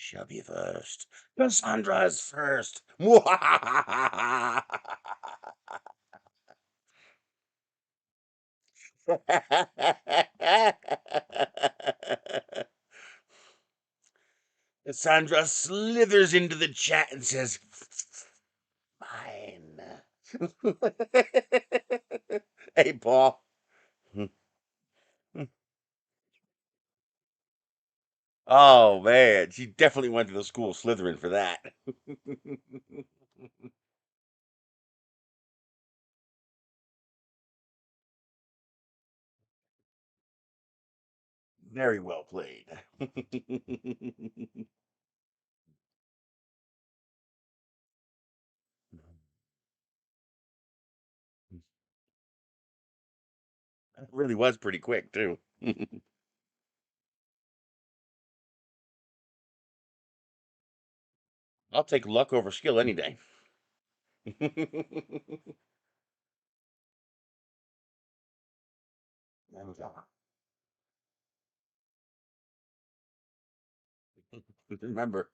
Shall be first. Cassandra's first. Cassandra slithers into the chat and says, "Mine." Hey, Paul. Oh man, she definitely went to the school Slytherin for that. Very well played. It really was pretty quick too. I'll take luck over skill any day. Remember.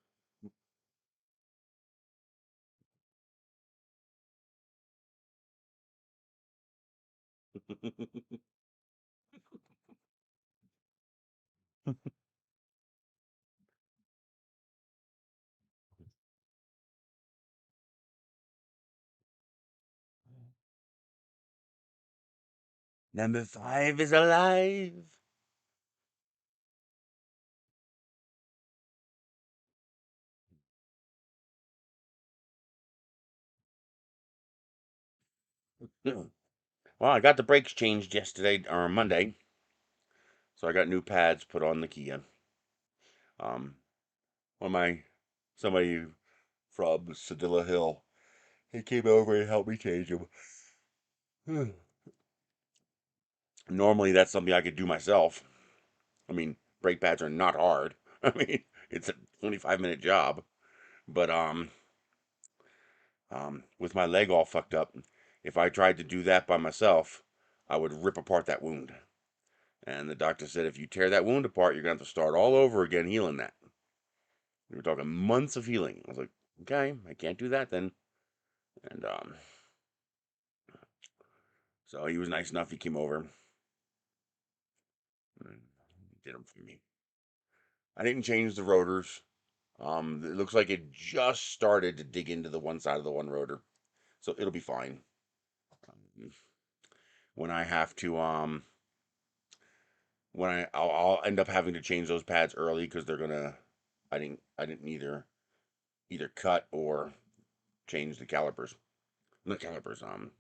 Number 5 is alive. Well, I got the brakes changed yesterday or Monday, so I got new pads put on the Kia. One of my somebody from Sedilla Hill, he came over and helped me change them. Normally, that's something I could do myself. I mean, brake pads are not hard. I mean, it's a 25-minute job. But with my leg all fucked up, if I tried to do that by myself, I would rip apart that wound. And the doctor said, if you tear that wound apart, you're gonna have to start all over again healing that. We were talking months of healing. I was like, okay, I can't do that then. And so he was nice enough. He came over and did them for me. I didn't change the rotors. It looks like it just started to dig into the one side of the one rotor, so it'll be fine. Um, when I have to, I'll end up having to change those pads early because they're gonna. I didn't either cut or change the calipers. Not calipers. Um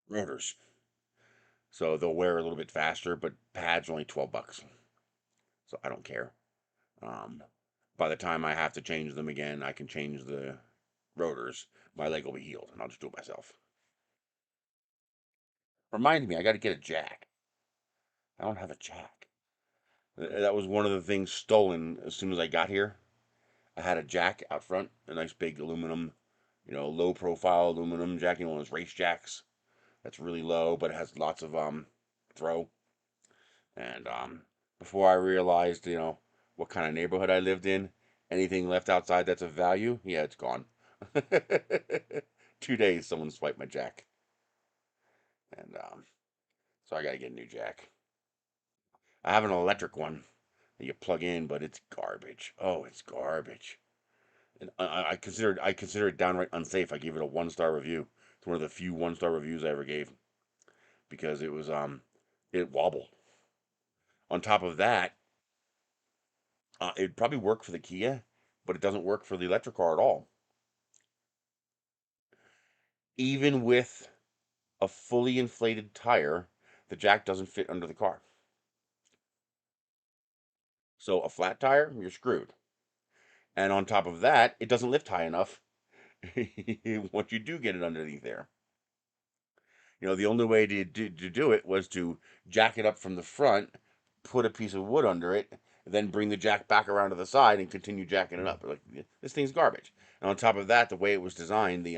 rotors. So they'll wear a little bit faster, but pads are only $12, so I don't care. Um, by the time I have to change them again, I can change the rotors. My leg will be healed, and I'll just do it myself. Reminded me, I got to get a jack. I don't have a jack. That was one of the things stolen as soon as I got here. I had a jack out front, a nice big aluminum, low profile aluminum jack, one of those race jacks that's really low, but it has lots of throw. And before I realized, what kind of neighborhood I lived in, anything left outside that's of value, yeah, it's gone. 2 days, someone swiped my jack, and so I got to get a new jack. I have an electric one that you plug in, but it's garbage. Oh, it's garbage. And I consider it downright unsafe. I gave it a 1-star review. It's one of the few 1-star reviews I ever gave because it wobbled. On top of that, it'd probably work for the Kia, but it doesn't work for the electric car at all. Even with a fully inflated tire, the jack doesn't fit under the car. So a flat tire, you're screwed. And on top of that, it doesn't lift high enough once you do get it underneath there. The only way to do it was to jack it up from the front, put a piece of wood under it, then bring the jack back around to the side and continue jacking it up. Like, this thing's garbage. And on top of that, the way it was designed, the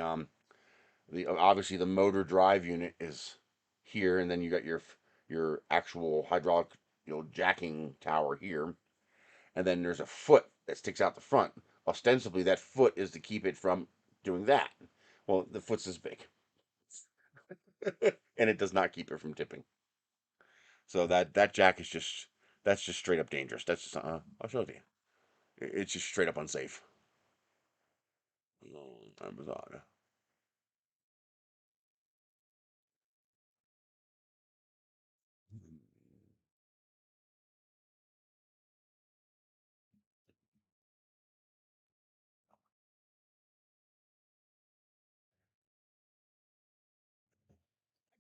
obviously the motor drive unit is here, and then you got your actual hydraulic, jacking tower here, and then there's a foot that sticks out the front. Ostensibly, that foot is to keep it from doing that. Well, the foot's this big, and it does not keep it from tipping. So that jack is just that's just straight up dangerous. That's just I'll show it to you. It's just straight up unsafe. Amazon.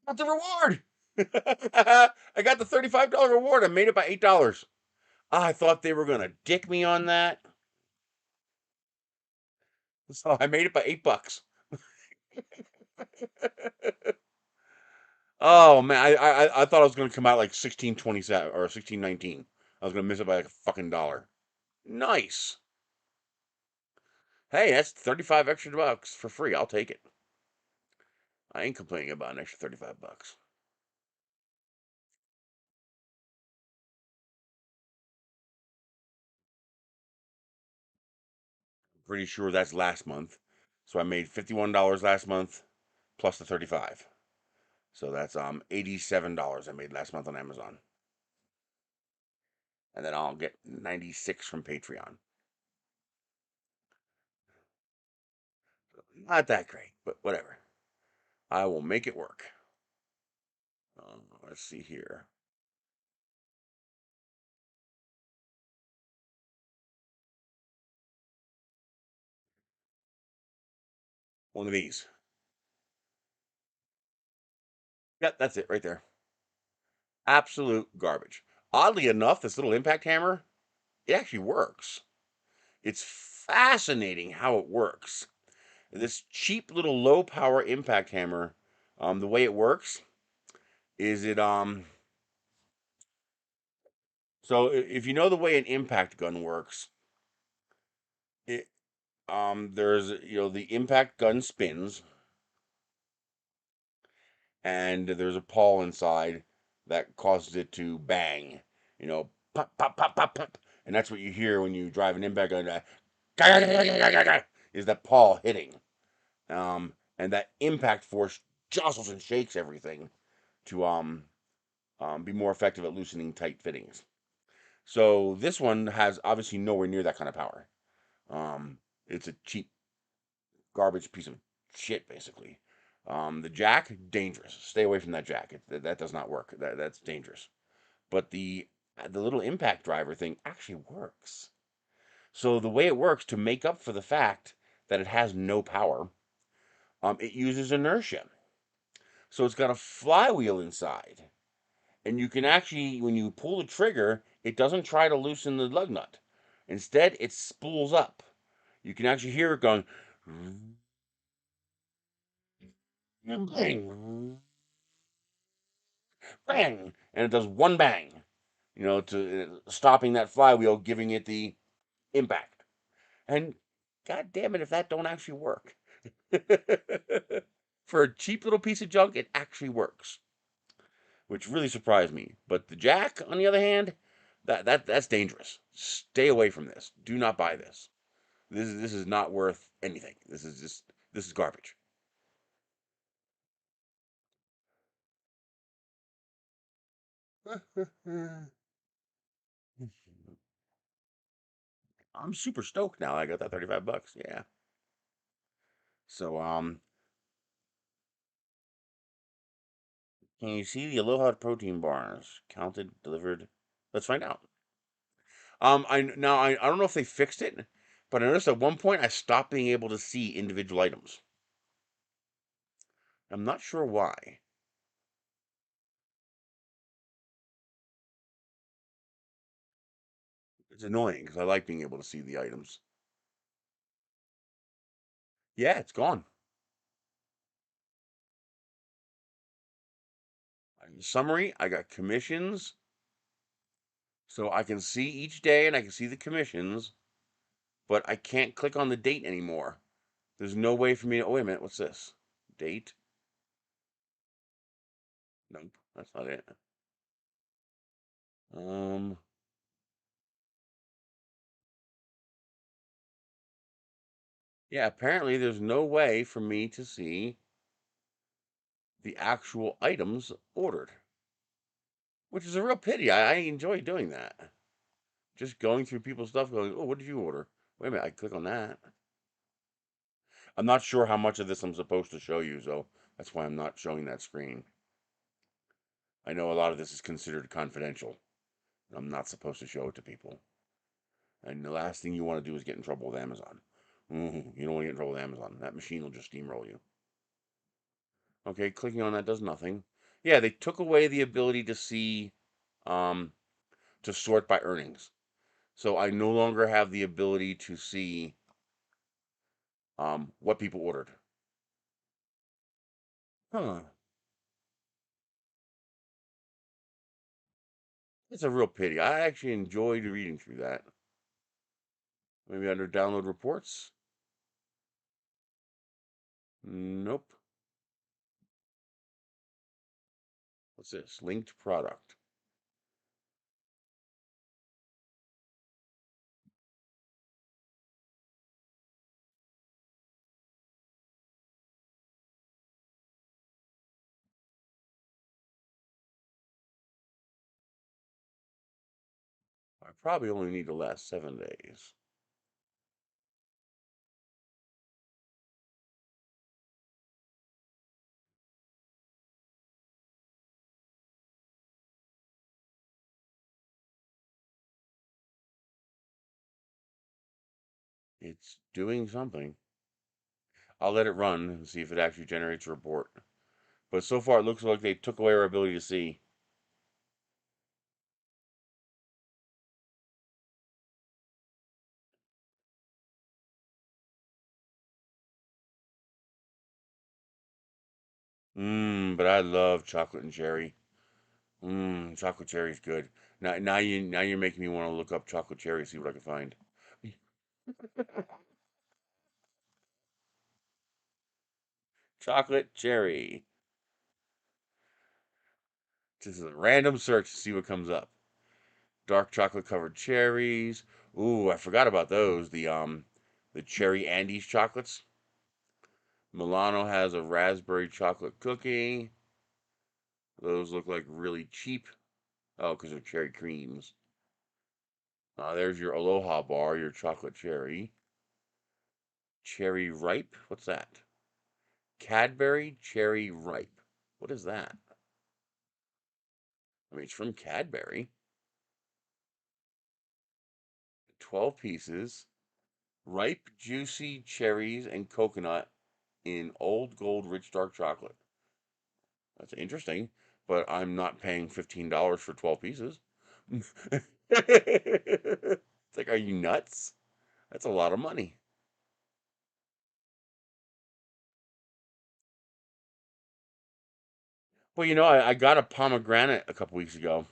Got the reward. I got the $35 reward. I made it by $8. I thought they were gonna dick me on that, so I made it by $8. Oh man, I thought I was gonna come out like 16.27 or 16.19. I was gonna miss it by like a fucking dollar. Nice. Hey, that's 35 extra bucks for free. I'll take it. I ain't complaining about an extra $35. Pretty sure that's last month. So I made $51 last month plus the 35. So that's $87 I made last month on Amazon. And then I'll get 96 from Patreon. Not that great, but whatever. I will make it work. Let's see here. One of these. Yep, that's it right there. Absolute garbage. Oddly enough, this little impact hammer, it actually works. It's fascinating how it works. This cheap little low power impact hammer, the way it works is so if you know the way an impact gun works, it there's the impact gun spins, and there's a pawl inside that causes it to bang, pop pop pop pop pop, and that's what you hear when you drive an impact gun. Is that pawl hitting, and that impact force jostles and shakes everything to be more effective at loosening tight fittings. So this one has obviously nowhere near that kind of power. It's a cheap garbage piece of shit, basically. The jack, dangerous. Stay away from that jack. That does not work. That's dangerous. But the little impact driver thing actually works. So the way it works, to make up for the fact that it has no power, it uses inertia. So it's got a flywheel inside, and you can actually, when you pull the trigger, it doesn't try to loosen the lug nut. Instead, it spools up. You can actually hear it going bang, bang, and it does one bang, to stopping that flywheel, giving it the impact. And god damn it, if that don't actually work. For a cheap little piece of junk, it actually works, which really surprised me. But the jack, on the other hand, that's dangerous. Stay away from this. Do not buy this. This is not worth anything. This is garbage. I'm super stoked now. I got that $35. Yeah. So can you see the Aloha protein bars counted, delivered? Let's find out. I don't know if they fixed it, but I noticed at one point I stopped being able to see individual items. I'm not sure why. It's annoying because I like being able to see the items. Yeah, it's gone. Summary: I got commissions So I can see each day and I can see the commissions, but I can't click on the date anymore. There's no way for me to. Oh, wait a minute. What's this? Date? Nope, that's not it. Um, yeah, apparently there's no way for me to see the actual items ordered, which is a real pity. I enjoy doing that. Just going through people's stuff, going, "Oh, what did you order?" Wait a minute, I click on that. I'm not sure how much of this I'm supposed to show you, so that's why I'm not showing that screen. I know a lot of this is considered confidential. I'm not supposed to show it to people. And the last thing you want to do is get in trouble with Amazon. You don't want to get in trouble with Amazon. That machine will just steamroll you. Okay, clicking on that does nothing. Yeah, they took away the ability to see, um, to sort by earnings. So I no longer have the ability to see what people ordered. Huh. It's a real pity. I actually enjoyed reading through that. Maybe under download reports? Nope. What's this? Linked product. I probably only need to last 7 days. It's doing something. I'll let it run and see if it actually generates a report. But so far, it looks like they took away our ability to see. But I love chocolate and cherry. Chocolate cherry's good. Now you're making me want to look up chocolate cherry, see what I can find. Chocolate cherry. Just a random search to see what comes up. Dark chocolate covered cherries. Ooh, I forgot about those. The cherry Andes chocolates. Milano has a raspberry chocolate cookie. Those look like really cheap. Oh, because they're cherry creams. There's your Aloha bar, your chocolate cherry. Cherry ripe? What's that? Cadbury cherry ripe. What is that? I mean, it's from Cadbury. 12 pieces. Ripe, juicy cherries and coconut in old gold rich dark chocolate. That's interesting, but I'm not paying $15 for 12 pieces. It's like, are you nuts? That's a lot of money. Well, I got a pomegranate a couple weeks ago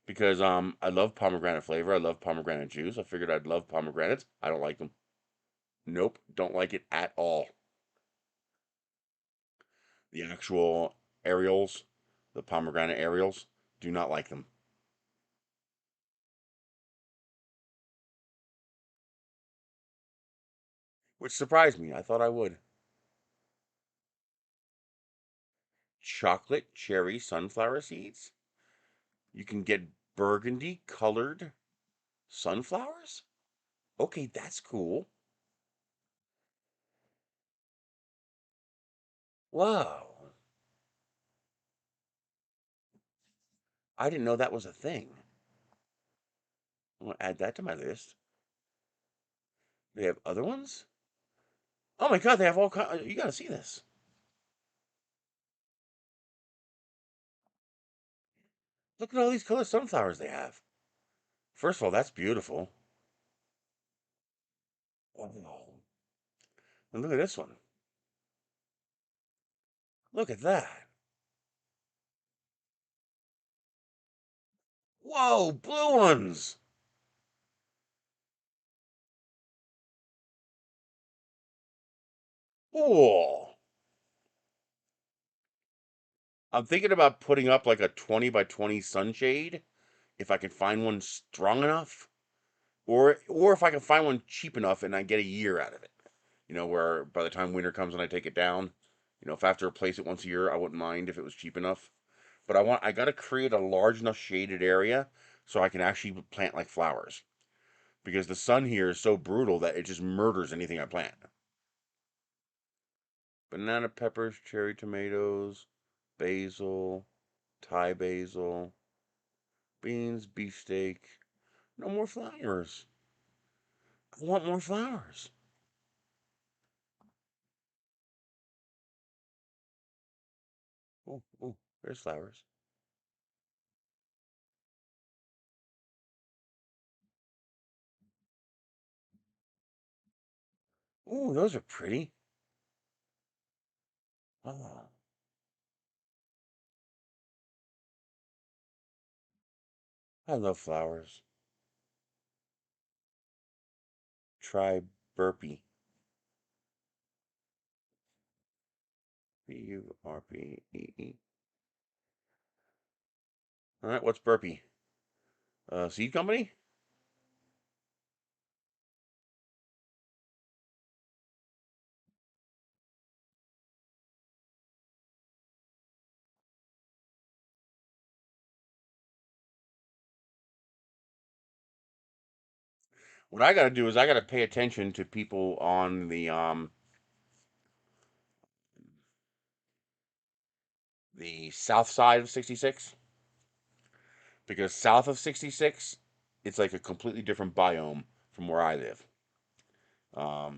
because I love pomegranate flavor. I love pomegranate juice. I figured I'd love pomegranates. I don't like them. Nope, don't like it at all. The actual Ariels, the pomegranate Ariels, do not like them. Which surprised me. I thought I would. Chocolate cherry sunflower seeds? You can get burgundy colored sunflowers? Okay, that's cool. Wow. I didn't know that was a thing. I'm gonna add that to my list. They have other ones? Oh my god, they have all kinds. You gotta see this. Look at all these colored sunflowers they have. First of all, that's beautiful. Wow. And look at this one. Look at that. Whoa, blue ones. Oh, I'm thinking about putting up like a 20 by 20 sunshade if I can find one strong enough, or if I can find one cheap enough and I get a year out of it. Where by the time winter comes and I take it down, if I have to replace it once a year, I wouldn't mind if it was cheap enough. But I got to create a large enough shaded area so I can actually plant like flowers because the sun here is so brutal that it just murders anything I plant. Banana peppers, cherry tomatoes, basil, Thai basil, beans, beefsteak. No more flowers. I want more flowers. Oh, oh, there's flowers. Oh, those are pretty. Oh, I love flowers. Try burpee. Burpee. All right, what's burpee? Seed company? What I got to do is I got to pay attention to people on the south side of 66 because south of 66 it's like a completely different biome from where I live.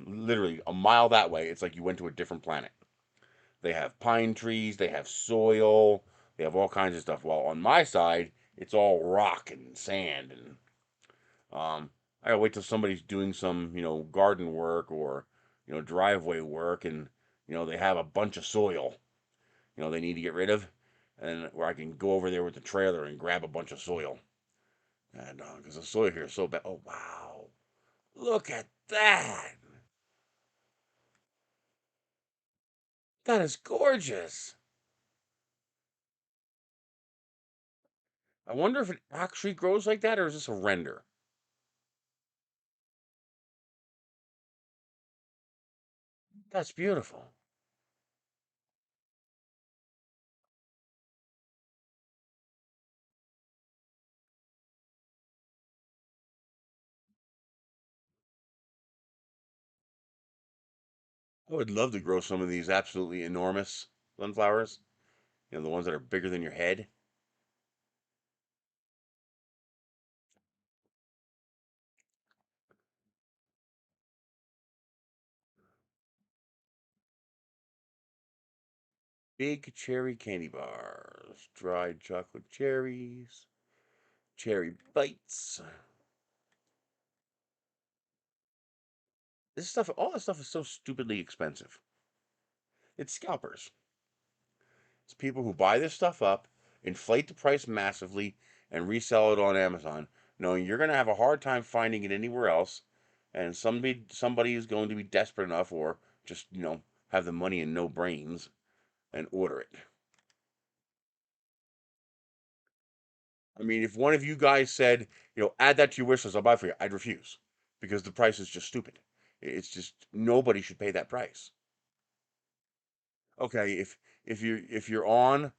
Literally a mile that way, it's like you went to a different planet. They have pine trees, they have soil, they have all kinds of stuff. While on my side, it's all rock and sand, and I gotta wait till somebody's doing some, garden work or, driveway work, and they have a bunch of soil, they need to get rid of, and where I can go over there with the trailer and grab a bunch of soil, and because the soil here is so bad. Oh wow, look at that! That is gorgeous. I wonder if it actually grows like that, or is this a render? That's beautiful. I would love to grow some of these absolutely enormous sunflowers. The ones that are bigger than your head. Big cherry candy bars, dried chocolate cherries, cherry bites. This stuff, all this stuff is so stupidly expensive. It's scalpers. It's people who buy this stuff up, inflate the price massively, and resell it on Amazon, knowing you're going to have a hard time finding it anywhere else, and somebody is going to be desperate enough, or just have the money and no brains, and order it. I mean, if one of you guys said, add that to your wish list, I'll buy it for you, I'd refuse because the price is just stupid. It's just nobody should pay that price. Okay, if you're on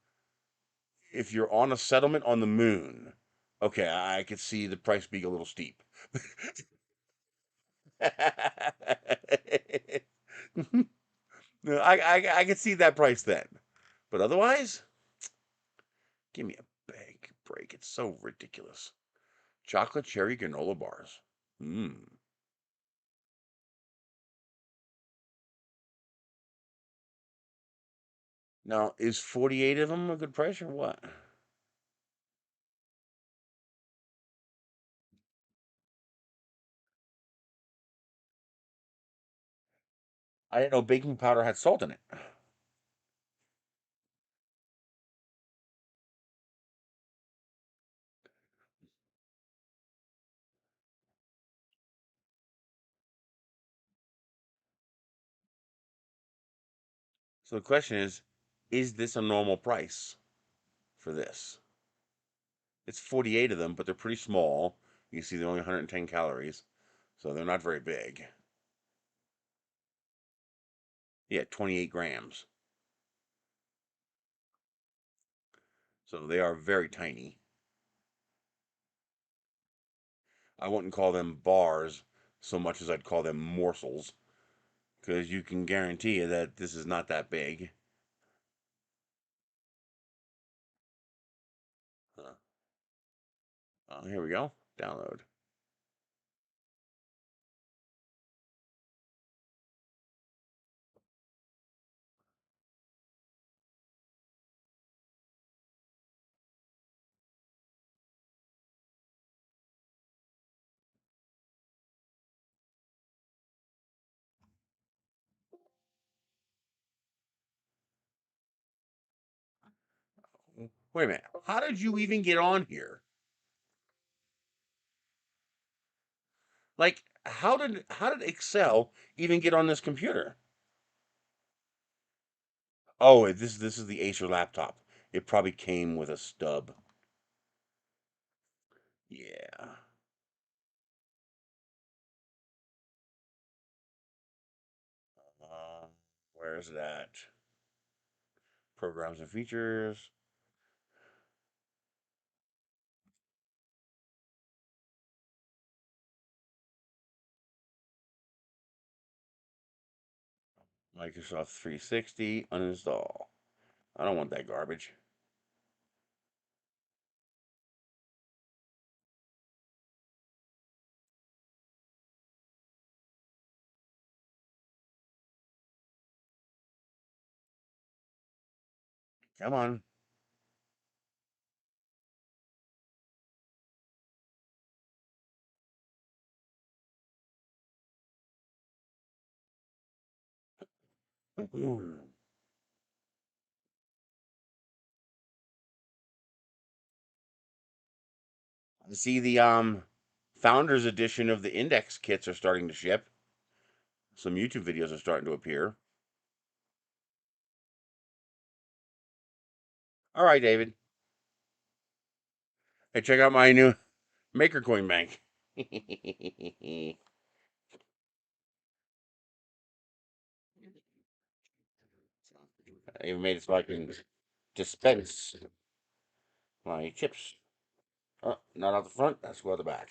a settlement on the moon, okay, I could see the price being a little steep. No, I could see that price then, but otherwise, give me a big break. It's so ridiculous. Chocolate cherry granola bars. Mmm. Now, is 48 of them a good price or what? I didn't know baking powder had salt in it. So the question is this a normal price for this? It's 48 of them, but they're pretty small. You see, they're only 110 calories, so they're not very big. Yeah, 28 grams. So they are very tiny. I wouldn't call them bars so much as I'd call them morsels, because you can guarantee that this is not that big. Oh, here we go. Download. Wait a minute. How did you even get on here? Like, how did Excel even get on this computer? Oh, this is the Acer laptop. It probably came with a stub. Yeah. Uh, where's that? Programs and features. Microsoft 360. Uninstall. I don't want that garbage. Come on. I see the founders edition of the index kits are starting to ship. Some YouTube videos are starting to appear. All right, David. Hey, check out my new Maker Coin Bank. I even made it so I can dispense my chips. Oh, not out the front. That's go out the back.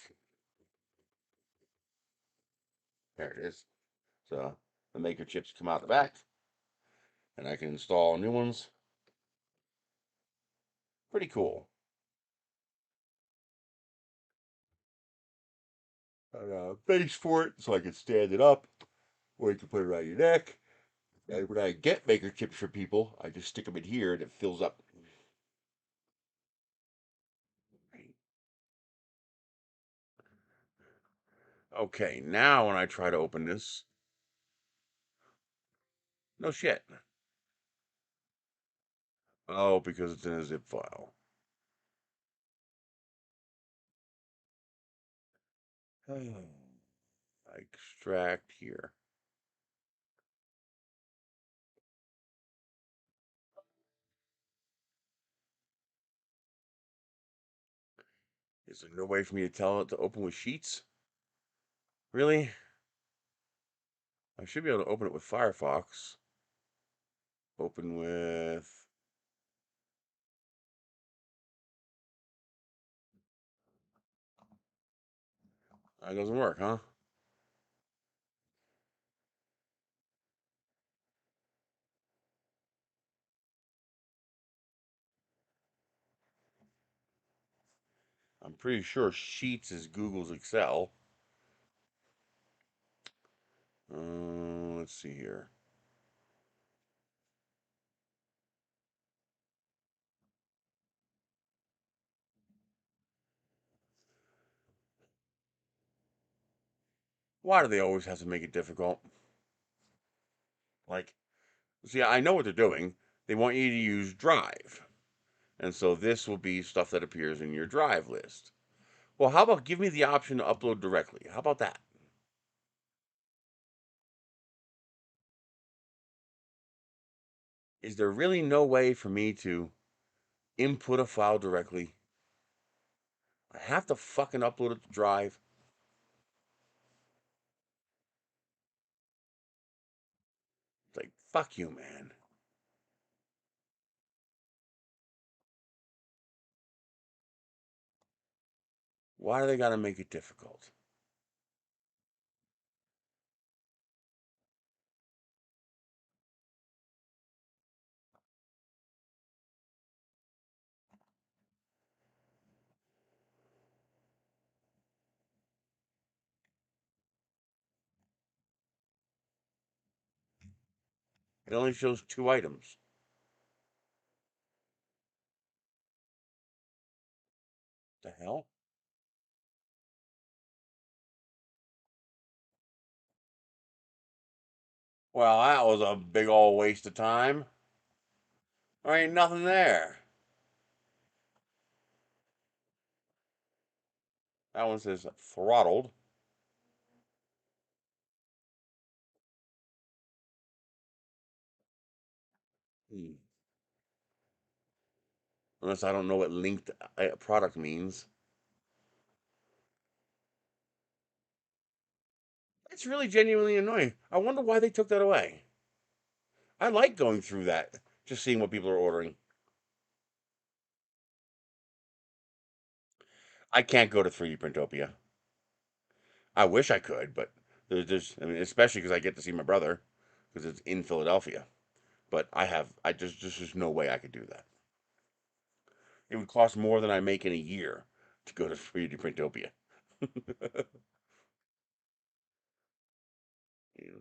There it is. So the Maker chips come out the back, and I can install new ones. Pretty cool. I got a base for it, so I can stand it up, or you can put it around your neck. And when I get Maker chips for people, I just stick them in here, and it fills up. Okay, now when I try to open this, no shit. Oh, because it's in a zip file. Extract here. Is there no way for me to tell it to open with Sheets? Really? I should be able to open it with Firefox. Open with. That doesn't work, huh? I'm pretty sure Sheets is Google's Excel. Let's see here. Why do they always have to make it difficult? Like, see, I know what they're doing. They want you to use Drive. And so this will be stuff that appears in your Drive list. Well, how about give me the option to upload directly? How about that? Is there really no way for me to input a file directly? I have to fucking upload it to Drive. It's like, fuck you, man. Why do they gotta make it difficult? It only shows 2 items. The hell? Well, that was a big old waste of time. There ain't nothing there. That one says throttled. Hmm. Unless I don't know what linked product means. It's really genuinely annoying. I wonder why they took that away. I like going through that, just seeing what people are ordering. I can't go to 3D Printopia. I wish I could, but I mean, especially because I get to see my brother, because it's in Philadelphia. But there's no way I could do that. It would cost more than I make in a year to go to 3D Printopia. Yeah.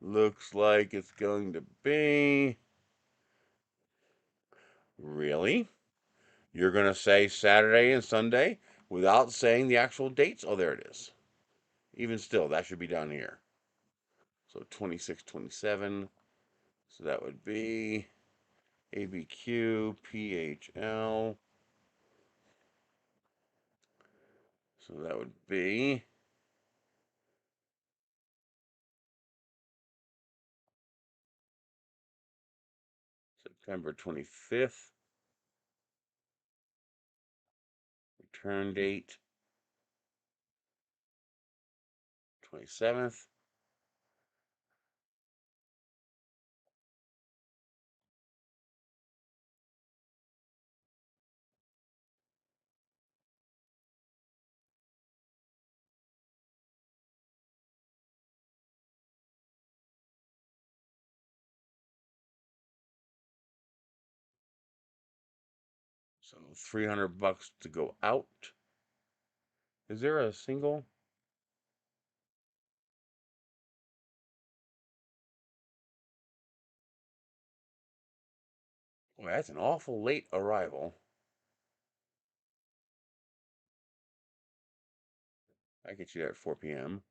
Looks like it's going to be. Really? You're going to say Saturday and Sunday without saying the actual dates? Oh, there it is. Even still, that should be down here. So 26, 27. So that would be ABQ, PHL. So that would be September 25th. Return date 27th. So $300 to go out. Is there a single? Well, that's an awful late arrival. I get you there at 4 p.m.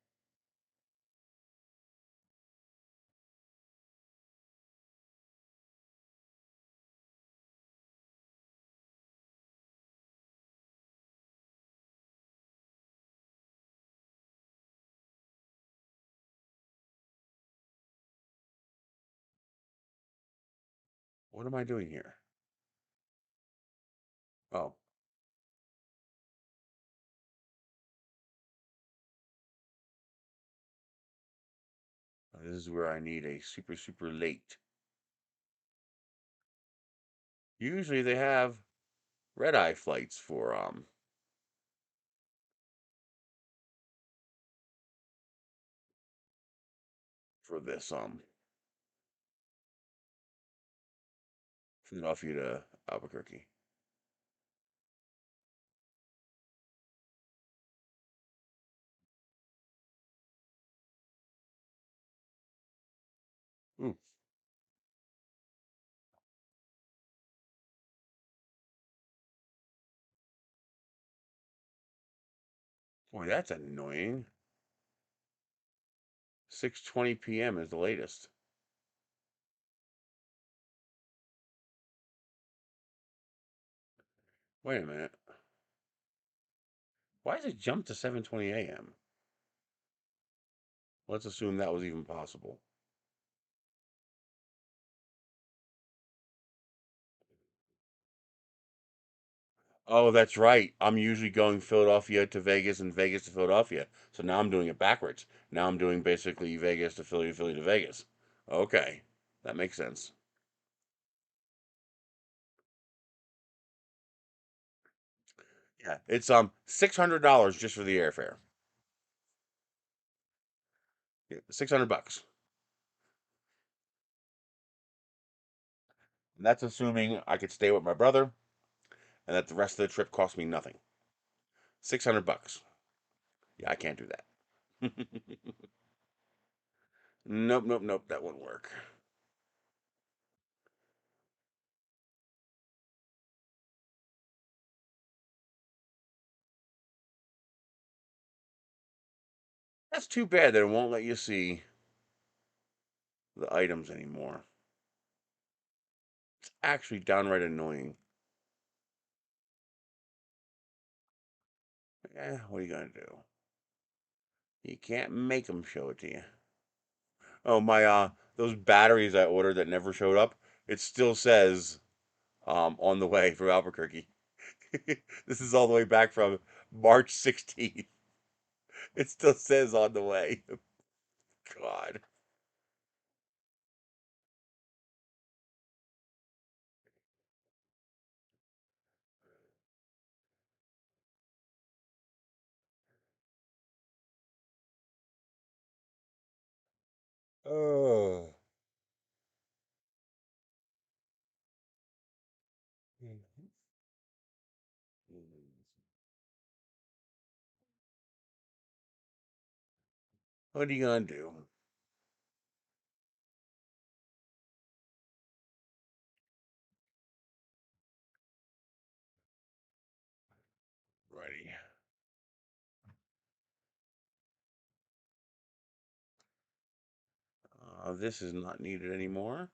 What am I doing here? Oh, this is where I need a super, super late. Usually they have red eye flights for this Philadelphia to Albuquerque. Ooh, Boy, that's annoying. 6:20 p.m. is the latest. Wait a minute. Why does it jump to 7:20 a.m.? Let's assume that was even possible. Oh, that's right. I'm usually going Philadelphia to Vegas and Vegas to Philadelphia. So now I'm doing it backwards. Now I'm doing basically Vegas to Philly, Philly to Vegas. Okay. That makes sense. Yeah. It's $600 just for the airfare. Yeah, 600 bucks. And that's assuming I could stay with my brother and that the rest of the trip cost me nothing. 600 bucks. Yeah, I can't do that. Nope, nope, nope. That wouldn't work. That's too bad that it won't let you see the items anymore. It's actually downright annoying. What are you gonna do? You can't make them show it to you. Oh my, those batteries I ordered that never showed up. It still says on the way from Albuquerque. This is all the way back from March 16th. It still says on the way. God. Oh. What are you gonna do? Righty. This is not needed anymore.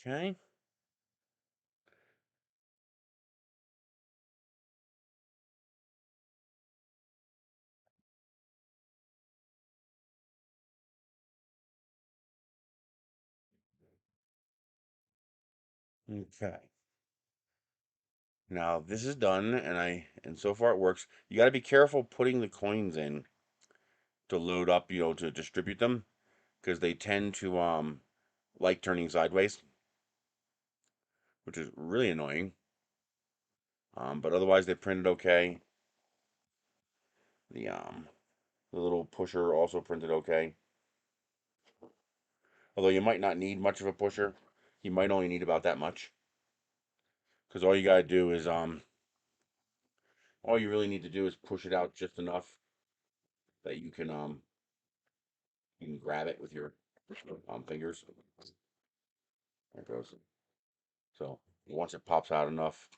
Okay. Okay. Now this is done, and so far it works. You got to be careful putting the coins in to load up, to distribute them, because they tend to like turning sideways, which is really annoying. But otherwise they printed okay. The little pusher also printed okay. Although you might not need much of a pusher. You might only need about that much, because all you gotta do is all you really need to do is push it out just enough that you can grab it with your fingers. There it goes. So once it pops out enough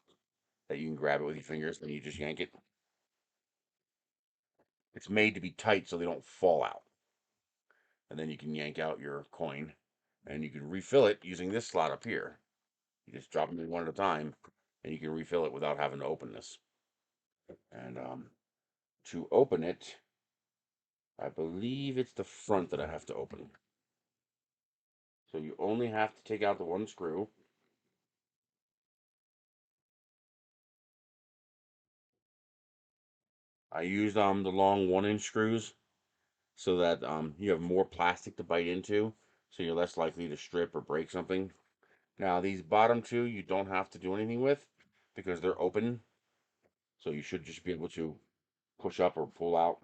that you can grab it with your fingers, then you just yank it. It's made to be tight so they don't fall out. And then you can yank out your coin and you can refill it using this slot up here. You just drop them in one at a time and you can refill it without having to open this. And to open it, I believe it's the front that I have to open. So you only have to take out the one screw. I used the long 1 inch screws so that you have more plastic to bite into, so you're less likely to strip or break something. Now these bottom two you don't have to do anything with because they're open, so you should just be able to push up or pull out.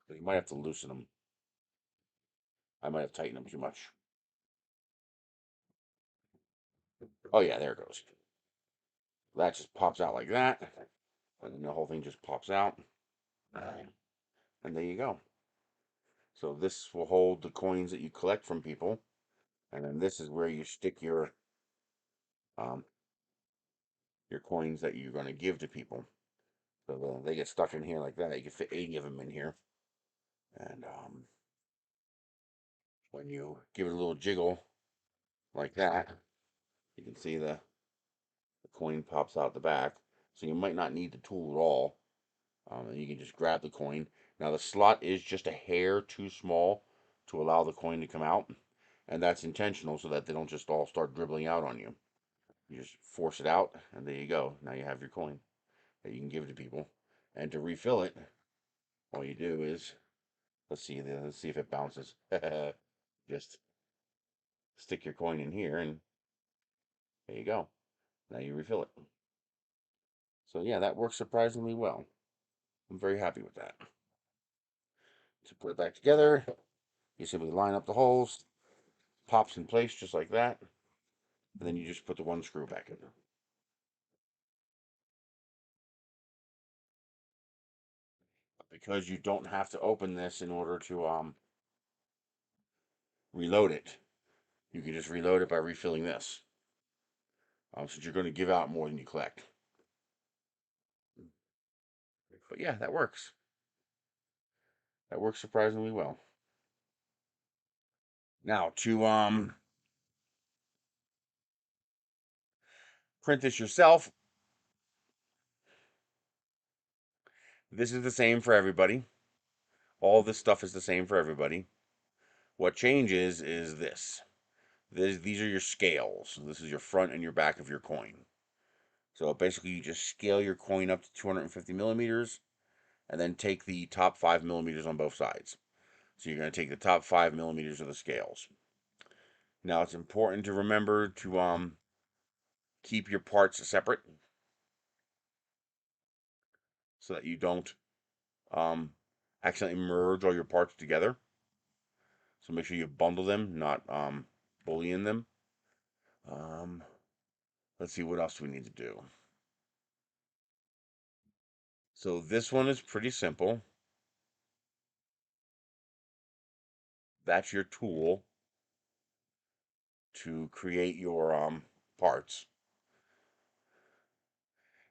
So you might have to loosen them. I might have tightened them too much. Oh yeah, there it goes. That just pops out like that, and then the whole thing just pops out, and there you go. So this will hold the coins that you collect from people, And then this is where you stick um, your coins that you're going to give to people. So they get stuck in here like that. You can fit 80 of them in here. And when you give it a little jiggle like that, you can see the coin pops out the back. So you might not need the tool at all. And you can just grab the coin. Now the slot is just a hair too small to allow the coin to come out. And that's intentional so that they don't just all start dribbling out on you. You just force it out, and there you go. Now you have your coin that you can give to people. And to refill it, all you do is let's see if it bounces. Just stick your coin in here, and there you go. Now you refill it. So yeah, that works surprisingly well. I'm very happy with that. To put it back together, you simply line up the holes, pops in place just like that, and then you just put the one screw back in. Because you don't have to open this in order to reload it. You can just reload it by refilling this. Since you're going to give out more than you collect. But yeah, that works. That works surprisingly well. Now to print this yourself, this is the same for everybody. All this stuff is the same for everybody. What changes is this. These are your scales. This is your front and your back of your coin. So basically, you just scale your coin up to 250 millimeters, and then take the top 5 millimeters on both sides. So you're going to take the top 5 millimeters of the scales. Now it's important to remember to keep your parts separate so that you don't um, accidentally merge all your parts together. So make sure you bundle them, not bullying them. Um, let's see, what else do we need to do? So this one is pretty simple. That's your tool to create your parts.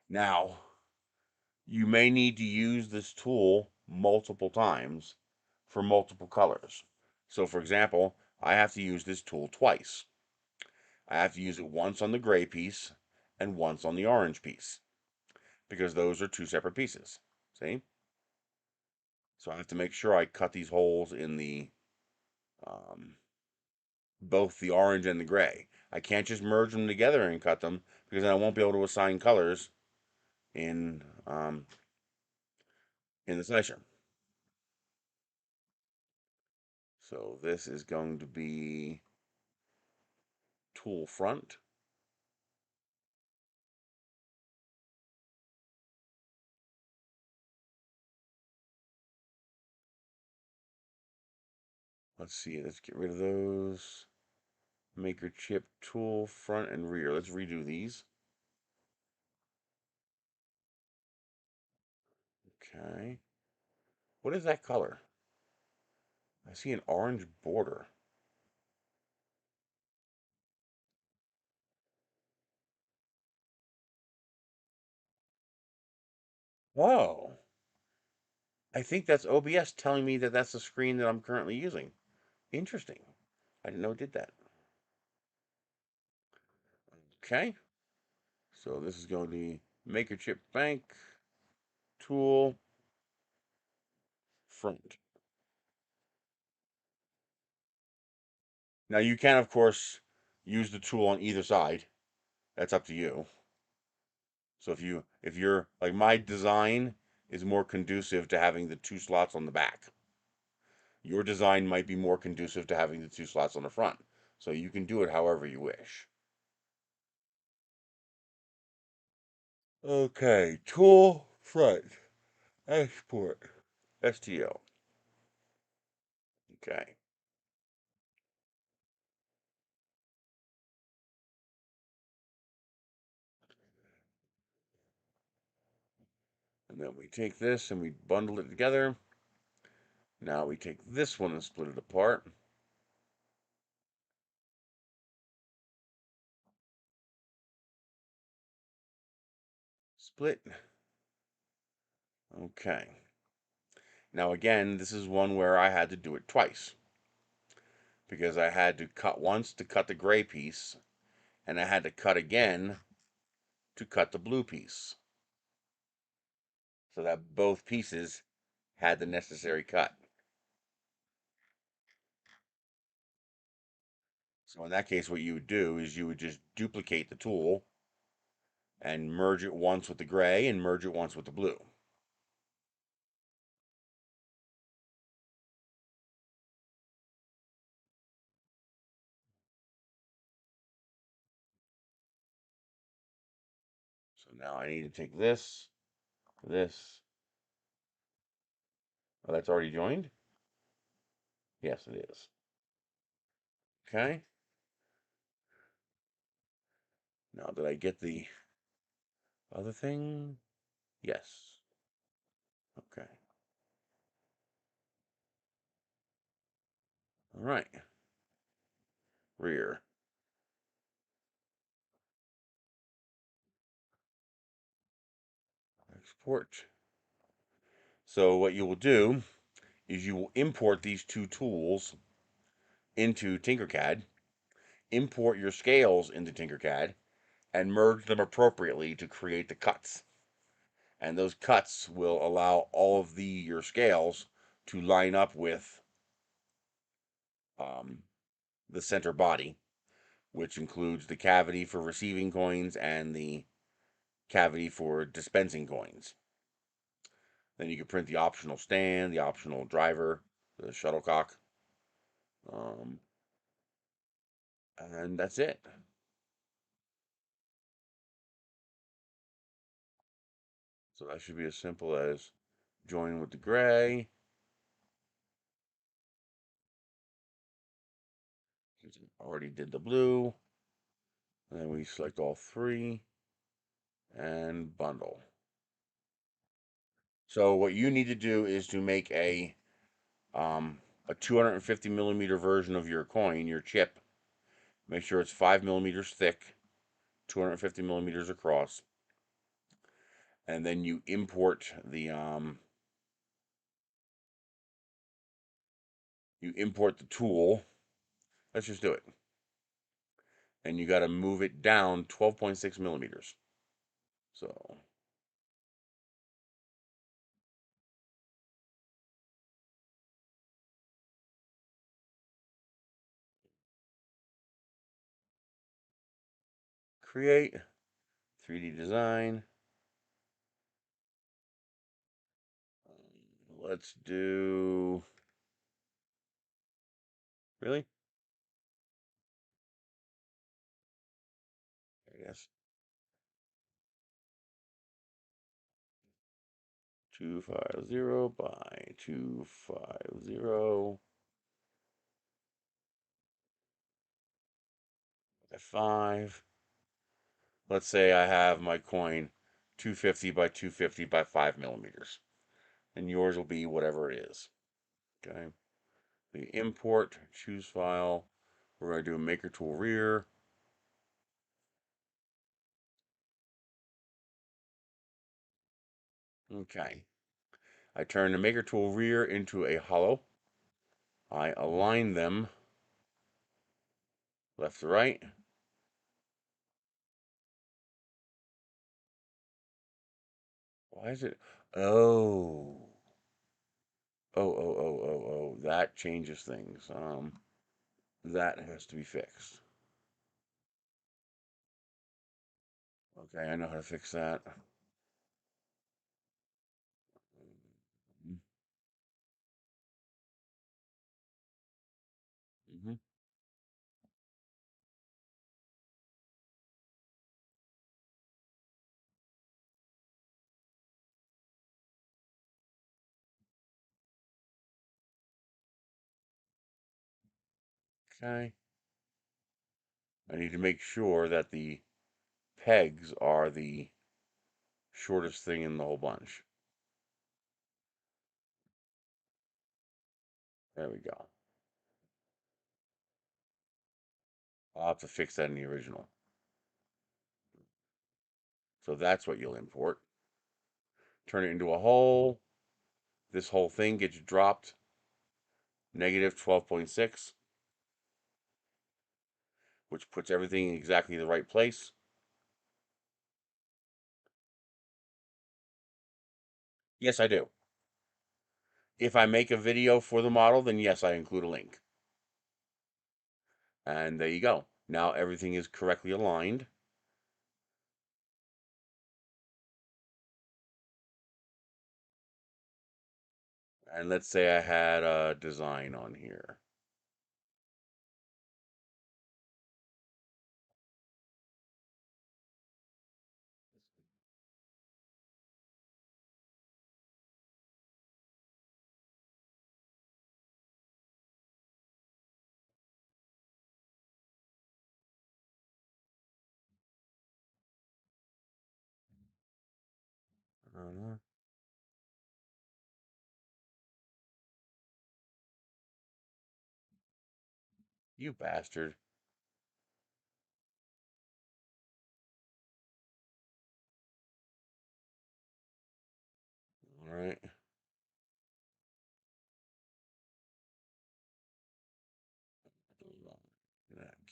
Now, you may need to use this tool multiple times for multiple colors. So for example, I have to use this tool twice. I have to use it once on the gray piece and once on the orange piece because those are two separate pieces. See? So I have to make sure I cut these holes in the um, both the orange and the gray. I can't just merge them together and cut them because then I won't be able to assign colors in the slicer. So this is going to be tool front. Let's see, let's get rid of those. Maker chip tool front and rear. Let's redo these. Okay. What is that color? I see an orange border. Oh, I think that's OBS telling me that that's the screen that I'm currently using. Interesting. I didn't know it did that. Okay. So this is going to be Maker Chip Bank tool front. Now you can, of course, use the tool on either side. That's up to you. So if you're like my design is more conducive to having the two slots on the back. Your design might be more conducive to having the two slots on the front. So you can do it however you wish. Okay, tool front. Export. STL. Okay. And then we take this and we bundle it together. Now we take this one and split it apart. split. Okay. Now again, this is one where I had to do it twice because I had to cut once to cut the gray piece, and I had to cut again to cut the blue piece, so that both pieces had the necessary cut. So in that case, what you would do is you would just duplicate the tool and merge it once with the gray and merge it once with the blue. So now I need to take this. Oh, that's already joined? Yes, it is. Okay. Now, did I get the other thing? Yes. Okay. All right. Rear. Export. So what you will do is you will import these two tools into Tinkercad, import your scales into Tinkercad, and merge them appropriately to create the cuts. And those cuts will allow all of your scales to line up with um, the center body, which includes the cavity for receiving coins and the cavity for dispensing coins. Then you can print the optional stand, the optional driver, the shuttlecock, um, and that's it. So that should be as simple as join with the gray. Already did the blue. And then we select all three and bundle. So what you need to do is to make a 250 millimeter version of your coin, your chip. Make sure it's 5 millimeters thick, 250 millimeters across, and then you import the tool. Let's just do it. And you got to move it down 12.6 millimeters. So create 3D design. Let's do. Really? I guess 250 by 250 by 5. Let's say I have my coin 250 by 250 by 5 millimeters, and yours will be whatever it is. Okay. The import, choose file. We're going to do a maker tool rear. Okay. I turn the maker tool rear into a hollow. I align them left to right. Why is it? Oh. Oh. That changes things. That has to be fixed. Okay, I know how to fix that. Mm-hmm. Okay. I need to make sure that the pegs are the shortest thing in the whole bunch. There we go. I'll have to fix that in the original. So that's what you'll import. turn it into a hole. This whole thing gets dropped negative 12.6, which puts everything in exactly the right place. Yes, I do. If I make a video for the model, then yes, I include a link. And there you go. Now everything is correctly aligned. And let's say I had a design on here. Uh, you bastard. All right.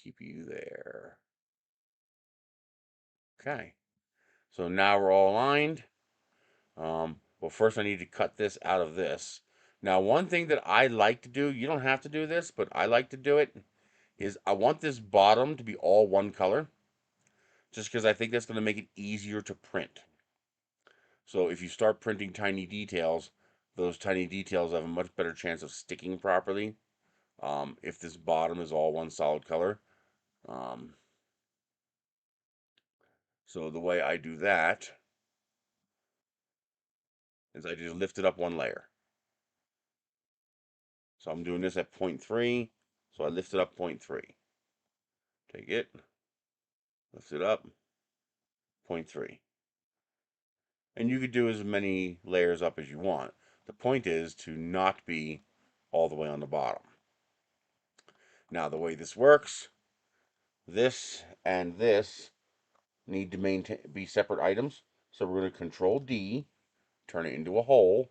Keep you there. Okay. So now we're all aligned. Well, first I need to cut this out of this. Now, one thing that I like to do, you don't have to do this, but I like to do it, is I want this bottom to be all one color, just because I think that's going to make it easier to print. So if you start printing tiny details, those tiny details have a much better chance of sticking properly if this bottom is all one solid color. Um, so the way I do that is I just lift it up one layer. So I'm doing this at 0.3, so I lift it up 0.3. Take it, lift it up, 0.3. And you could do as many layers up as you want. The point is to not be all the way on the bottom. Now, the way this works, this and this need to be separate items. So we're going to Control D, turn it into a hole,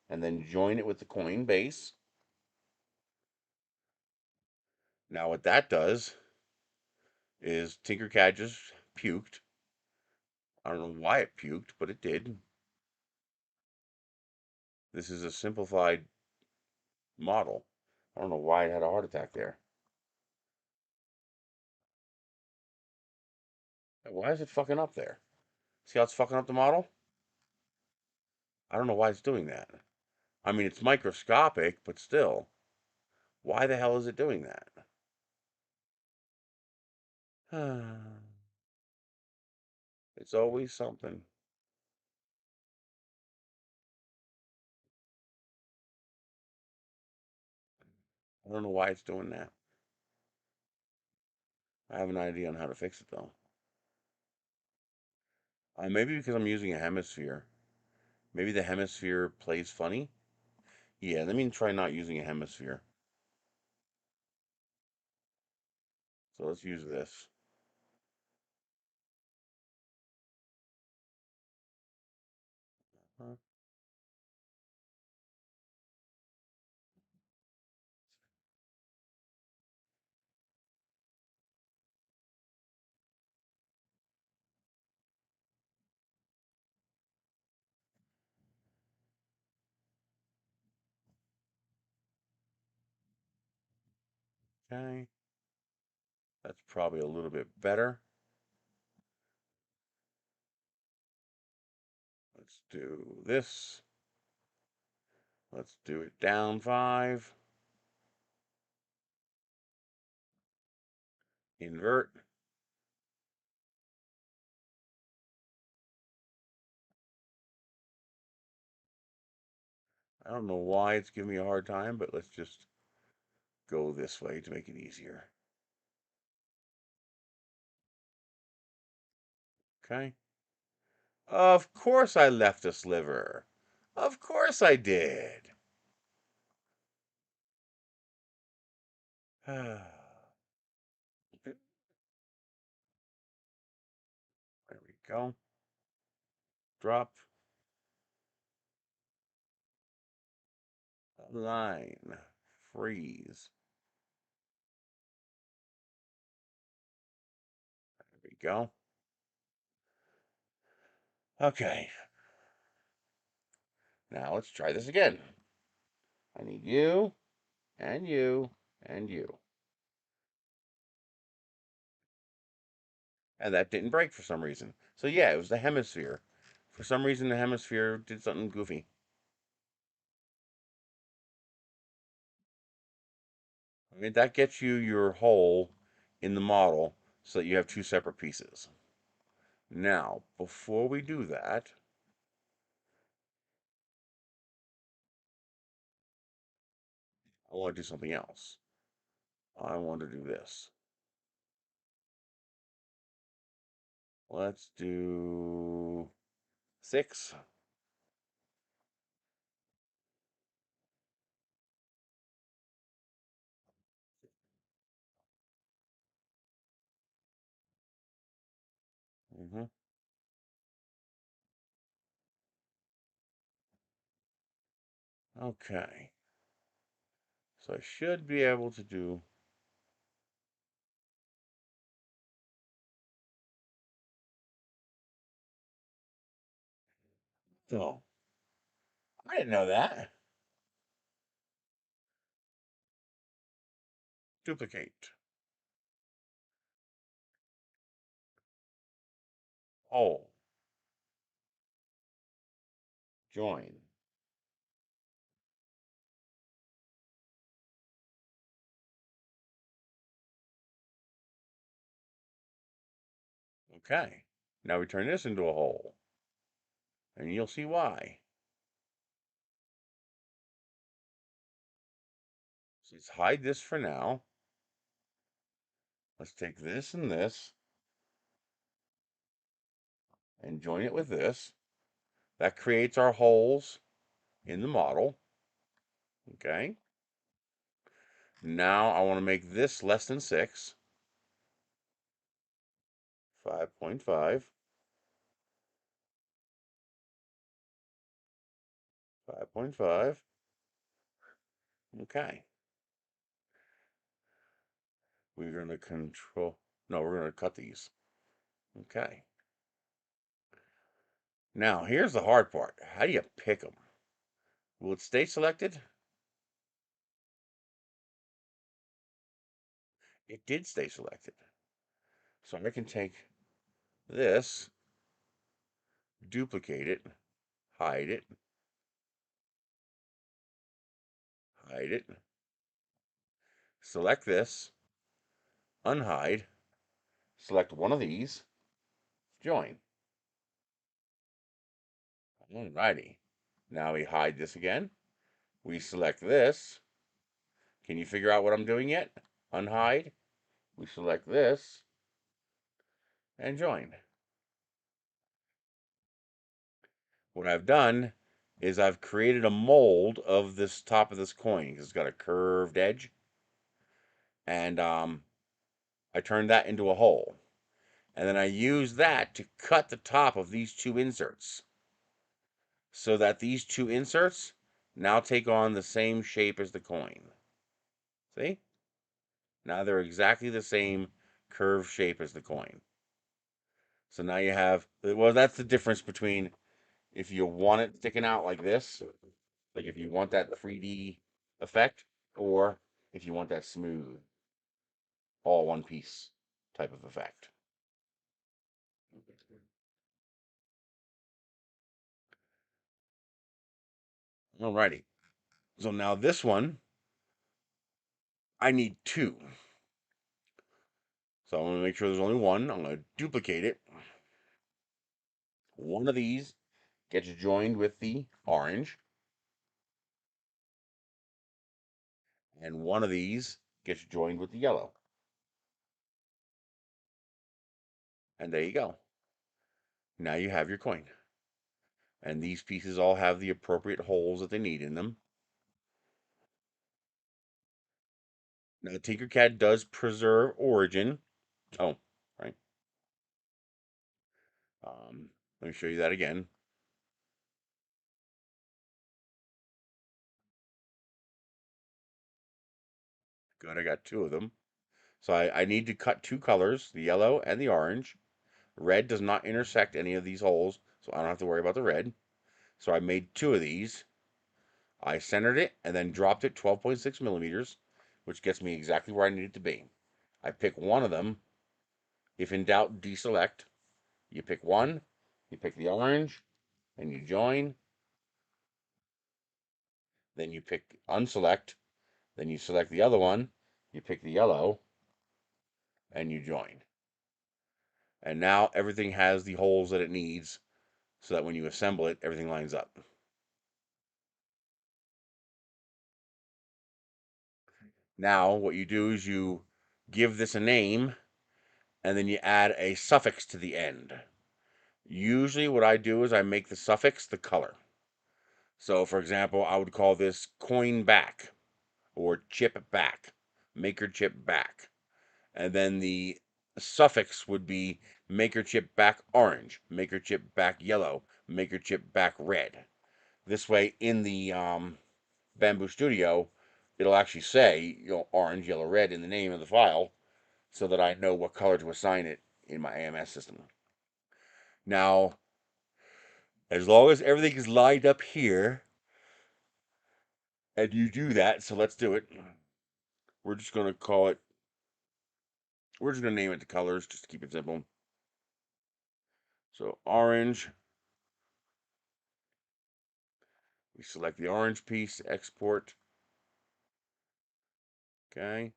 and then join it with the coin base. Now, what that does is Tinkercad just puked. I don't know why it puked, but it did. This is a simplified model. I don't know why it had a heart attack there. Why is it fucking up there? See how it's fucking up the model? I don't know why it's doing that. I mean, it's microscopic, but still. Why the hell is it doing that? It's always something. I don't know why it's doing that. I have an idea on how to fix it, though. Maybe because I'm using a hemisphere. Maybe the hemisphere plays funny. Yeah, let me try not using a hemisphere. So let's use this. Okay. That's probably a little bit better. Let's do this. Let's do it down 5. Invert. I don't know why it's giving me a hard time, but let's just go this way to make it easier. Okay. Of course I left a sliver. Of course I did. There we go. Drop. line, freeze. There we go. Okay. Now let's try this again. I need you, and you, and you. And that didn't break for some reason. So yeah, it was the hemisphere. For some reason, the hemisphere did something goofy. I mean, that gets you your hole in the model so that you have two separate pieces. Now, before we do that, I want to do something else. I want to do this. Let's do 6. Mm-hmm. Okay. So I should be able to do. Oh, I didn't know that. Duplicate. Hole. Join. Okay. Now we turn this into a hole. And you'll see why. So let's hide this for now. Let's take this and join it with this. That creates our holes in the model. Okay. Now I want to make this less than 6. 5.5. 5.5. Okay. We're going to control. No, we're going to cut these. Okay. Now, here's the hard part. How do you pick them? Will it stay selected? It did stay selected. So I can take this, duplicate it, hide it, hide it, select this, unhide, select one of these, join. Alrighty. Now we hide this again. We select this. Can you figure out what I'm doing yet? Unhide. We select this and join. What I've done is I've created a mold of this top of this coin because it's got a curved edge. And I turned that into a hole. And then I use that to cut the top of these two inserts so that these two inserts now take on the same shape as the coin. See? Now they're exactly the same curved shape as the coin. So now you have, well, that's the difference between if you want it sticking out like this, like if you want that 3D effect, or if you want that smooth, all one piece type of effect. Alrighty. So now this one, I need 2. So I'm going to make sure there's only one. I'm going to duplicate it. One of these gets joined with the orange, and one of these gets joined with the yellow. And there you go. Now you have your coin. And these pieces all have the appropriate holes that they need in them. Now, Tinkercad does preserve origin. Oh, right. Let me show you that again. Good, I got two of them. So I need to cut two colors, the yellow and the orange. Red does not intersect any of these holes, so I don't have to worry about the red. So I made two of these. I centered it and then dropped it 12.6 millimeters, which gets me exactly where I need it to be. I pick one of them. If in doubt, deselect. You pick one, you pick the orange, and you join. Then you pick unselect. Then you select the other one, you pick the yellow, and you join. And now everything has the holes that it needs so that when you assemble it, everything lines up. Now, what you do is you give this a name and then you add a suffix to the end. Usually, what I do is I make the suffix the color. So, for example, I would call this coin back or chip back, maker chip back. And then the suffix would be maker chip back orange, maker chip back yellow, maker chip back red. This way, in the Bamboo Studio, it'll actually say, orange, yellow, red in the name of the file, so that I know what color to assign it in my AMS system. Now, as long as everything is lined up here, and you do that, so let's do it. We're just going to call it, we're just going to name it the colors, just to keep it simple. So orange, we select the orange piece, export. Okay.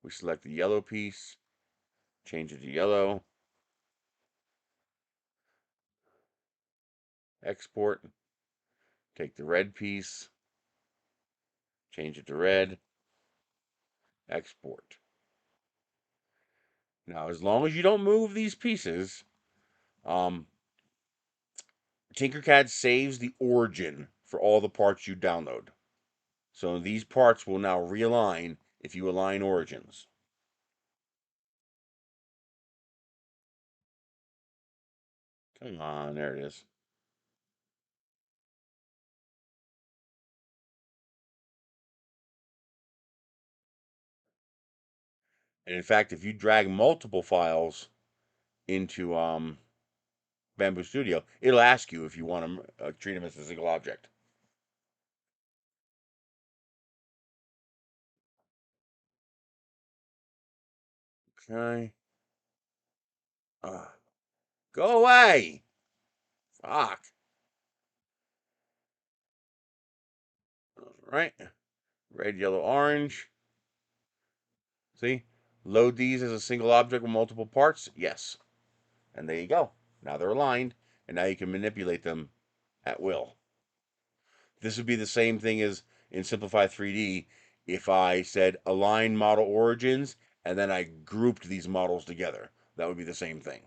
We select the yellow piece, change it to yellow, export. Take the red piece, change it to red, export. Now, as long as you don't move these pieces, Tinkercad saves the origin for all the parts you download. So these parts will now realign if you align origins. Come on, there it is. And in fact, if you drag multiple files into Bamboo Studio, it'll ask you if you want to treat them as a single object. Okay. Go away! Fuck. All right. Red, yellow, orange. See? Load these as a single object with multiple parts? Yes. And there you go. Now they're aligned, and now you can manipulate them at will. This would be the same thing as in Simplify 3D if I said align model origins and then I grouped these models together. That would be the same thing.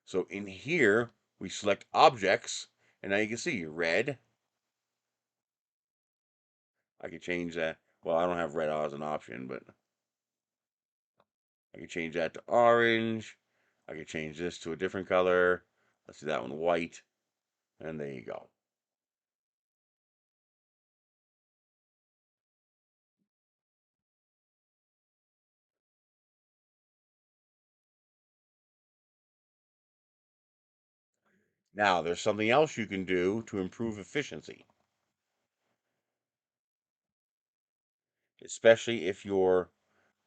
So in here, we select objects, and now you can see red. I could change that. Well, I don't have red as an option, but I can change that to orange. I can change this to a different color. Let's do that one white. And there you go. Now, there's something else you can do to improve efficiency, especially if your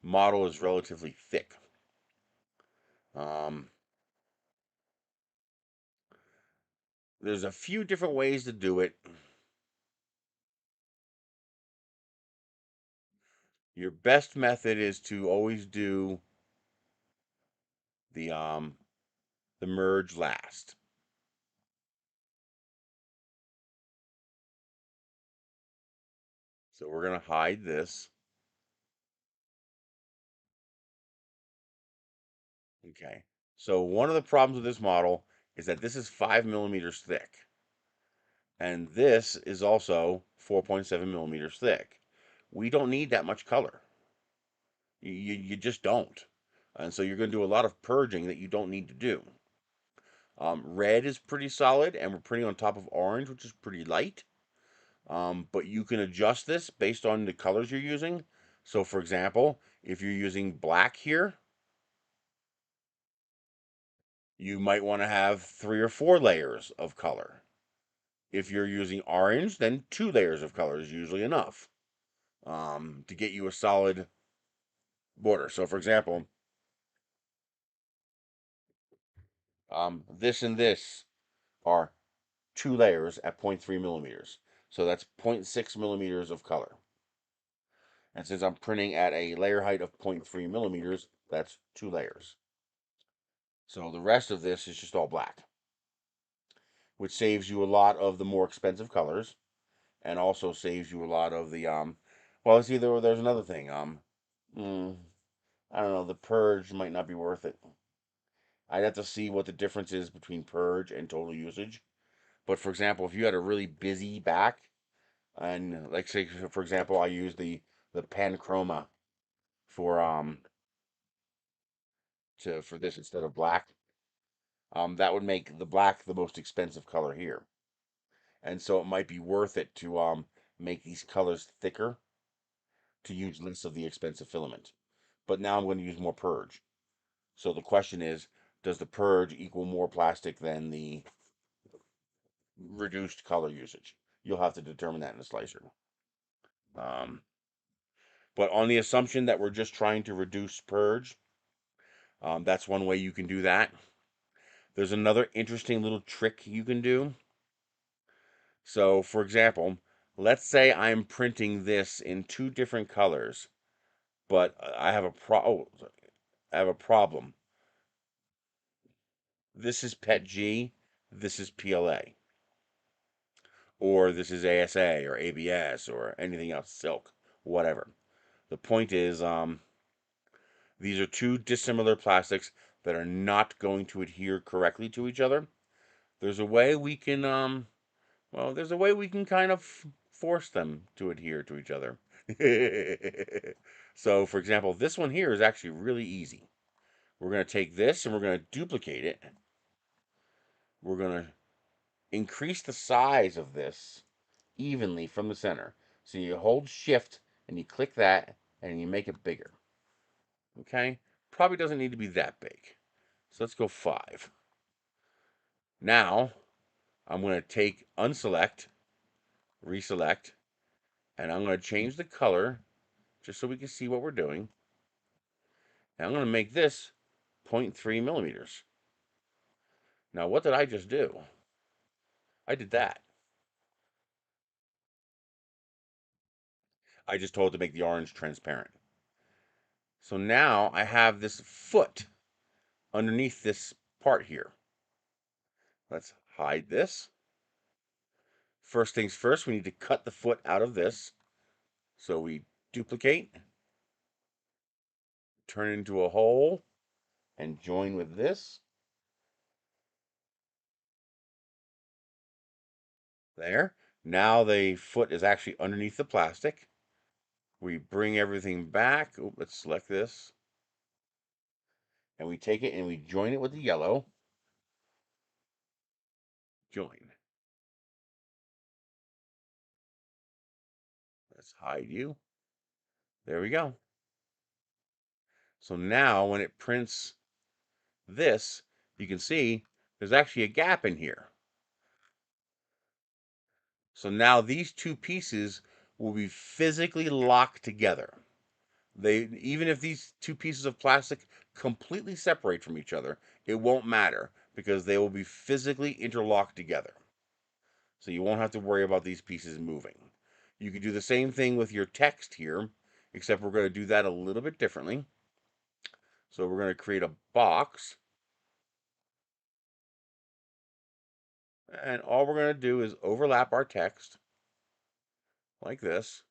model is relatively thick. Um, there's a few different ways to do it. Your best method is to always do the merge last. So we're gonna hide this. Okay. So one of the problems with this model is that this is 5 millimeters thick. And this is also 4.7 millimeters thick. We don't need that much color. You just don't. And so you're going to do a lot of purging that you don't need to do. Red is pretty solid, and we're printing on top of orange, which is pretty light. But you can adjust this based on the colors you're using. So for example, if you're using black here, you might want to have 3 or 4 layers of color. If you're using orange, then 2 layers of color is usually enough to get you a solid border. So for example, this and this are 2 layers at 0.3 millimeters. So that's 0.6 millimeters of color. And since I'm printing at a layer height of 0.3 millimeters, that's 2 layers. So the rest of this is just all black, which saves you a lot of the more expensive colors and also saves you a lot of the well, see, there's another thing. Mm, I don't know, the purge might not be worth it. I'd have to see what the difference is between purge and total usage. But for example, if you had a really busy back, and like say for example, I use the pan chroma for for this instead of black, that would make the black the most expensive color here, and so it might be worth it to make these colors thicker to use less of the expensive filament. But now I'm going to use more purge. So the question is, does the purge equal more plastic than the reduced color usage? You'll have to determine that in the slicer. Um, but on the assumption that we're just trying to reduce purge, that's one way you can do that. There's another interesting little trick you can do. So, for example, let's say I'm printing this in 2 different colors, but I have a problem. This is PET G, this is PLA, or this is ASA or ABS or anything else, silk, whatever. The point is, these are two dissimilar plastics that are not going to adhere correctly to each other. There's a way we can, there's a way we can kind of force them to adhere to each other. So, for example, this one here is actually really easy. We're going to take this and we're going to duplicate it. We're going to increase the size of this evenly from the center. So you hold shift and you click that and you make it bigger. Okay? Probably doesn't need to be that big. So let's go 5. Now I'm going to take unselect, reselect, and I'm going to change the color just so we can see what we're doing. And I'm going to make this 0.3 millimeters. Now, what did I just do? I did that. I just told it to make the orange transparent. So now I have this foot underneath this part here. Let's hide this. First things first, we need to cut the foot out of this. So we duplicate, turn it into a hole, and join with this. There. Now the foot is actually underneath the plastic. We bring everything back. Oh, let's select this. And we take it and we join it with the yellow. Join. Let's hide you. There we go. So now when it prints this, you can see there's actually a gap in here. So now these two pieces will be physically locked together. Even if these two pieces of plastic completely separate from each other, it won't matter because they will be physically interlocked together. So you won't have to worry about these pieces moving. You could do the same thing with your text here, except we're going to do that a little bit differently. So we're going to create a box. And all we're going to do is overlap our text like this.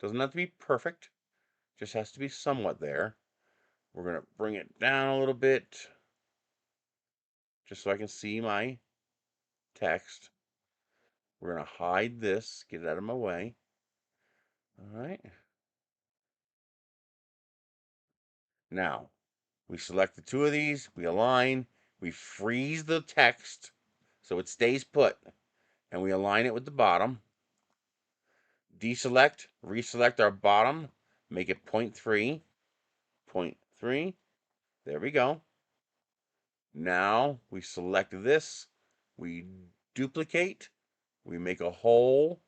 Doesn't have to be perfect, just has to be somewhat there. We're going to bring it down a little bit just so I can see my text. We're going to hide this, get it out of my way. All right. Now, we select the two of these, we align, we freeze the text so it stays put, and we align it with the bottom. deselect, reselect our bottom, make it 0.3, 0.3. There we go. Now we select this, we duplicate, we make a hole,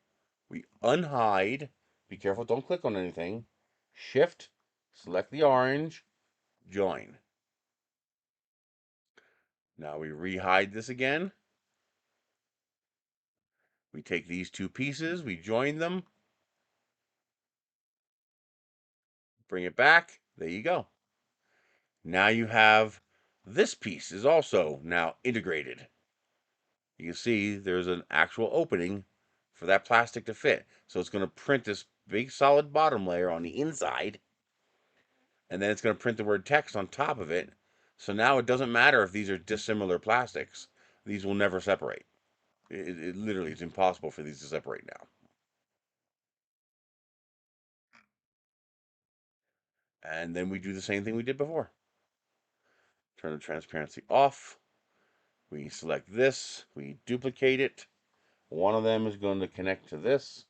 we unhide. Be careful, don't click on anything. Shift, select the orange, join. Now we rehide this again. We take these two pieces, we join them, bring it back. There you go. Now you have this piece is also now integrated. You can see there's an actual opening for that plastic to fit. So it's going to print this big solid bottom layer on the inside, and then it's going to print the word text on top of it. So now it doesn't matter if these are dissimilar plastics. These will never separate. It literally is impossible for these to separate now. And then we do the same thing we did before. Turn the transparency off. We select this. We duplicate it. One of them is going to connect to this.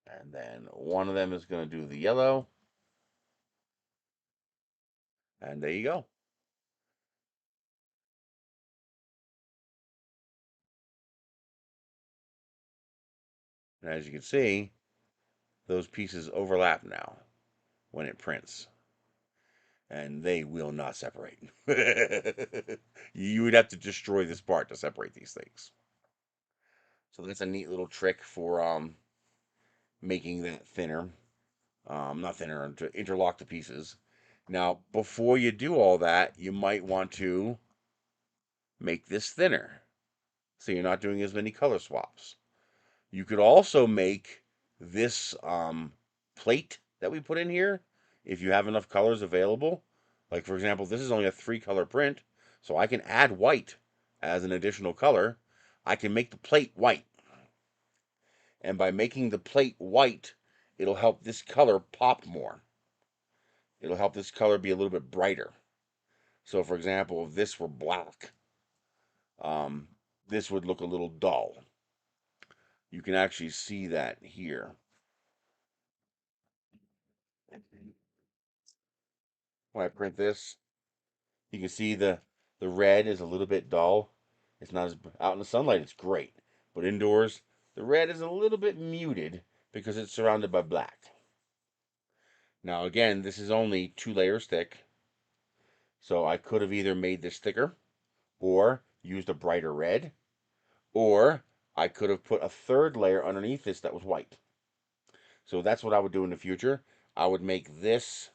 And then one of them is going to do the yellow. And there you go. And as you can see, those pieces overlap now when it prints. And they will not separate. You would have to destroy this part to separate these things. So that's a neat little trick for making that thinner. Not thinner, to interlock the pieces. Now, before you do all that, you might want to make this thinner, so you're not doing as many color swaps. You could also make this plate that we put in here, if you have enough colors available. Like, for example, this is only a 3-color print, so I can add white as an additional color. I can make the plate white. And by making the plate white, it'll help this color pop more. It'll help this color be a little bit brighter. So, for example, if this were black, um, this would look a little dull. You can actually see that here. When I print this, you can see the red is a little bit dull. It's not as out in the sunlight, it's great. But indoors, the red is a little bit muted because it's surrounded by black. Now again, this is only 2 layers thick. So I could have either made this thicker or used a brighter red, or I could have put a 3rd layer underneath this that was white. So that's what I would do in the future. I would make this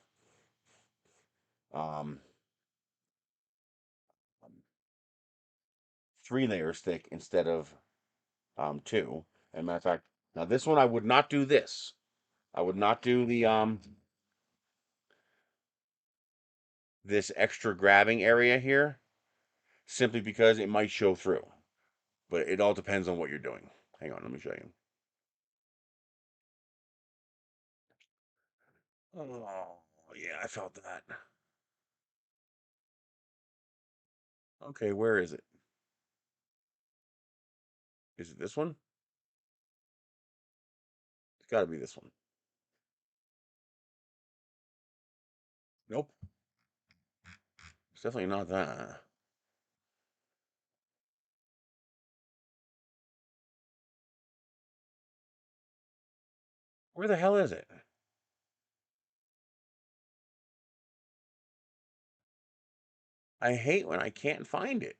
um, 3 layers thick instead of 2. And matter of fact, now this one I would not do this. I would not do the this extra grabbing area here, simply because it might show through. But it all depends on what you're doing. Hang on, let me show you. Oh, yeah, I felt that. Okay, where is it? Is it this one? It's got to be this one. Nope, it's definitely not that. Where the hell is it? I hate when I can't find it.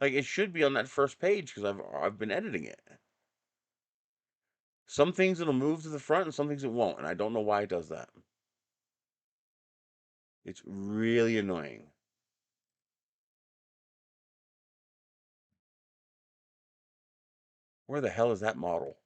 Like, it should be on that first page because I've been editing it. Some things it'll move to the front and some things it won't, and I don't know why it does that. It's really annoying. Where the hell is that model?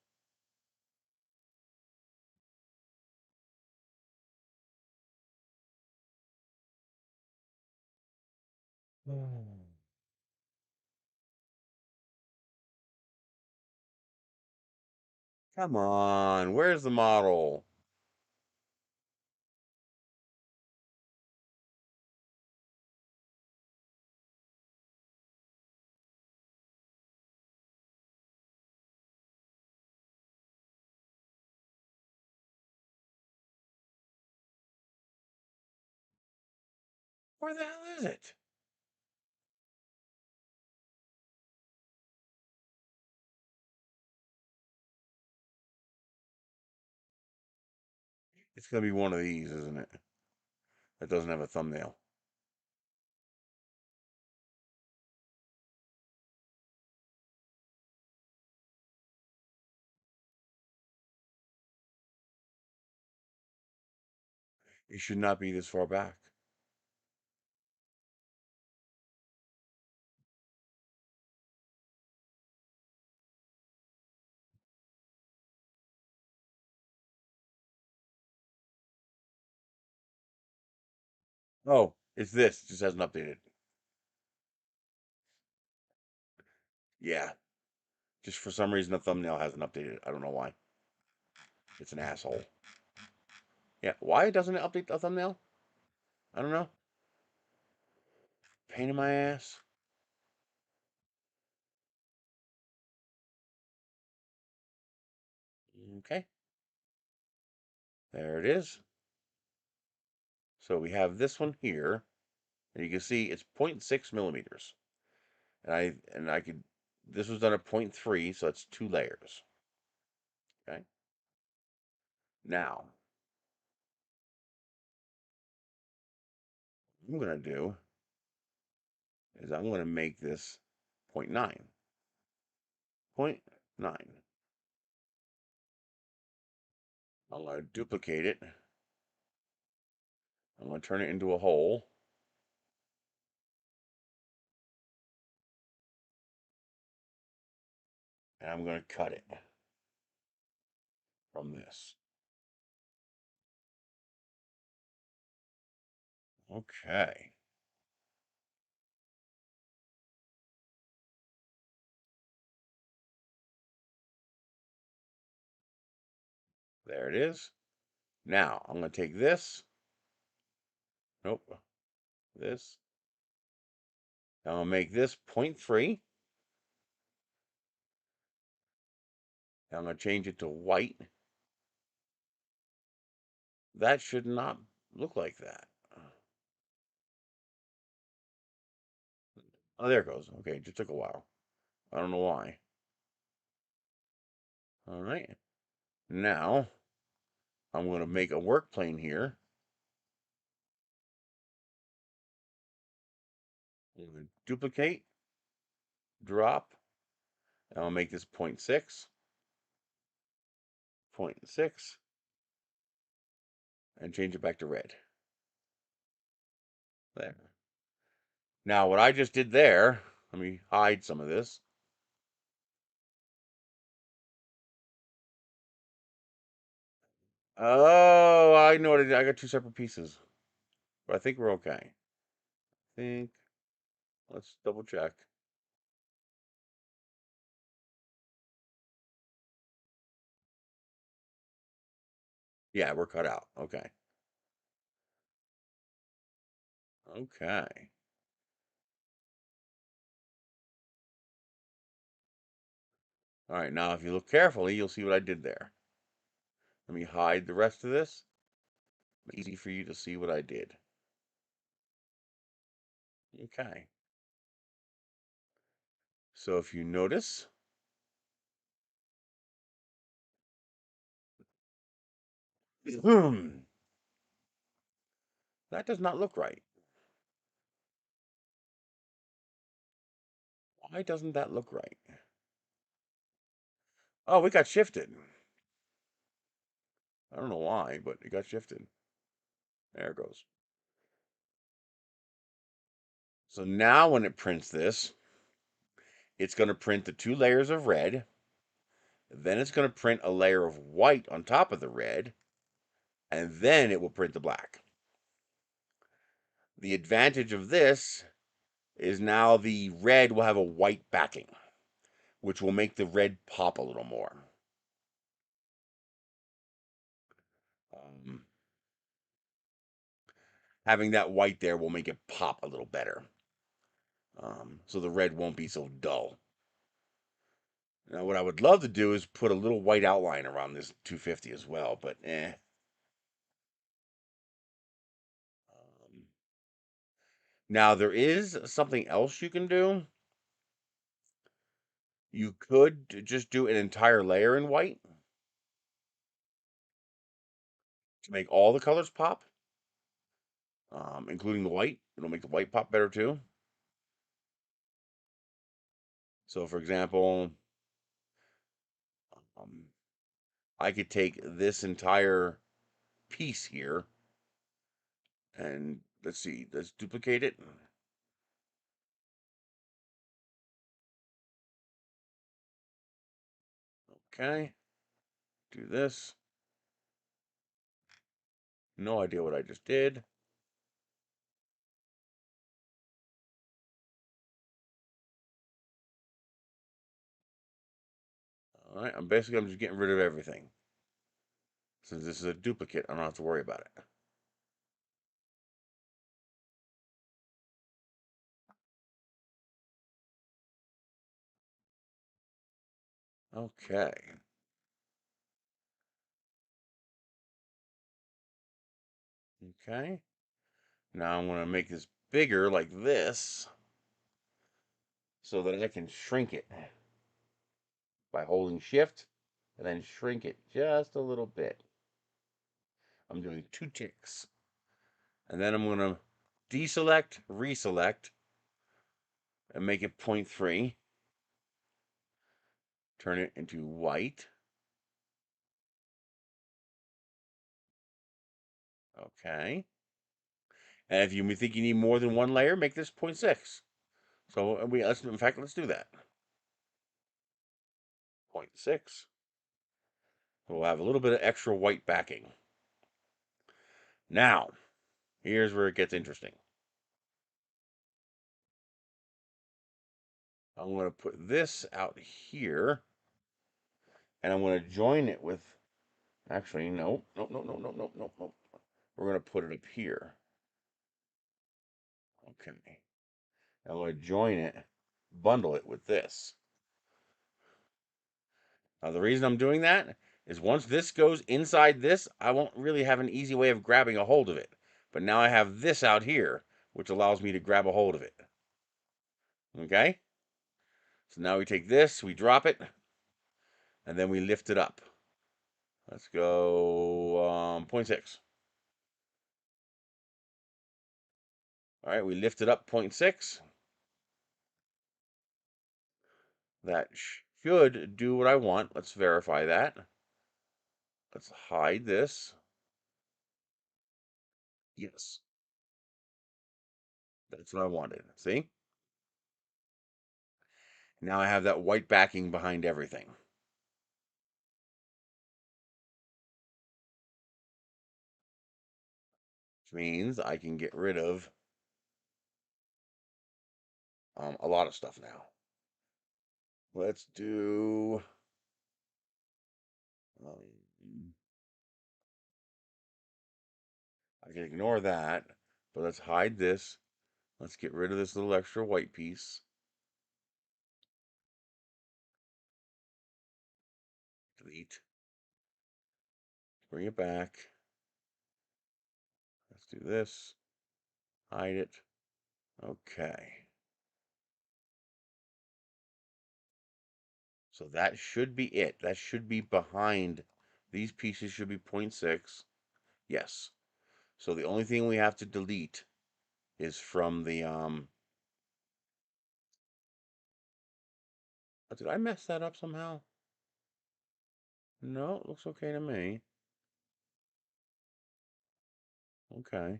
Come on, where's the model? Where the hell is it? It's going to be one of these, isn't it? That doesn't have a thumbnail. It should not be this far back. Oh, it's this. It just hasn't updated. Yeah. Just for some reason, the thumbnail hasn't updated. I don't know why. It's an asshole. Yeah. Why doesn't it update the thumbnail? I don't know. Pain in my ass. Okay. There it is. So we have this one here, and you can see it's 0.6 millimeters. And I could. This was done at 0.3, so that's 2 layers. Okay. Now, what I'm gonna do is I'm gonna make this 0.9. 0.9. I'm gonna duplicate it. I'm gonna turn it into a hole. And I'm gonna cut it from this. Okay. There it is. Now, I'm going to take this. Nope. This. I'm going to make this 0.3. I'm going to change it to white. That should not look like that. Oh, there it goes. Okay, it just took a while. I don't know why. All right. Now, I'm going to make a work plane here. I'm going to duplicate, drop, and I'll make this 0.6, 0.6, and change it back to red. There. Now, what I just did there, let me hide some of this. Oh, I know what I did. I got two separate pieces, but I think we're okay. I think, let's double check. Yeah, we're cut out. Okay. Okay. All right, now if you look carefully, you'll see what I did there. Let me hide the rest of this. Easy for you to see what I did. Okay. So if you notice, that does not look right. Why doesn't that look right? Oh, it got shifted. I don't know why, but it got shifted. There it goes. So now when it prints this, it's going to print the 2 layers of red. Then it's going to print a layer of white on top of the red. And then it will print the black. The advantage of this is now the red will have a white backing, which will make the red pop a little more. Um, Having that white there will make it pop a little better. So the red won't be so dull. Now, what I would love to do is put a little white outline around this 250 as well, but eh. Now, there is something else you can do. You could just do an entire layer in white to make all the colors pop, including the white. It'll make the white pop better too. So, for example, um, I could take this entire piece here and let's see, let's duplicate it. Okay, do this. No idea what I just did. All right, I'm just getting rid of everything. Since this is a duplicate, I don't have to worry about it. Okay. Okay. Now I'm going to make this bigger like this so that I can shrink it by holding shift and then shrink it just a little bit. I'm doing 2 ticks. And then I'm going to deselect, reselect, and make it 0.3. Turn it into white. Okay. And if you think you need more than one layer, make this 0.6. So in fact, let's do that. 0.6. We'll have a little bit of extra white backing. Now, here's where it gets interesting. I'm going to put this out here, and I'm going to join it with, actually, no. We're going to put it up here. Okay. I'm going to join it, bundle it with this. Now, the reason I'm doing that is once this goes inside this, I won't really have an easy way of grabbing a hold of it. But now I have this out here, which allows me to grab a hold of it. Okay? So now we take this, we drop it, and then we lift it up. Let's go 0.6. All right, we lift it up 0.6. That should do what I want. Let's verify that. Let's hide this. Yes, that's what I wanted. See? Now I have that white backing behind everything. Which means I can get rid of a lot of stuff now. Let's do. I can ignore that, but let's hide this. Let's get rid of this little extra white piece. Delete. Bring it back. Let's do this. Hide it. Okay. So that should be it. That should be behind. These pieces should be 0.6. Yes. So the only thing we have to delete is from the did I mess that up somehow? No, it looks okay to me. Okay.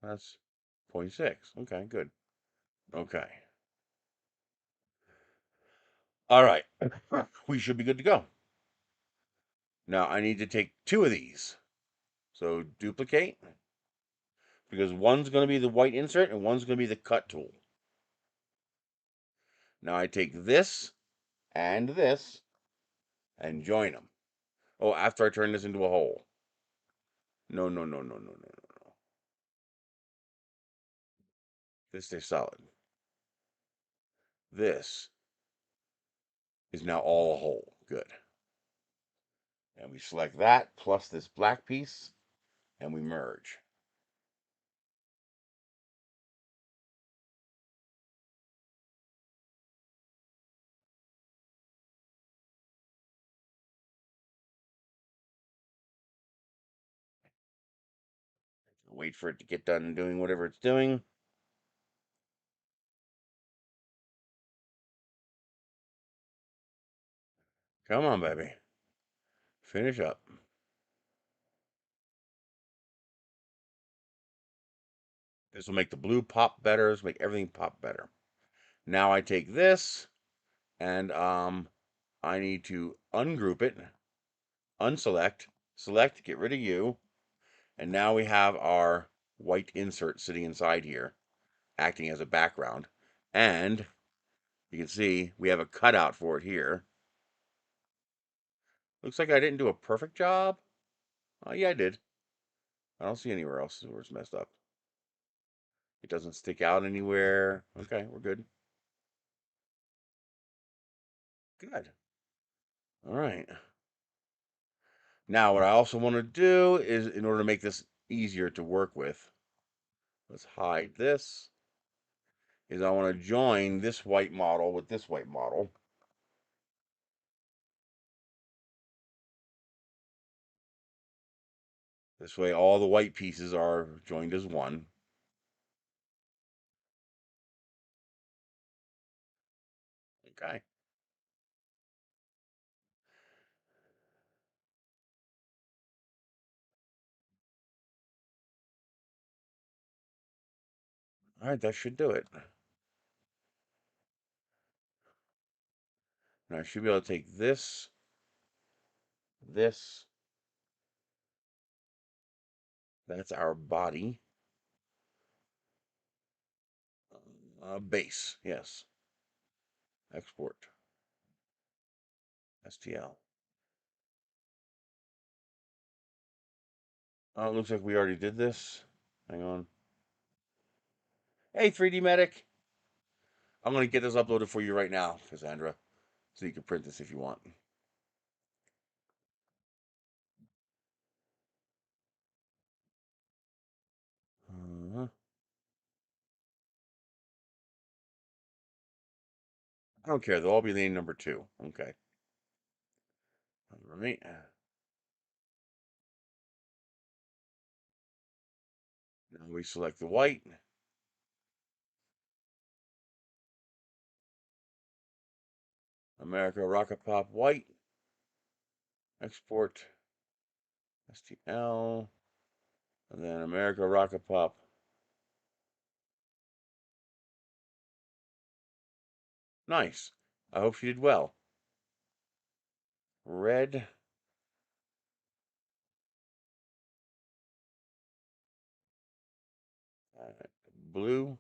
That's 0.6. Okay, good. Okay. All right. We should be good to go. Now I need to take 2 of these. So duplicate, because one's going to be the white insert and one's going to be the cut tool. Now I take this and join them. Oh, after I turn this into a hole. No. This stays solid. This is now all a hole. Good. And we select that plus this black piece and we merge. Wait for it to get done doing whatever it's doing. Come on, baby. Finish up. This will make the blue pop better. This will make everything pop better. Now I take this and I need to ungroup it, unselect, select, get rid of you, and now we have our white insert sitting inside here, acting as a background. And you can see we have a cutout for it here. Looks like I didn't do a perfect job. Oh, yeah, I did. I don't see anywhere else where it's messed up. It doesn't stick out anywhere. Okay, we're good. Good. All right. Now, what I also want to do is, in order to make this easier to work with, let's hide this, is I want to join this white model with this white model. This way, all the white pieces are joined as one. Okay. All right, that should do it. Now I should be able to take this, this, that's our body. Base, yes. Export, STL. Oh, it looks like we already did this. Hang on. Hey, 3D Medic. I'm going to get this uploaded for you right now, Cassandra, so you can print this if you want. Uh, I don't care. They'll all be lane number 2. Okay. All right. Now we select the white. America Rocket Pop white. Export, STL. And then America Rocket Pop. Nice. I hope she did well. Red. Blue.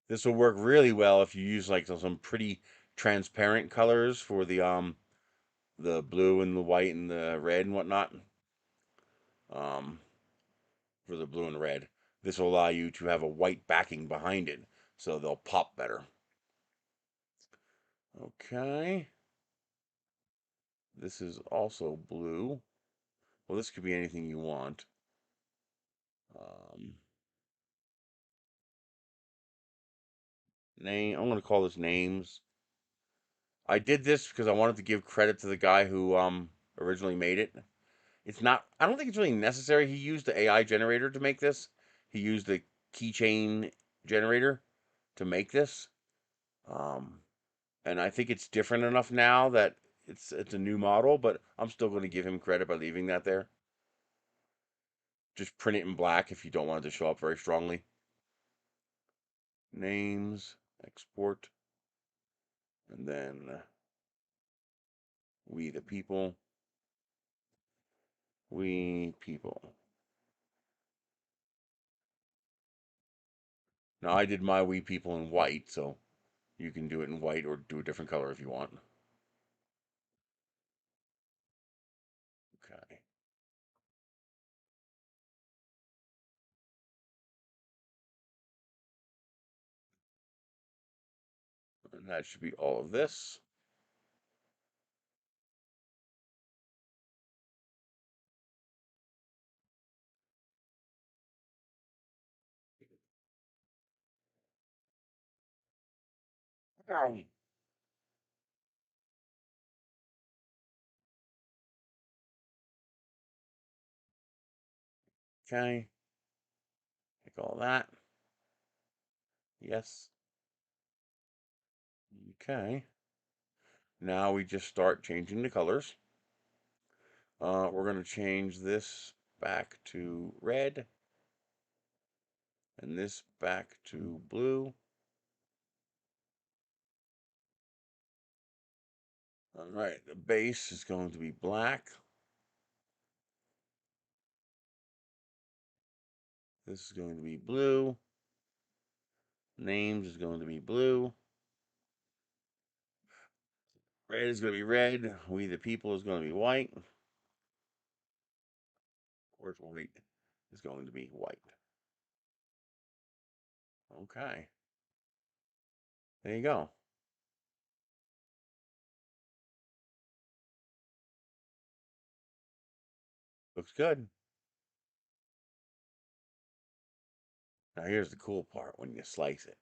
This will work really well if you use like some pretty transparent colors for the blue and the white and the red and whatnot. Um, for the blue and red. This will allow you to have a white backing behind it, so they'll pop better. Okay. This is also blue. Well, this could be anything you want. Um, I'm going to call this names. I did this because I wanted to give credit to the guy who originally made it. It's not. I don't think it's really necessary. He used the AI generator to make this. He used the keychain generator to make this. Um, and I think it's different enough now that it's a new model. But I'm still going to give him credit by leaving that there. Just print it in black if you don't want it to show up very strongly. Names, export, and then we the people. We people. Now I did my we people in white, so you can do it in white or do a different color if you want. Okay. And that should be all of this. Okay. Take all that. Yes. Okay. Now we just start changing the colors. We're going to change this back to red and this back to blue. All right, the base is going to be black. This is going to be blue. Names is going to be blue. Red is going to be red. We the people is going to be white. Where's white? Is going to be white. Okay. There you go. Looks good. Now here's the cool part when you slice it.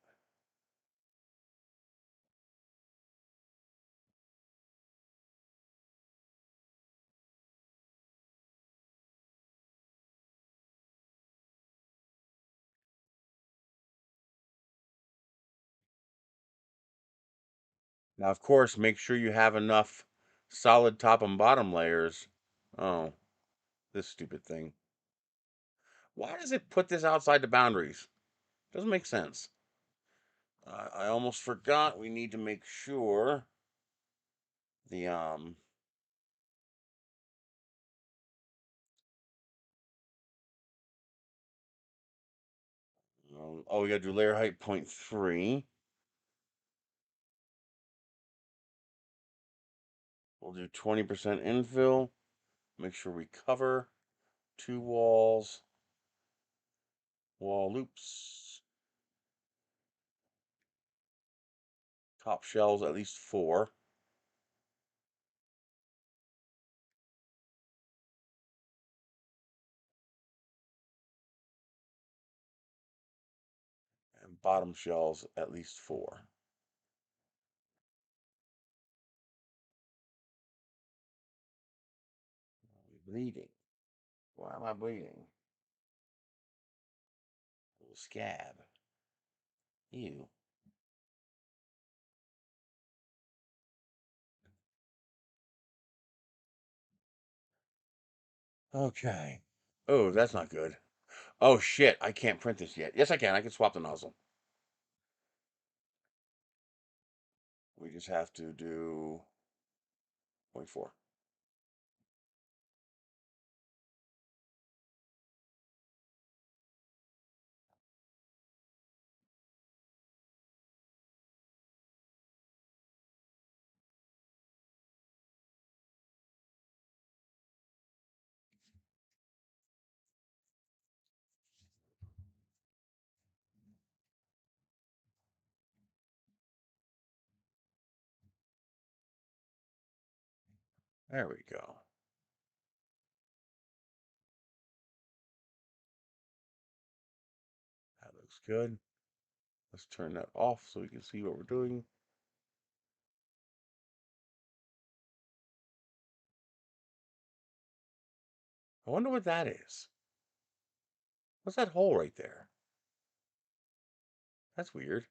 Now, of course, make sure you have enough solid top and bottom layers. Oh, this stupid thing. Why does it put this outside the boundaries? Doesn't make sense. I almost forgot we need to make sure the oh, we gotta do layer height 0.3. We'll do 20% infill. Make sure we cover 2 walls, wall loops, top shelves at least 4. And bottom shelves at least 4. I'm bleeding. Why am I bleeding? A little scab. Ew. Okay. Oh, that's not good. Oh shit, I can't print this yet. Yes, I can. I can swap the nozzle. We just have to do 0.4. There we go. That looks good. Let's turn that off so we can see what we're doing. I wonder what that is. What's that hole right there? That's weird.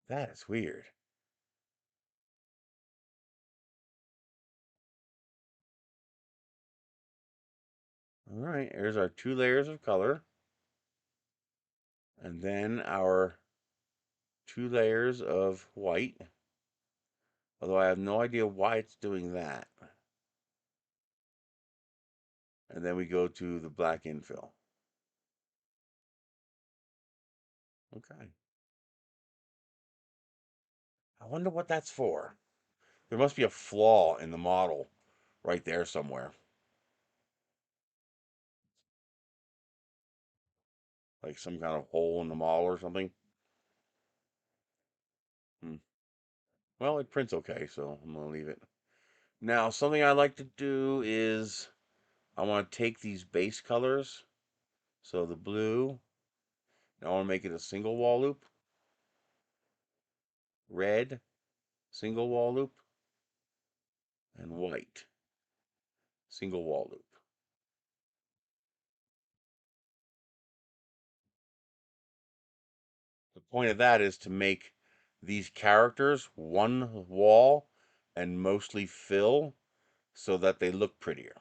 That is weird. All right, here's our 2 layers of color. And then our 2 layers of white. Although I have no idea why it's doing that. And then we go to the black infill. Okay. I wonder what that's for. There must be a flaw in the model right there somewhere. Like some kind of hole in the model or something. Hmm. Well, it prints okay, so I'm going to leave it. Now, something I like to do is I want to take these base colors. So the blue Now I want to make it a single wall loop, red, single wall loop, and white, single wall loop. The point of that is to make these characters one wall and mostly fill so that they look prettier.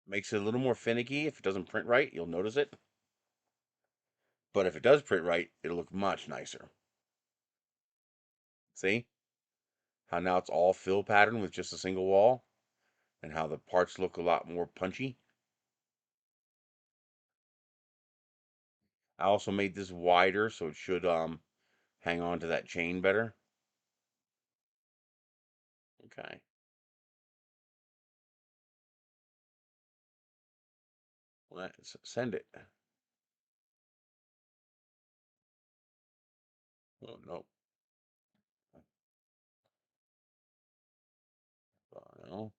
Makes it a little more finicky. If it doesn't print right, you'll notice it. But if it does print right, it'll look much nicer. See? How now it's all fill pattern with just a single wall? And how the parts look a lot more punchy? I also made this wider so it should hang on to that chain better. Okay. Let's send it. Oh, no. No.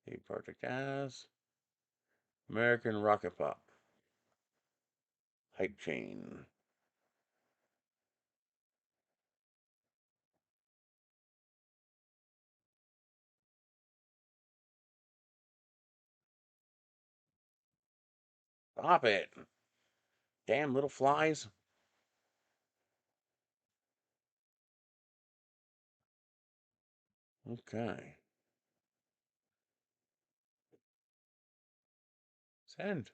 A project as American Rocket Pop. Hype chain. Stop it. Damn little flies. Okay. Send.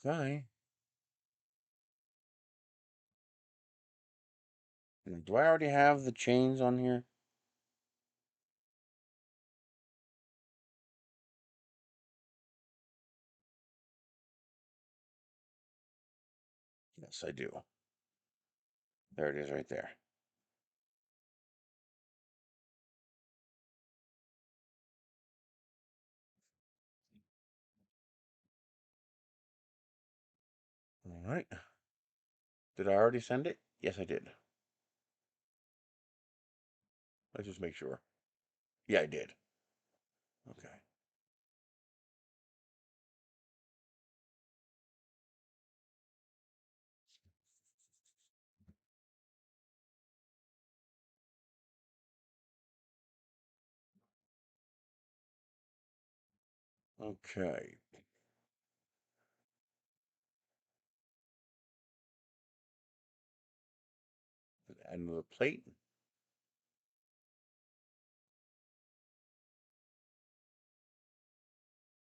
Okay. Do I already have the chains on here? Yes, I do. There it is right there. All right. Did I already send it? Yes, I did. Let's just make sure. Yeah, I did. Okay. Okay. Add another plate.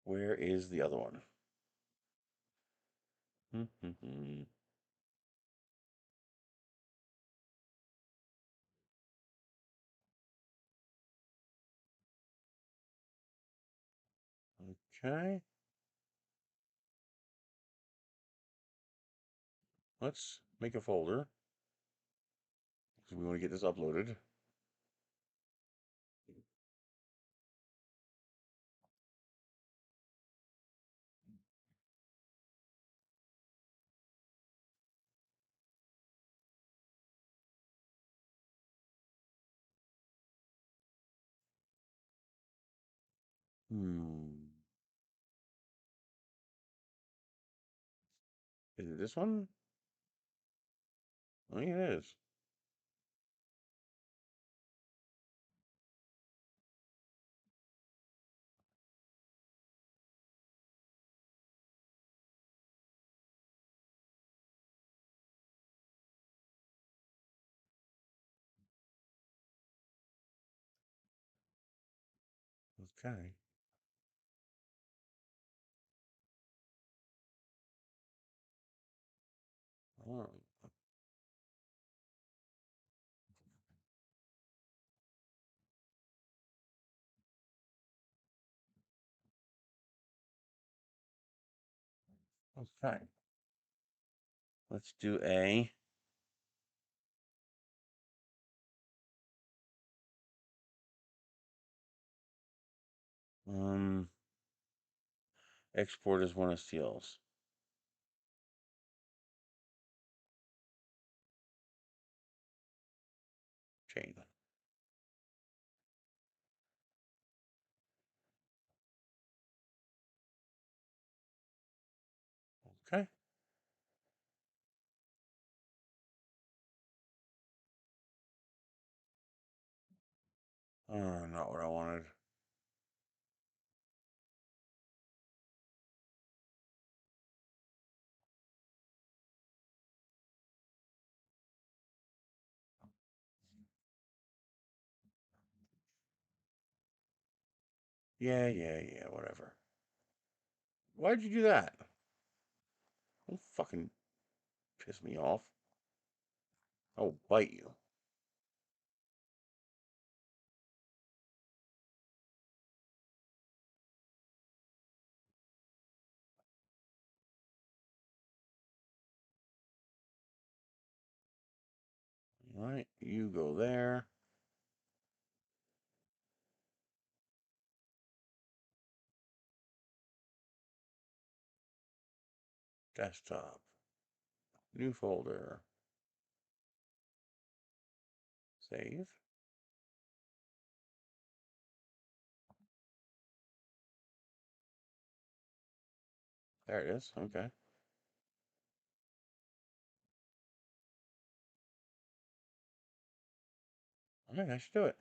Where is the other one? Okay. Let's make a folder because we want to get this uploaded. Hmm. Is it this one? I think it is. Okay. Oh. Okay. Let's do a export as one of steels. Chain. Okay. Oh, not what I wanted. Yeah, whatever. Why'd you do that? Don't fucking piss me off. I'll bite you. All right, you go there. Desktop. New folder. Save. There it is. Okay. All right, I should do it.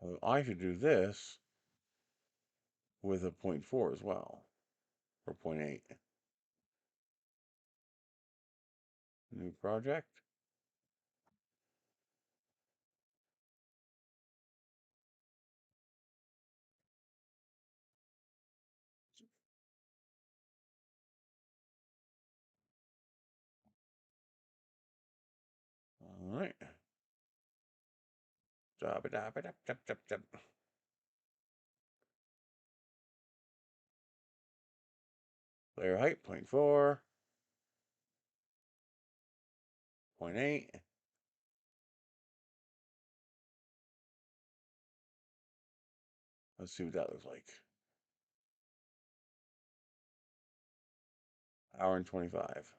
Oh, I should do this with a 0.4 as well, or 0.8. New project. All right. Layer height 0.4, 0.8. Let's see what that looks like. Hour and 25.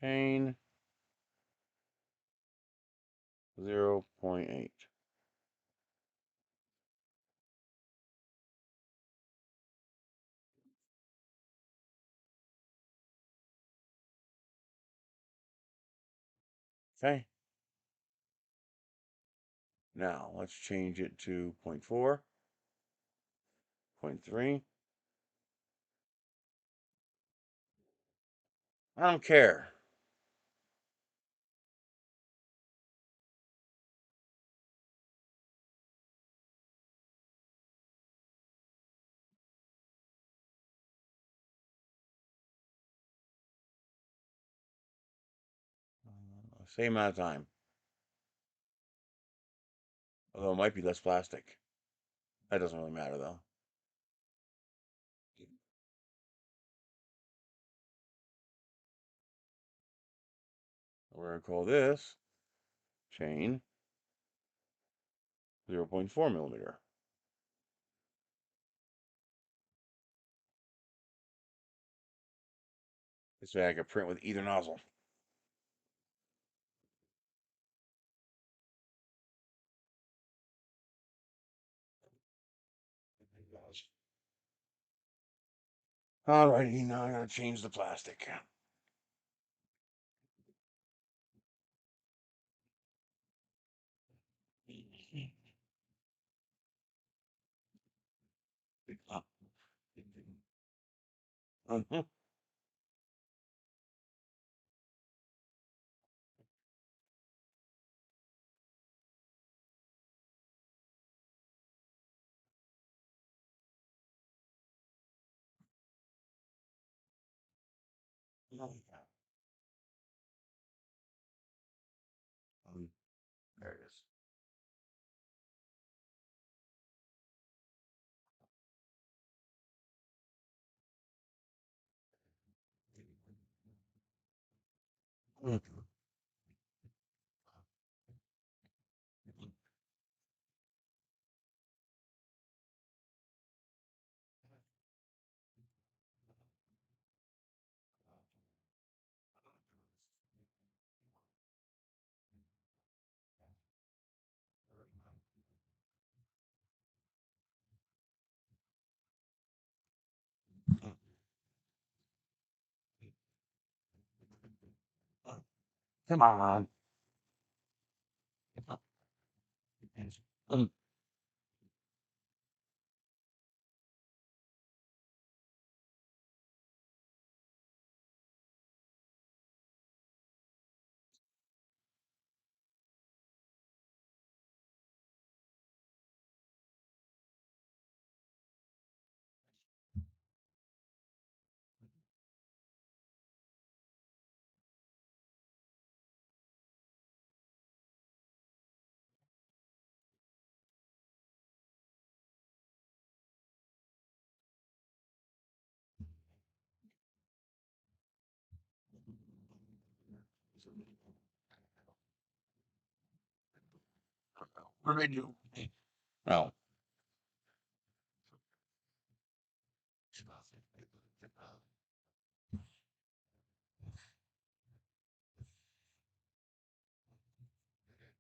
Chain 0.8. Okay. Now let's change it to 0.4, 0.3. I don't care. Same amount of time. Although it might be less plastic. That doesn't really matter though. We're going to call this chain 0.4 millimeter. This way I can print with either nozzle. Alrighty, now I gotta change the plastic. Uh-huh. There it is. Come on. What do they do? Oh.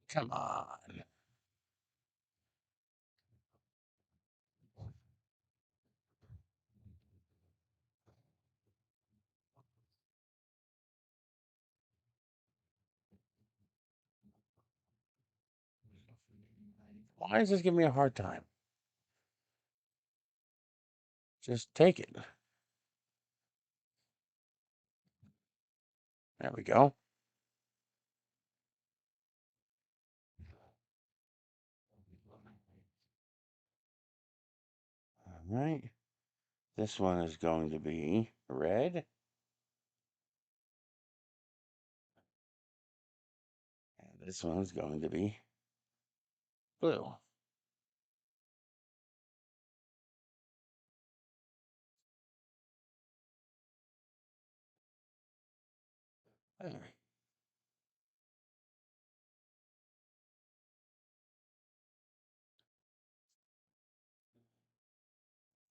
Come on. Why does this give me a hard time? Just take it. There we go. All right. This one is going to be red. And this one's going to be blue. All right.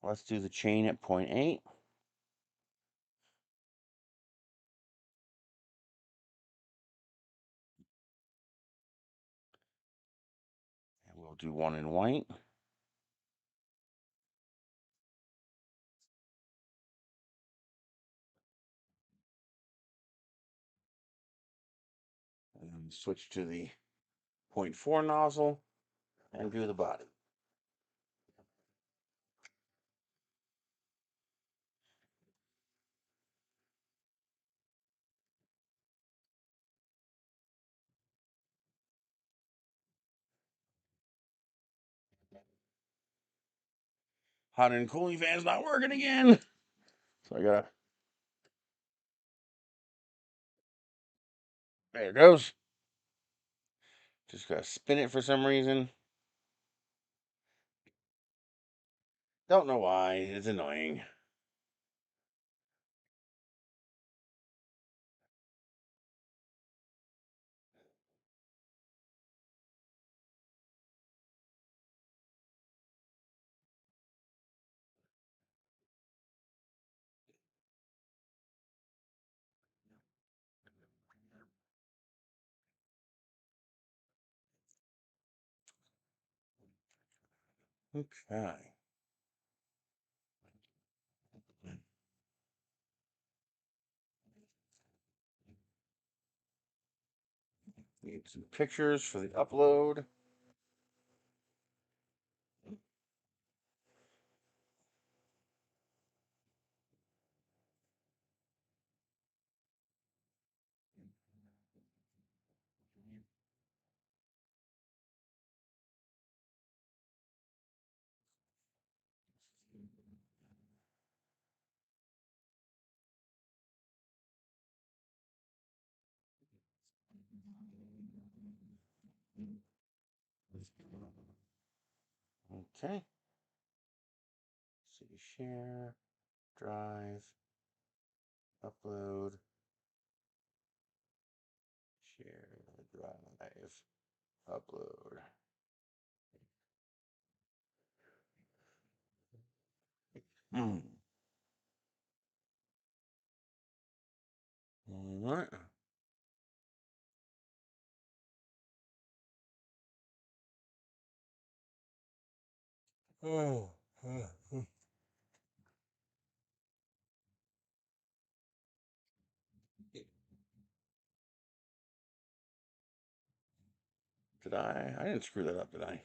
Let's do the chain at 0.8. And we'll do one in white. And then switch to the 0.4 nozzle and do the body. Hot and cooling fan's not working again. So I gotta. There it goes. Just gotta spin it for some reason. Don't know why. It's annoying. Okay. Need some pictures for the upload. Okay. See, share, drive, upload, share, drive, upload. Hmm. All right. Oh. Did I? I didn't screw that up, did I?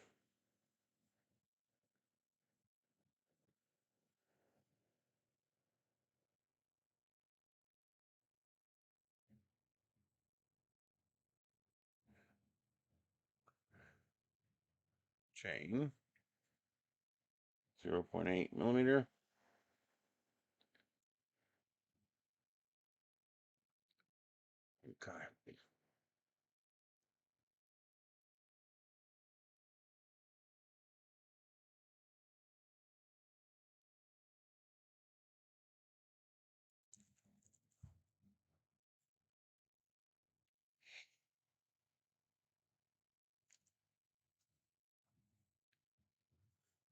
Chain. 0.8 millimeter. Okay.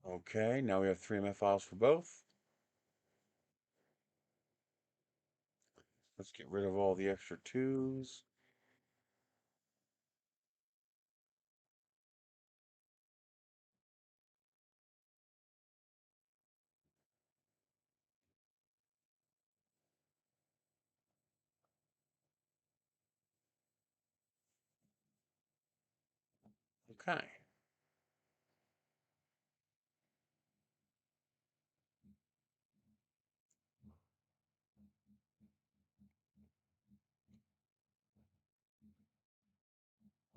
Okay, now we have 3MF files for both. Let's get rid of all the extra twos. Okay.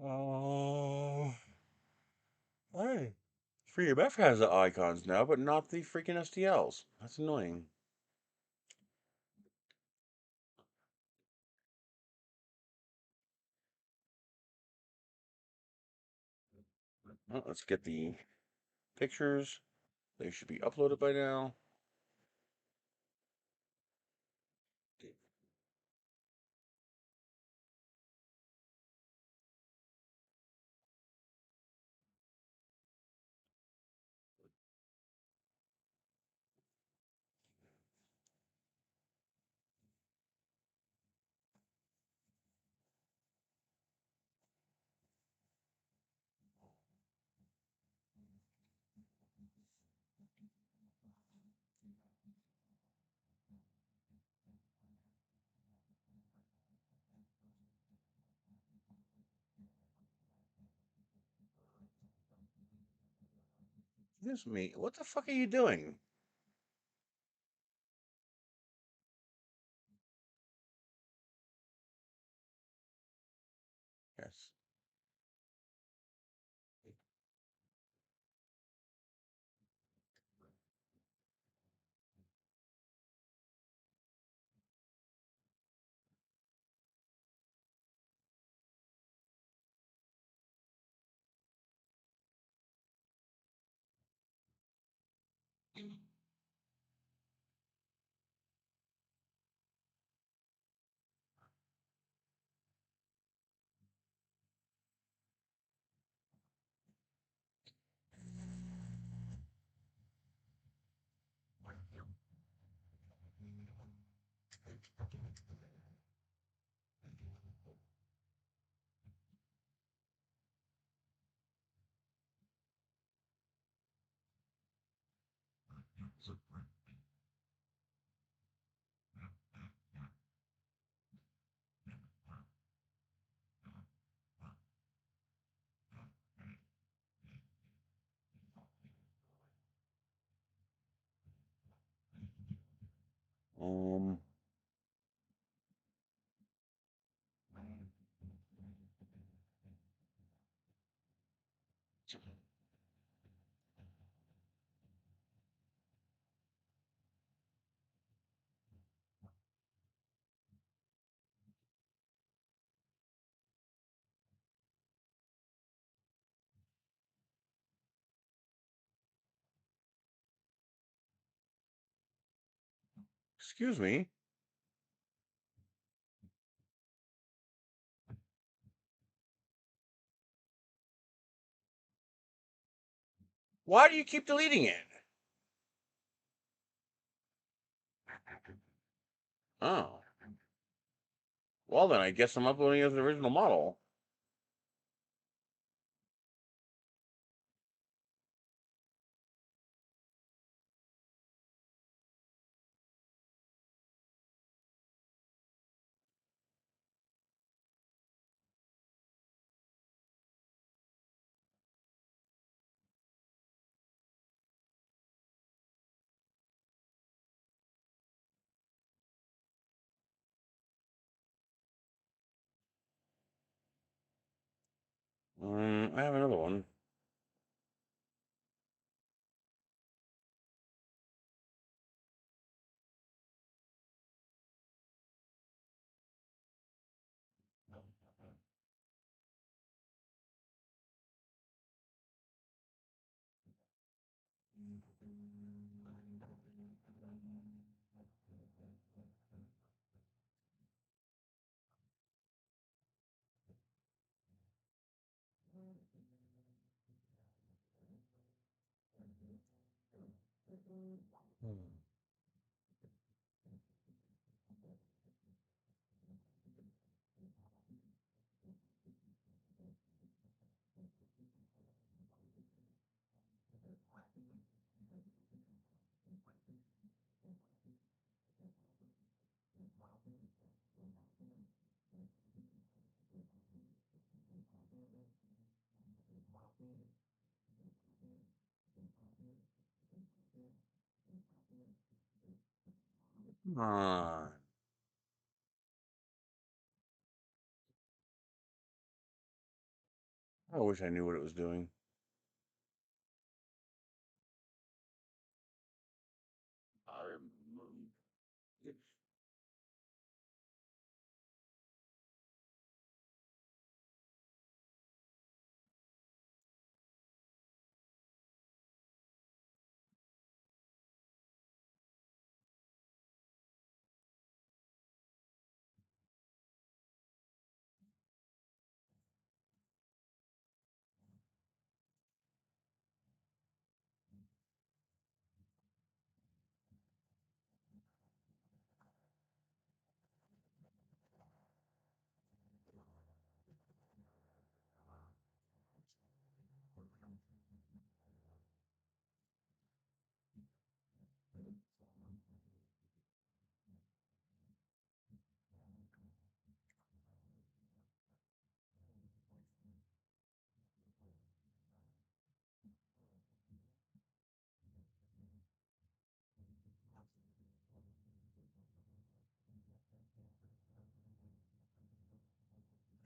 Oh. Hey. 3MF has the icons now, but not the freaking STLs. That's annoying. Well, let's get the pictures. They should be uploaded by now. Excuse me. What the fuck are you doing? Yes. Um. Excuse me. Why do you keep deleting it? Oh. Well, then I guess I'm uploading as the original model. I have another one. Come on. I wish I knew what it was doing.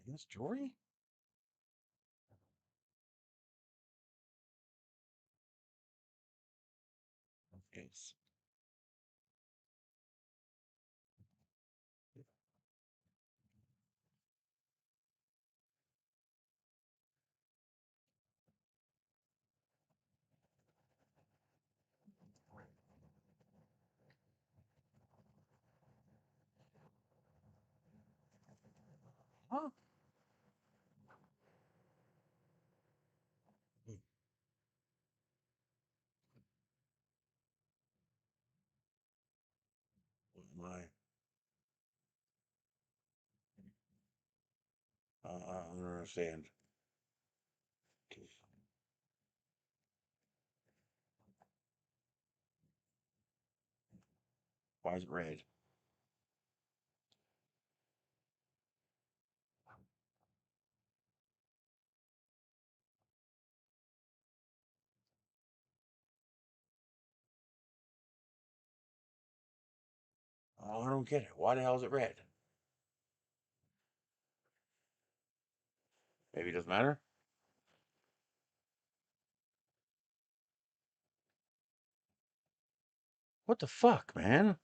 I guess Jory? Yes. Huh? What am I don't understand. Why is it red? Oh, I don't get it. Why the hell is it red? Maybe it doesn't matter? What the fuck, man?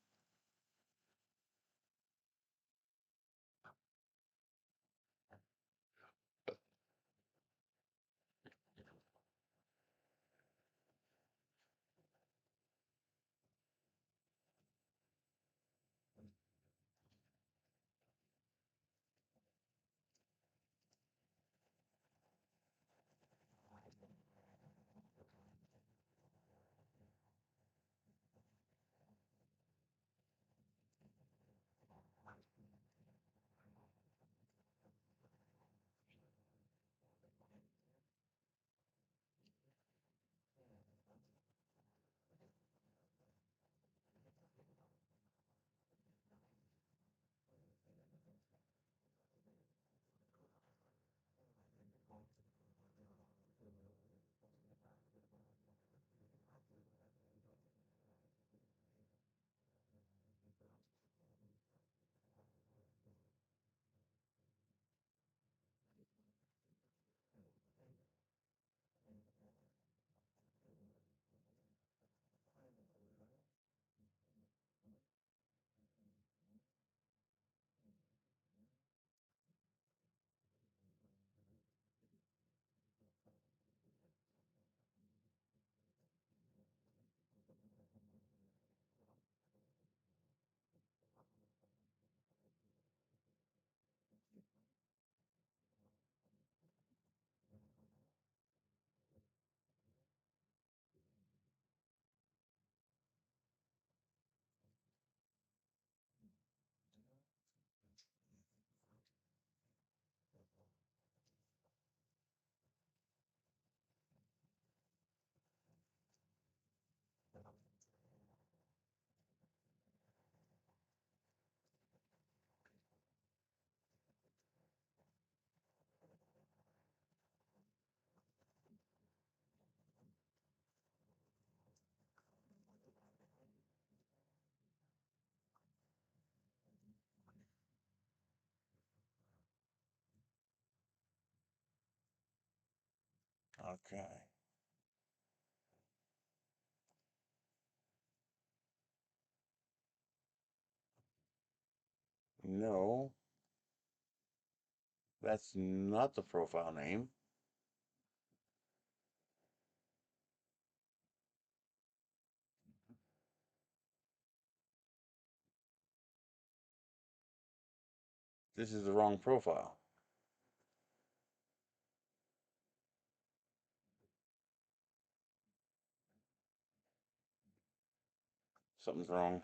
Okay. No, that's not the profile name. This is the wrong profile. Something's wrong.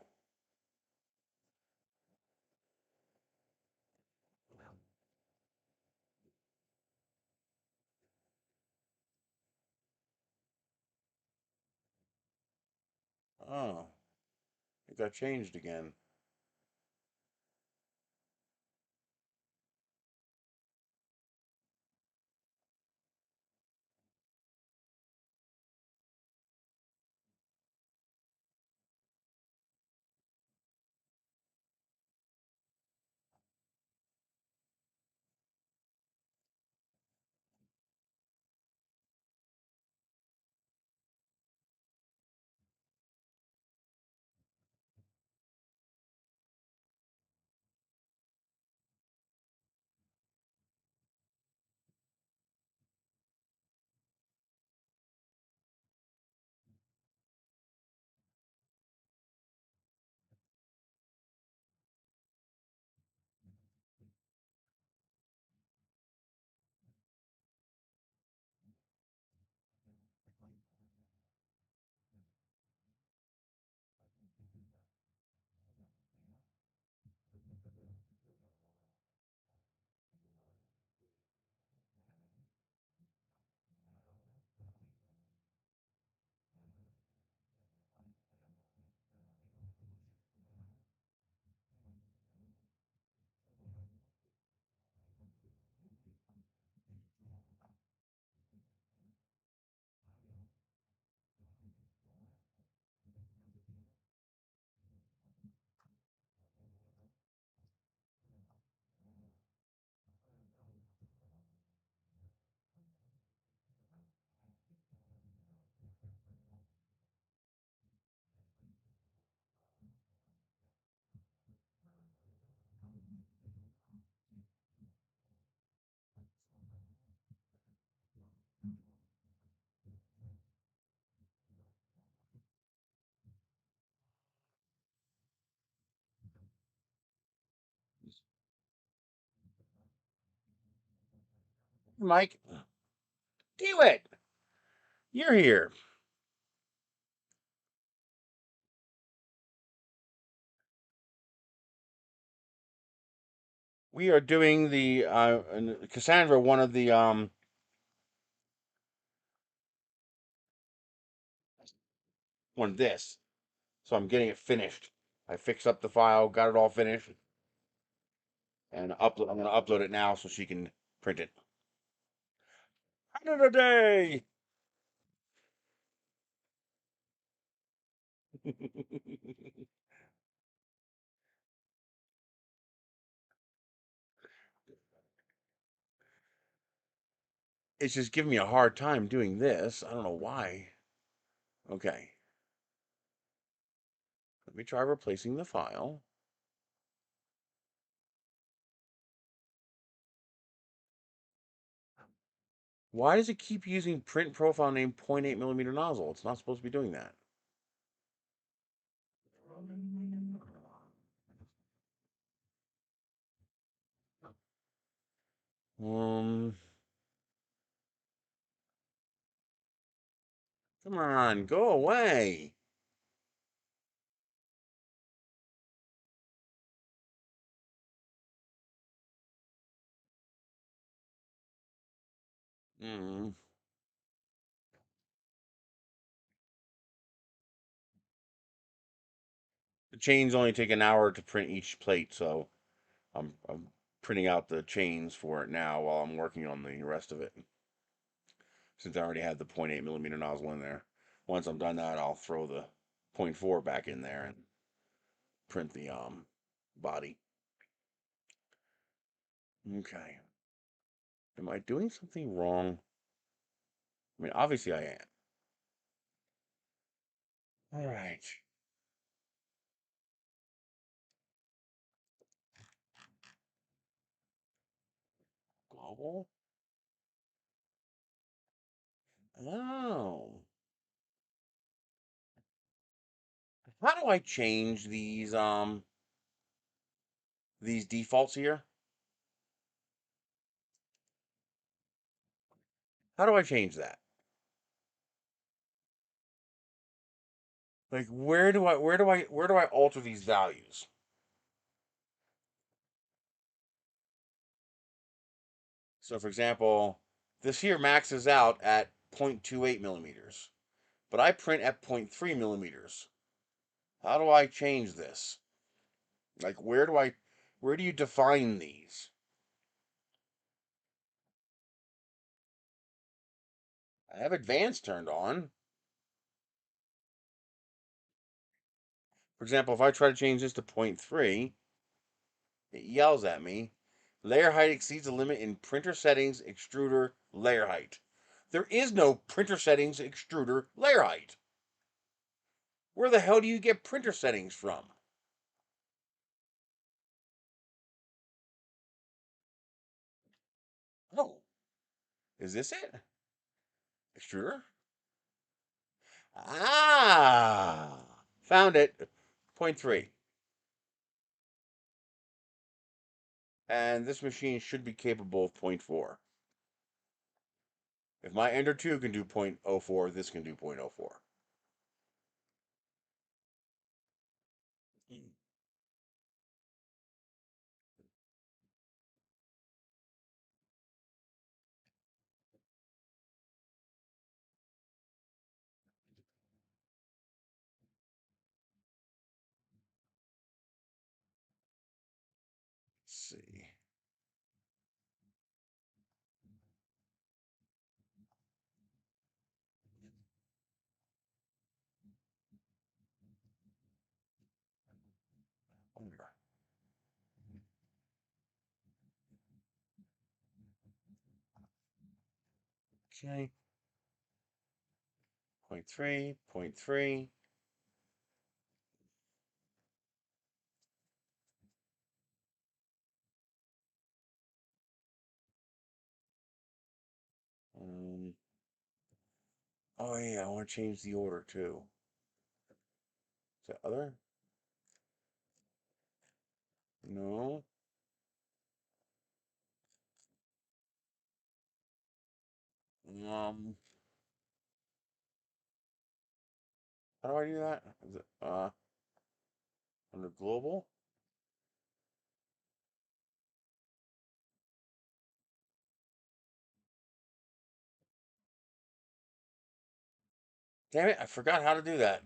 Oh, it got changed again. Mike, do it. You're here. We are doing the Cassandra wanted the one this. So I'm getting it finished. I fixed up the file, got it all finished, and I'm gonna upload it now so she can print it. 100 a day. It's just giving me a hard time doing this. I don't know why. Okay. Let me try replacing the file. Why does it keep using print profile name 0.8 millimeter nozzle? It's not supposed to be doing that. Um, Come on, go away. Mm. The chains only take an hour to print each plate, so I'm printing out the chains for it now while I'm working on the rest of it. Since I already had the 0.8 millimeter nozzle in there. Once I'm done that, I'll throw the 0.4 back in there and print the body. Okay. Am I doing something wrong I mean, obviously I am. All right. Global. Oh. How do I change these defaults here? How do I change that? Like where do I alter these values? So for example, this here maxes out at 0.28 millimeters, but I print at 0.3 millimeters. How do I change this? Like where do you define these? I have advanced turned on. For example, if I try to change this to 0.3, it yells at me. Layer height exceeds the limit in printer settings, extruder, layer height. There is no printer settings, extruder, layer height. Where the hell do you get printer settings from? Oh, is this it? Extruder? Ah, found it. Point 0.3. And this machine should be capable of 0.4. If my Ender 2 can do 0.04, this can do 0.04. Let's see. Okay. 0.3, 0.3. Oh yeah, I want to change the order too. Is that other? No. Um, how do I do that? Is it under global? Damn it, I forgot how to do that.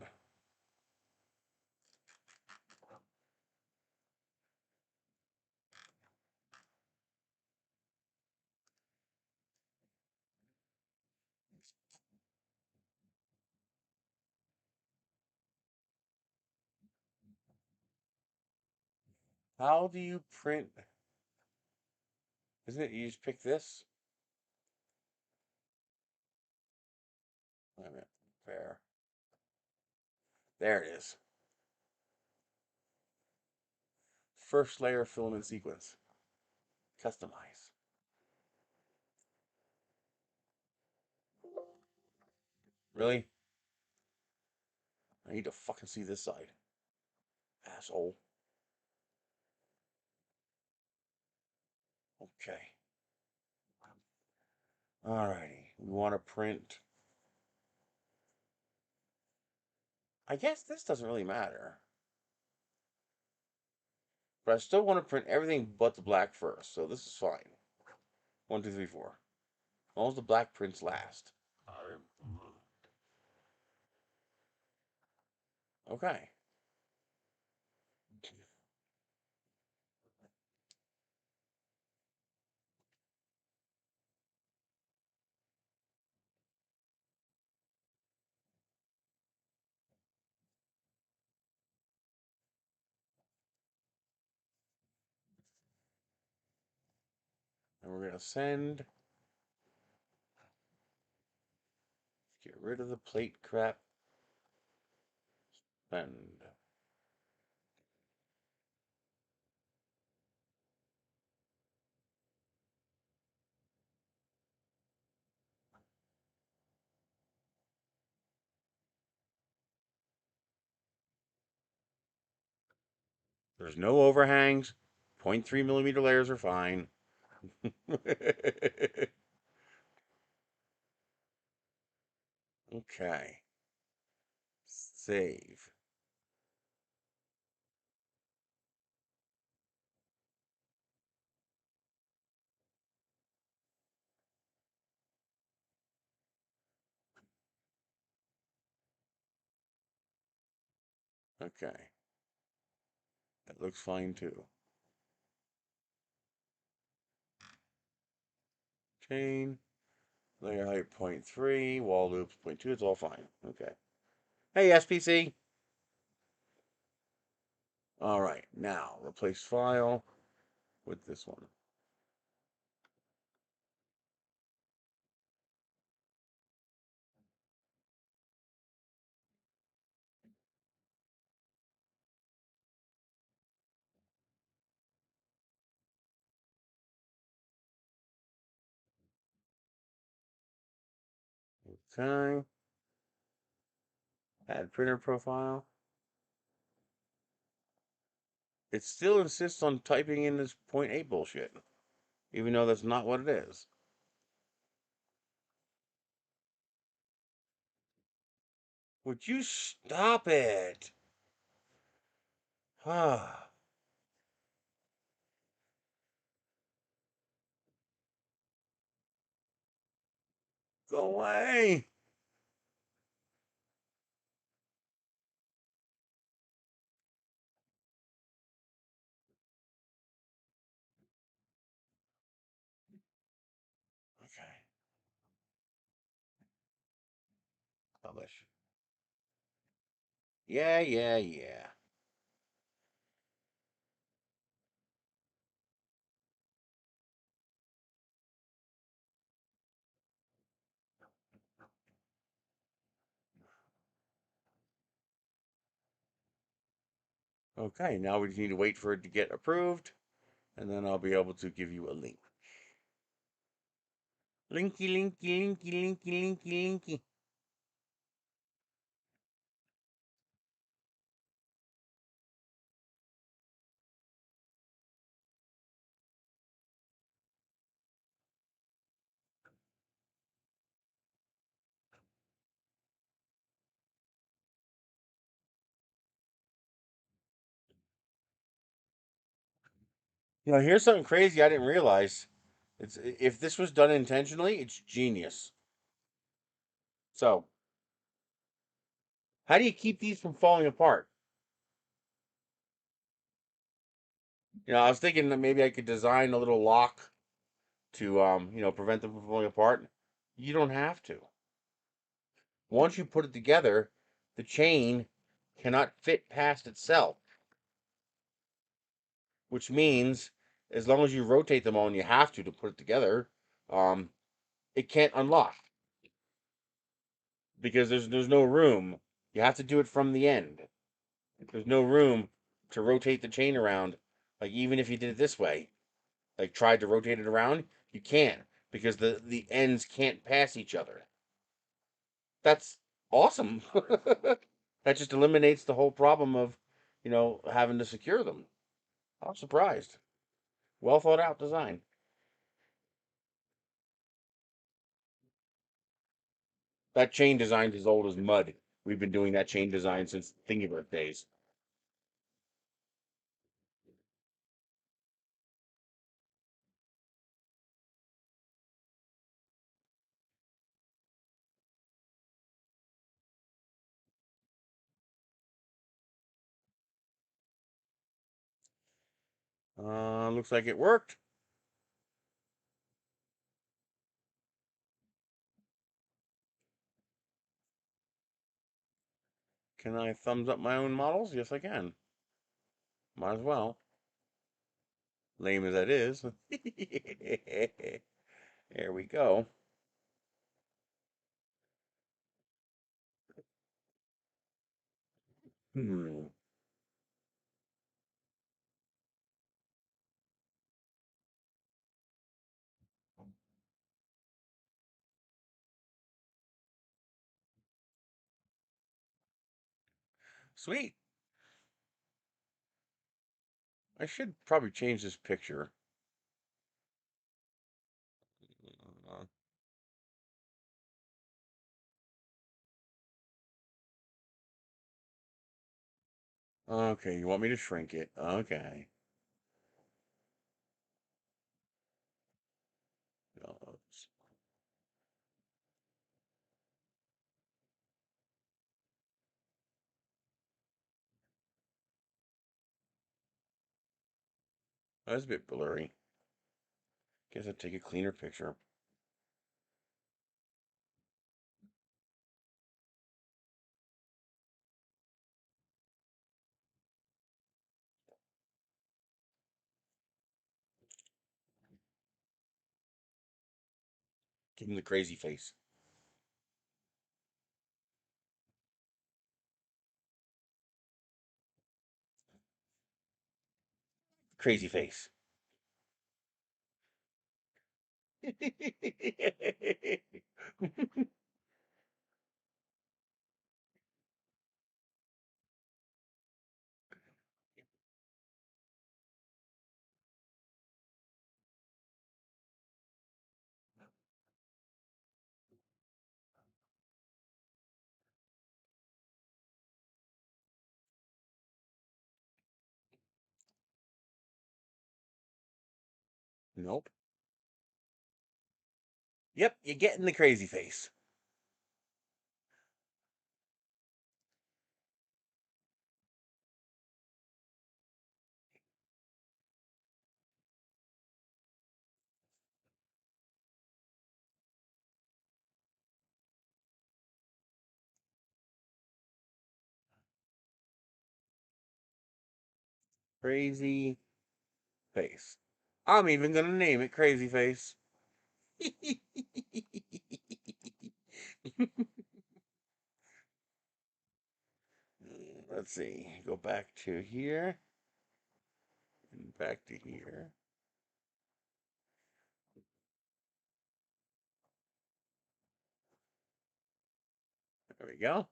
How do you print? Isn't it you just pick this? Wait a minute. Fair. There it is. First layer filament sequence. Customize. Really? I need to fucking see this side. Asshole. Okay. Alrighty. We want to print. I guess this doesn't really matter. But I still want to print everything but the black first. So this is fine. 1, 2, 3, 4. As long as the black prints last. Okay. And we're going to send. Get rid of the plate crap. And there's no overhangs. 0.3 millimeter layers are fine. Okay. Save. Okay. That looks fine too. Chain. Layer height 0.3. Wall loops 0.2. It's all fine. Okay. Hey, SPC. All right. Now, replace file with this one. Okay. Add printer profile. It still insists on typing in this 0.8 bullshit, even though that's not what it is. Would you stop it? Ah, go away. Okay. Publish. Yeah, yeah, yeah. Okay, now we just need to wait for it to get approved, and then I'll be able to give you a link. Linky, linky, linky, linky, linky, linky. Here's something crazy I didn't realize. It's if this was done intentionally, it's genius. So, how do you keep these from falling apart? I was thinking that maybe I could design a little lock to prevent them from falling apart. You don't have to. Once you put it together, the chain cannot fit past itself, which means as long as you rotate them all and you have to put it together, um, it can't unlock because there's no room. You have to do it from the end. There's no room to rotate the chain around. Like even if you did it this way, like tried to rotate it around, you can't because the ends can't pass each other. That's awesome. That just eliminates the whole problem of, having to secure them. I'm surprised. Well thought out design. That chain design's as old as mud. We've been doing that chain design since Thingiverse days. Looks like it worked. Can I thumbs up my own models? Yes, I can. Might as well. Lame as that is. There we go. Hmm. Sweet. I should probably change this picture. Uh, Okay, you want me to shrink it? Okay. No, that's a bit blurry. Guess I'll take a cleaner picture. Give him the crazy face. Crazy face. Nope. Yep, you're getting the crazy face. Crazy face. I'm even gonna name it Crazy Face. Let's see. Go back to here and back to here. There we go.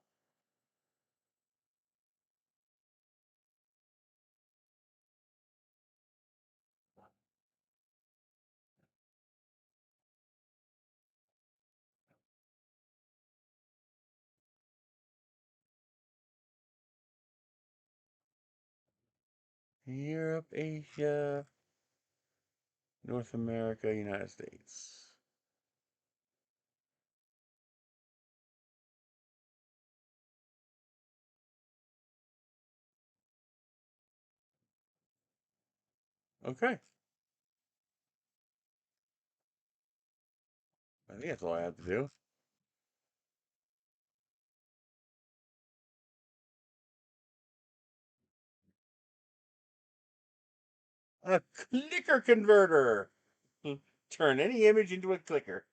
Europe, Asia, North America, United States. Okay. I think that's all I have to do. A clicker converter. Turn any image into a clicker.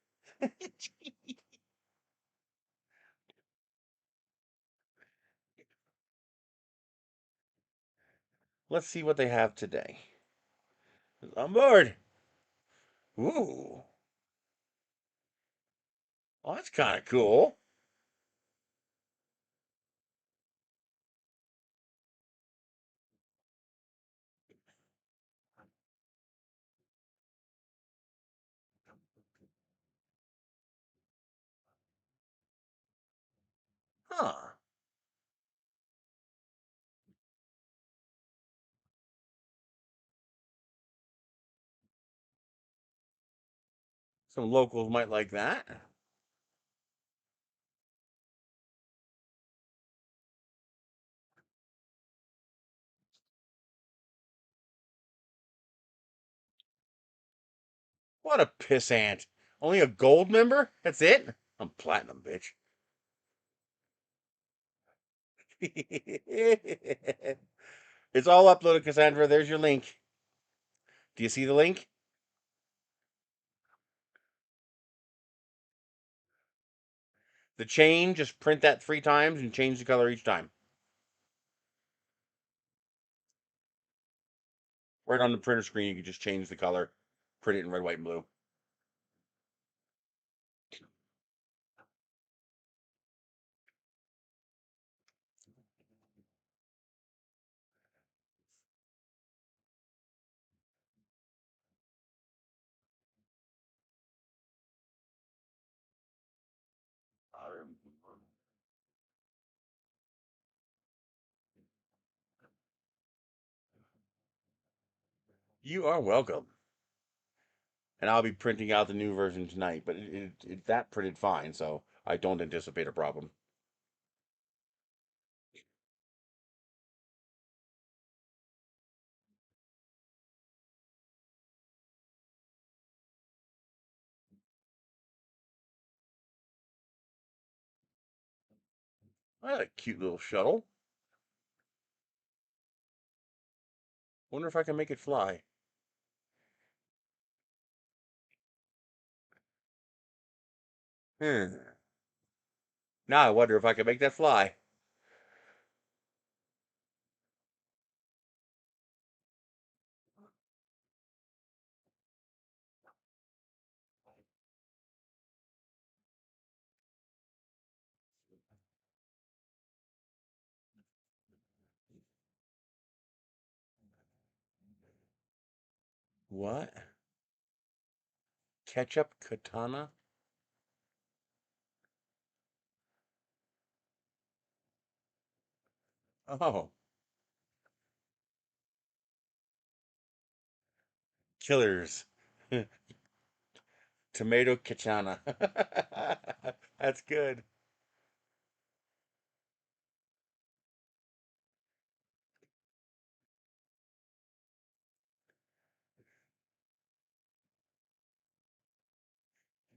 Let's see what they have today. On board. Ooh. Oh, that's kind of cool. Huh. Some locals might like that. What a pissant. Only a gold member? That's it? I'm platinum, bitch. It's all uploaded, Cassandra. There's your link. Do you see the link? The chain, just print that 3 times and change the color each time. Right on the printer screen, you can just change the color, print it in red, white, and blue. You are welcome. And I'll be printing out the new version tonight, but that printed fine, so I don't anticipate a problem. I a cute little shuttle. Wonder if I can make it fly. Hmm. Now I wonder if I can make that fly. What? Ketchup katana? Oh, killers. Tomato katana. That's good.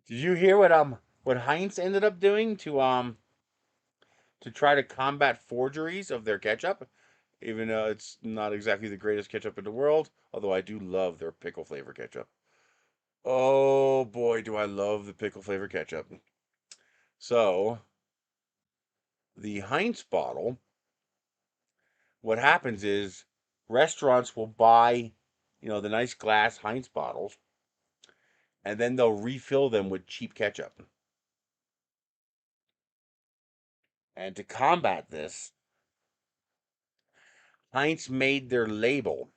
Did you hear what Heinz ended up doing to try to combat forgeries of their ketchup? Even though it's not exactly the greatest ketchup in the world, although I do love their pickle flavor ketchup. Oh boy, do I love the pickle flavor ketchup. So, the Heinz bottle, what happens is restaurants will buy, the nice glass Heinz bottles, and then they'll refill them with cheap ketchup. And to combat this, Heinz made their label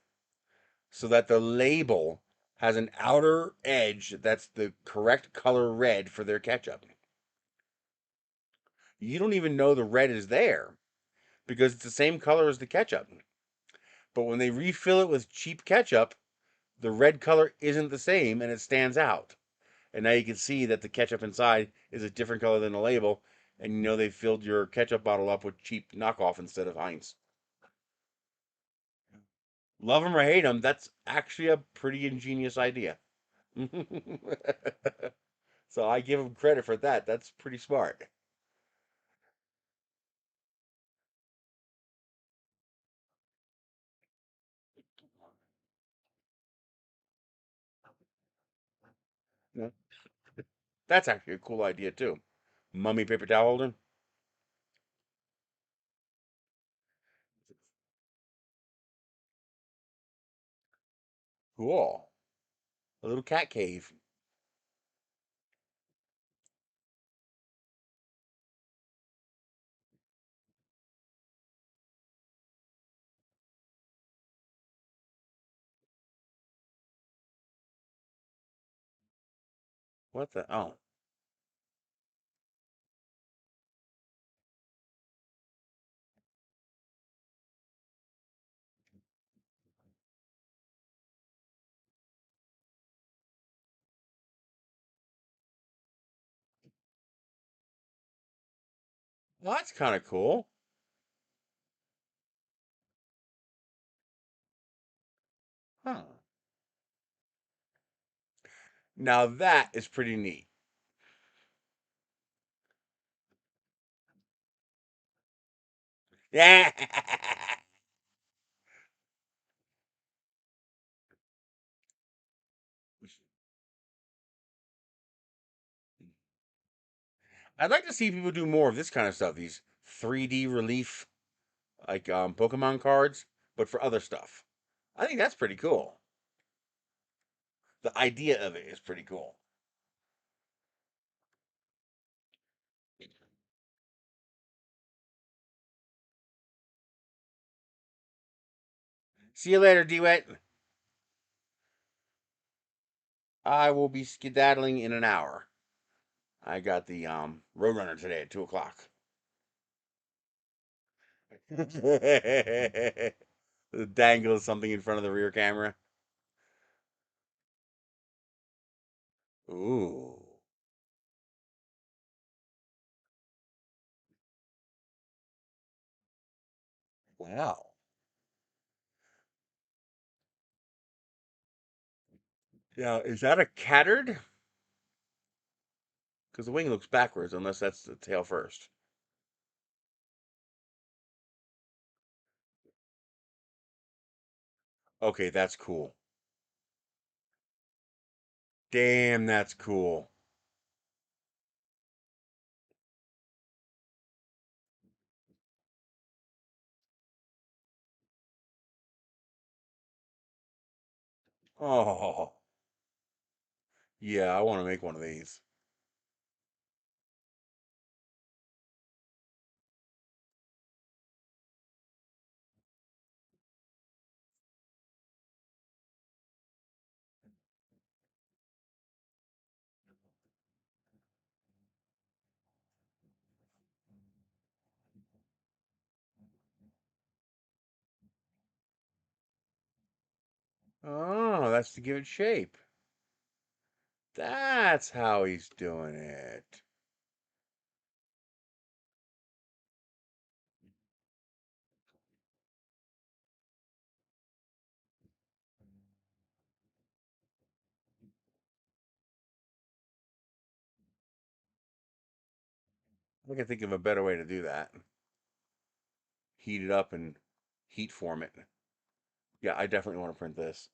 so that the label has an outer edge that's the correct color red for their ketchup. You don't even know the red is there because it's the same color as the ketchup. But when they refill it with cheap ketchup, the red color isn't the same and it stands out. And now you can see that the ketchup inside is a different color than the label, and they filled your ketchup bottle up with cheap knockoff instead of Heinz. Love them or hate them, that's actually a pretty ingenious idea. So I give them credit for that. That's pretty smart. Yeah. That's actually a cool idea too. Mummy paper towel holder. Cool. A little cat cave. What the? Oh, well, that's kind of cool. Huh. Now that is pretty neat. Yeah. I'd like to see people do more of this kind of stuff. These 3D relief, like Pokemon cards, but for other stuff. I think that's pretty cool. The idea of it is pretty cool. See you later, Dwet. I will be skedaddling in an hour. I got the Roadrunner today at 2 o'clock. Dangles something in front of the rear camera. Ooh. Wow. Now, is that a cattered? Because the wing looks backwards, unless that's the tail first. Okay, that's cool. Damn, that's cool. Oh, yeah, I want to make one of these. Oh, that's to give it shape. That's how he's doing it. I can think of a better way to do that. Heat it up and heat form it. Yeah, I definitely want to print this.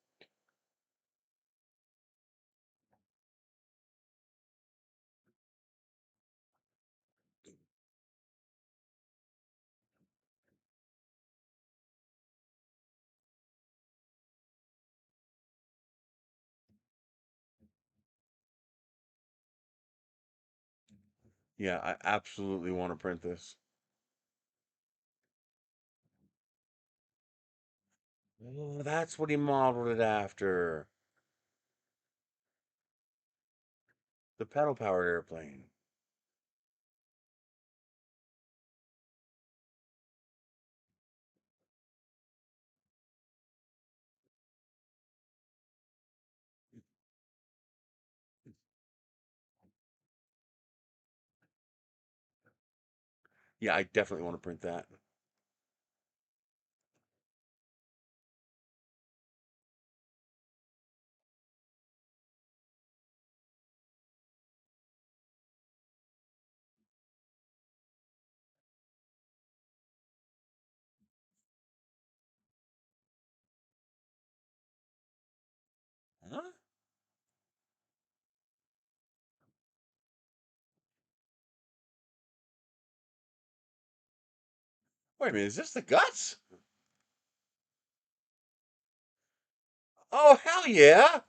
Yeah, I absolutely want to print this. Oh, that's what he modeled it after. The pedal powered airplane. Yeah, I definitely want to print that. Huh? Wait a minute, is this the guts? Oh, hell yeah!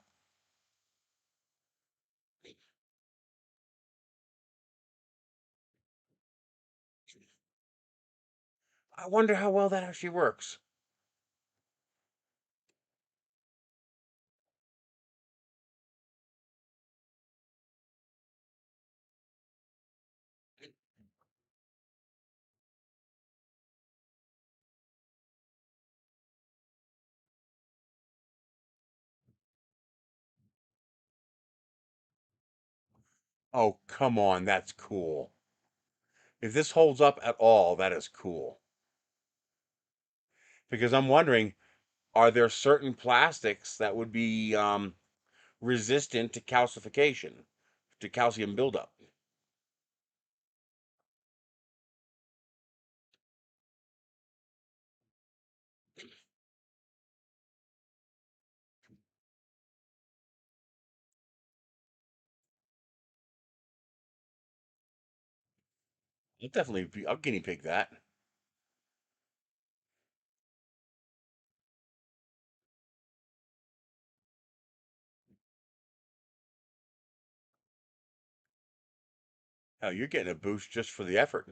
I wonder how well that actually works. Oh, come on, that's cool. If this holds up at all, that is cool. Because I'm wondering, are there certain plastics that would be resistant to calcification, to calcium buildup? I'll guinea pig that. Oh, you're getting a boost just for the effort.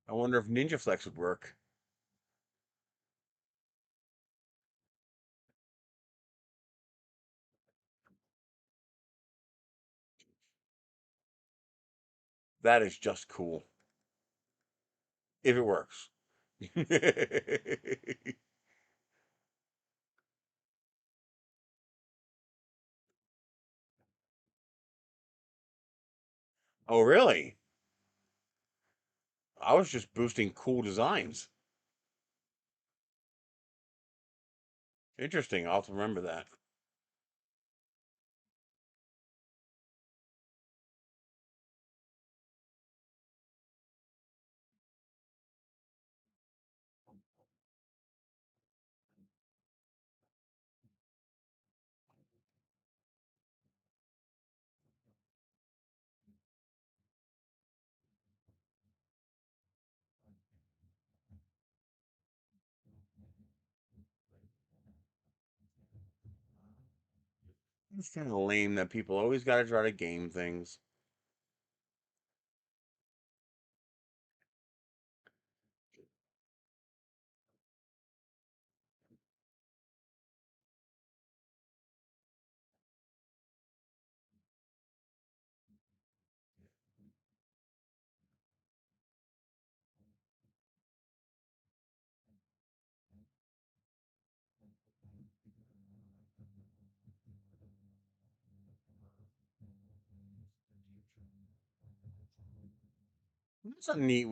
I wonder if Ninja Flex would work. That is just cool. If it works. Oh, really? I was just boosting cool designs. Interesting. I'll have to remember that. It's kind of lame that people always got to try to game things. It's a neat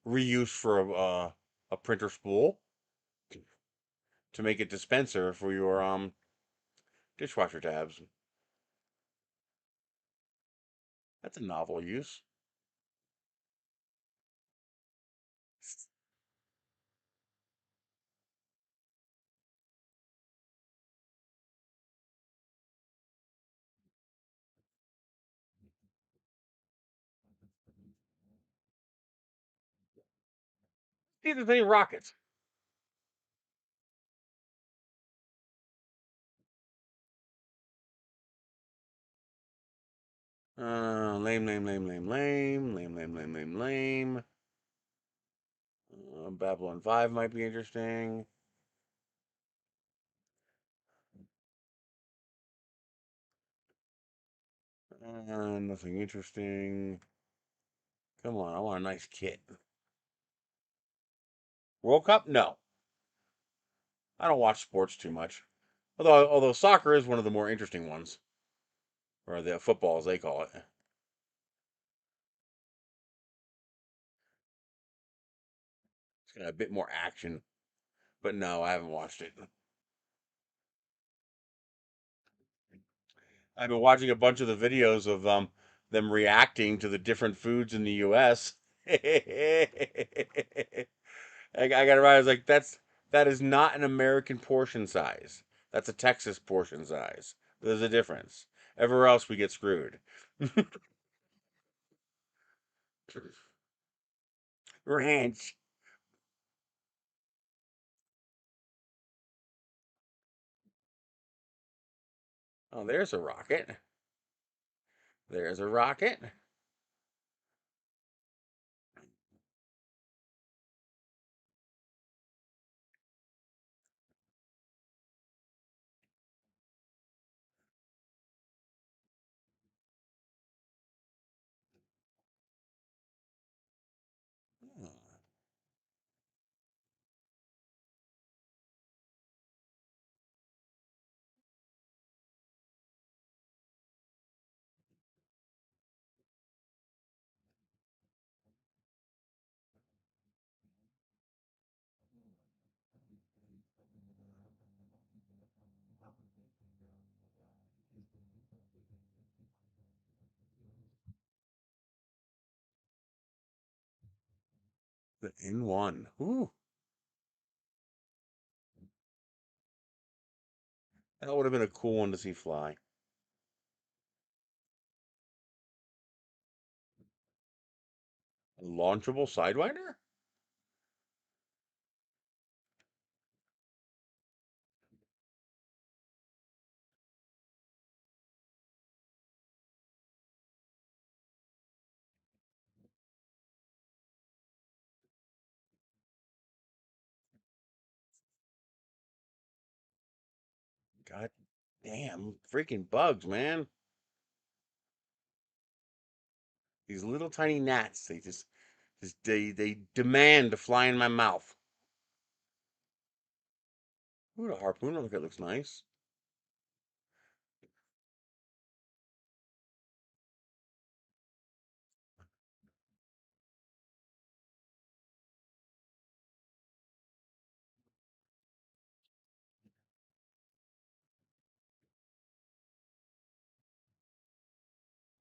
reuse for a printer spool to make a dispenser for your dishwasher tabs. That's a novel use. These are the rockets. Lame, lame, lame, lame, lame, lame, lame, lame, lame, lame. Babylon 5 might be interesting. Nothing interesting. Come on, I want a nice kit. World Cup? No. I don't watch sports too much. Although soccer is one of the more interesting ones. Or the football as they call it. It's got a bit more action. But no, I haven't watched it. I've been watching a bunch of the videos of them reacting to the different foods in the US. I got to realize like that is not an American portion size. That's a Texas portion size. There's a difference. Everywhere else we get screwed. Ranch. Oh, there's a rocket. There's a rocket. The N1. Ooh, that would have been a cool one to see fly. A launchable Sidewinder? God damn, freaking bugs, man. These little tiny gnats, they demand to fly in my mouth. Ooh, the harpoon look, it looks nice.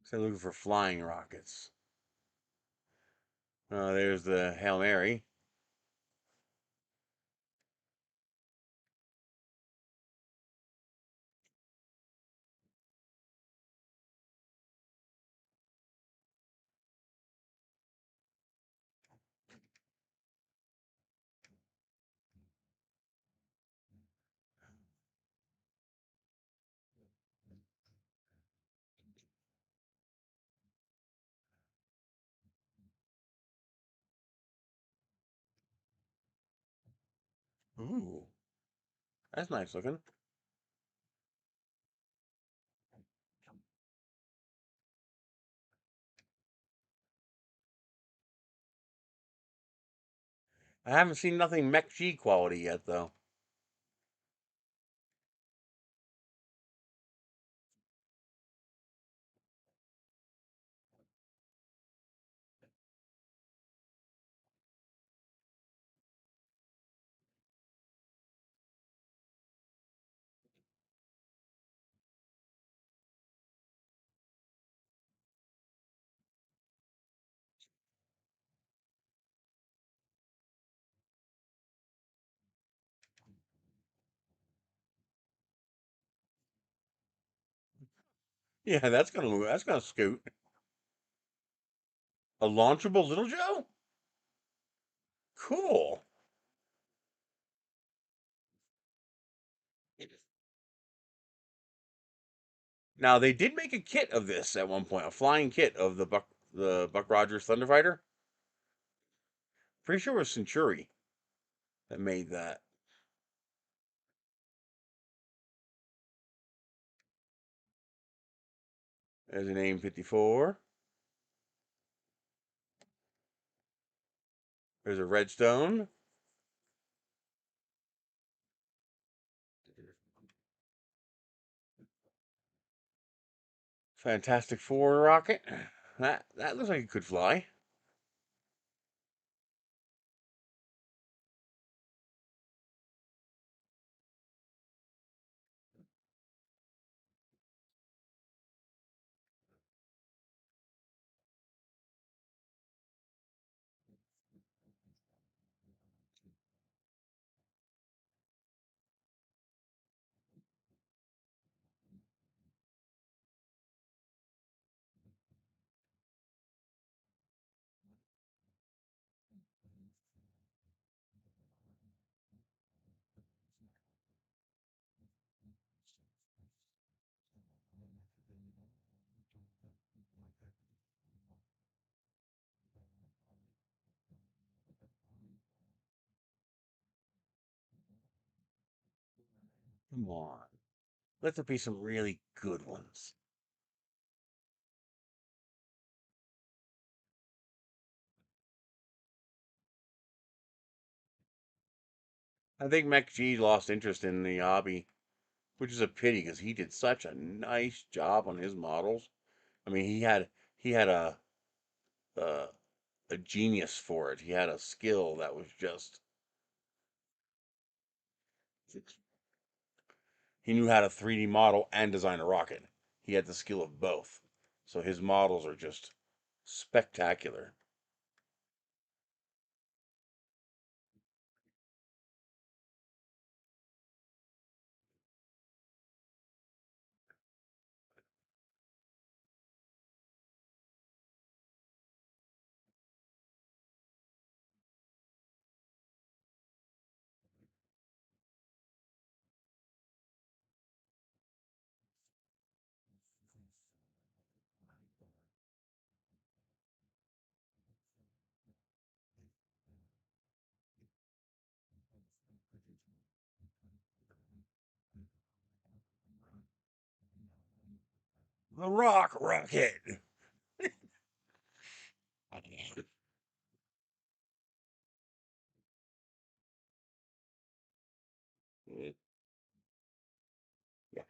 So I'm looking for flying rockets. There's the Hail Mary. Ooh, that's nice looking. I haven't seen nothing Mech G quality yet, though. Yeah, that's gonna move. That's gonna scoot. A launchable Little Joe? Cool. Now they did make a kit of this at one point, a flying kit of the Buck Rogers Thunderfighter. Pretty sure it was Century that made that. There's an AIM-54. There's a Redstone. Fantastic Four rocket. That looks like it could fly. Come on. Let there be some really good ones. I think Mech G lost interest in the hobby, which is a pity because he did such a nice job on his models. I mean, he had a a genius for it. He had a skill that was just he knew how to 3D model and design a rocket. He had the skill of both. So his models are just spectacular. The rock rocket. Yeah.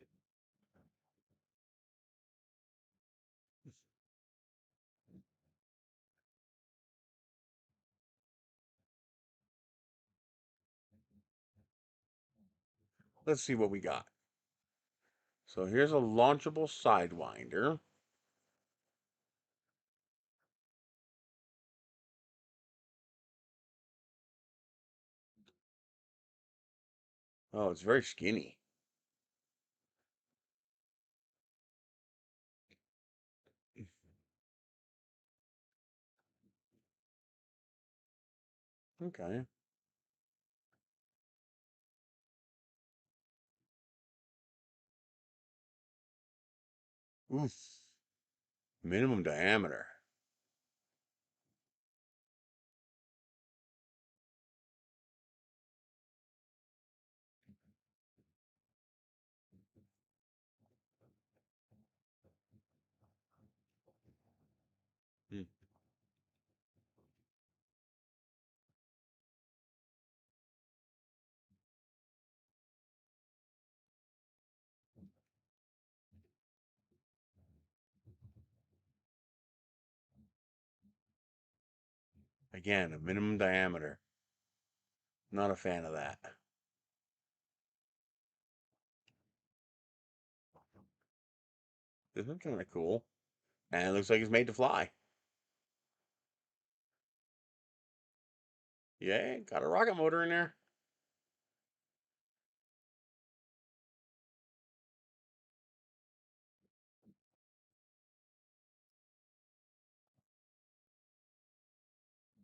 Let's see what we got. So here's a launchable sidewinder. Oh, it's very skinny. Okay. Oof. Minimum diameter. Hmm. Again, a minimum diameter. Not a fan of that. This is kind of cool. And it looks like it's made to fly. Yeah, got a rocket motor in there.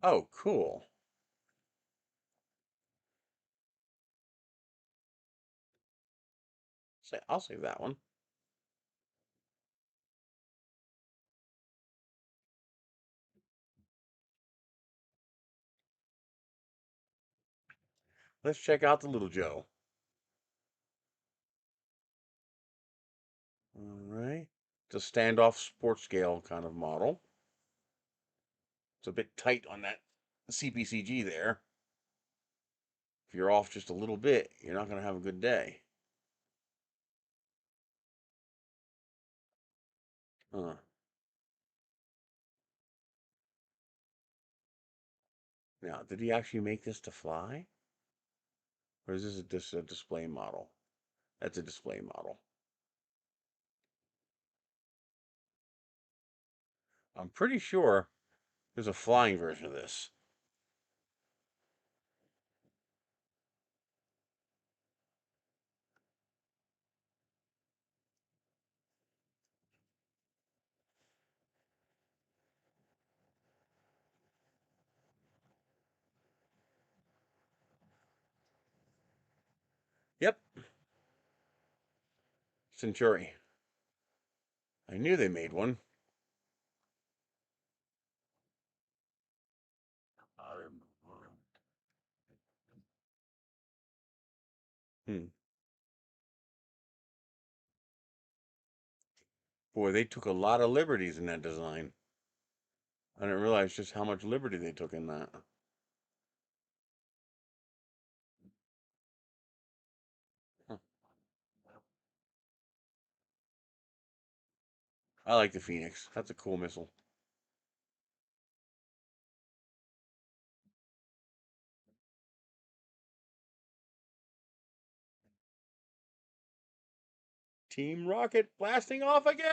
Oh, cool. I'll save that one. Let's check out the Little Joe. All right. It's a standoff sports scale kind of model. It's a bit tight on that CPCG there. If you're off just a little bit, you're not going to have a good day. Huh. Now, did he actually make this to fly? Or is this just a display model? That's a display model. I'm pretty sure there's a flying version of this. Yep, Centauri. I knew they made one. Hmm. Boy, they took a lot of liberties in that design. I didn't realize just how much liberty they took in that. Huh. I like the Phoenix. That's a cool missile. Team Rocket blasting off again!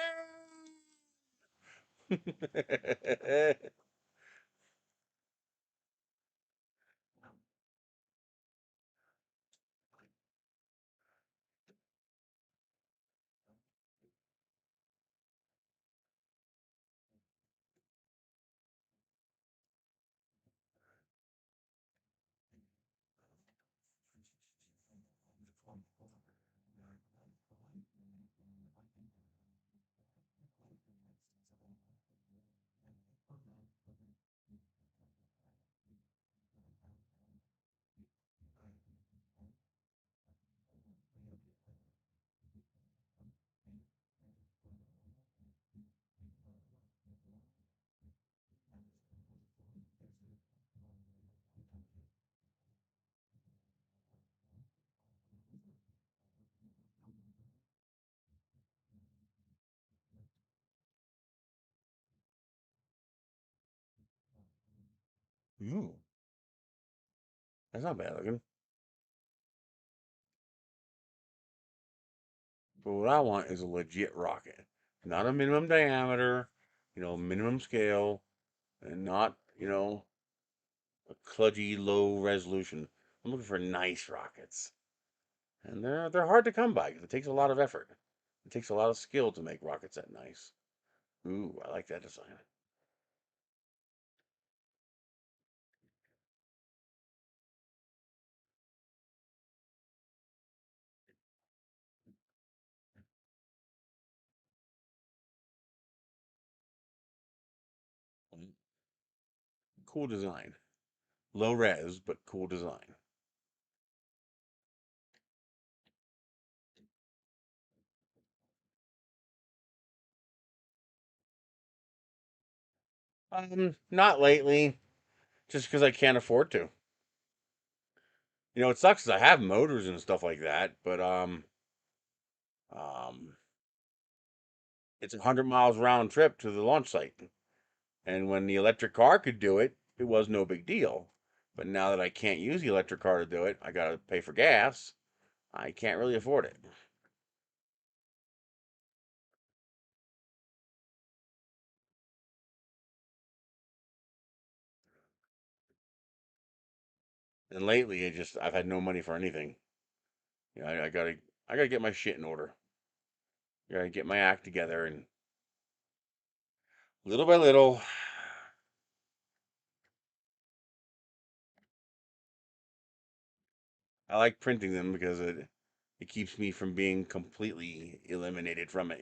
Ooh, that's not bad looking. But what I want is a legit rocket, not a minimum diameter, minimum scale, and not, a kludgy low resolution. I'm looking for nice rockets, and they're hard to come by because it takes a lot of effort. It takes a lot of skill to make rockets that nice. Ooh, I like that design. Cool design. Low res, but cool design. Not lately, just because I can't afford to. It sucks because I have motors and stuff like that, but um, it's 100 miles round trip to the launch site. And when the electric car could do it, it was no big deal. But now that I can't use the electric car to do it, I got to pay for gas. I can't really afford it. And lately, I've had no money for anything. I gotta get my shit in order. I gotta get my act together, and little by little, I like printing them because it keeps me from being completely eliminated from it.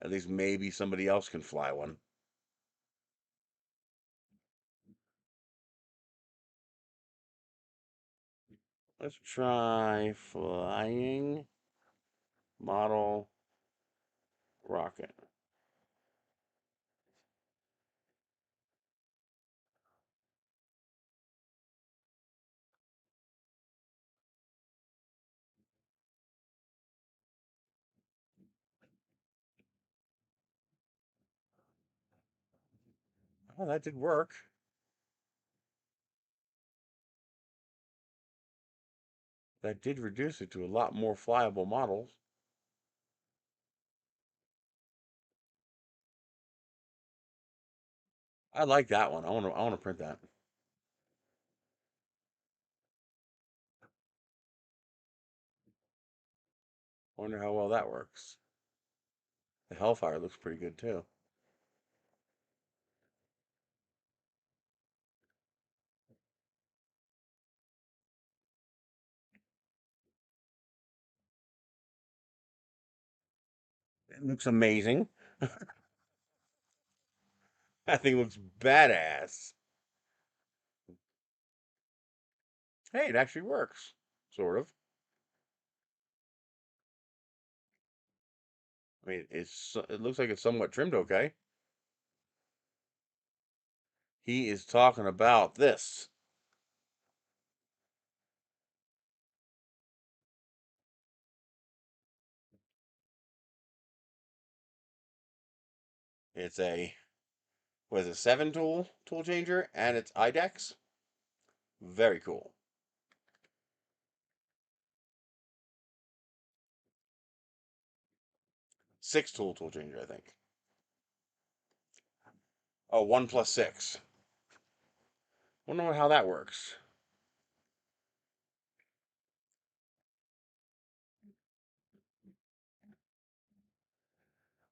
At least maybe somebody else can fly one. Let's try flying model rocket. Oh, that did work. That did reduce it to a lot more flyable models. I like that one. I want to print that. Wonder how well that works. The Hellfire looks pretty good too. It looks amazing. That thing looks badass. Hey, it actually works. Sort of. I mean, it looks like it's somewhat trimmed okay. He is talking about this. It's a what is it, 7 tool changer, and it's IDEX. Very cool. 6 tool changer, I think. Oh, 1+6. Wonder how that works.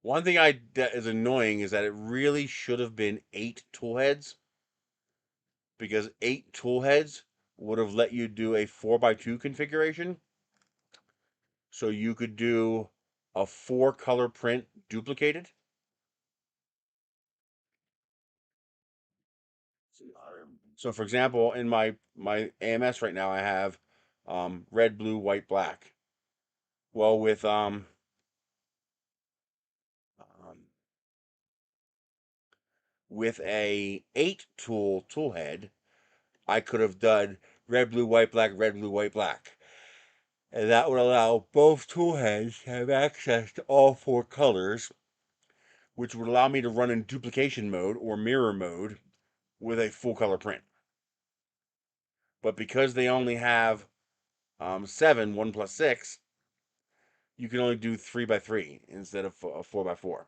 One thing that is annoying is that it really should have been 8 tool heads, because 8 tool heads would have let you do a 4x2 configuration. So you could do a 4 color print duplicated. So for example, in my AMS right now, I have red, blue, white, black. Well, um, with a 8 tool head, I could have done red, blue, white, black, red, blue, white, black. And that would allow both tool heads to have access to all 4 colors, which would allow me to run in duplication mode or mirror mode with a full color print. But because they only have 7, 1 plus 6, you can only do 3 by 3 instead of 4 by 4.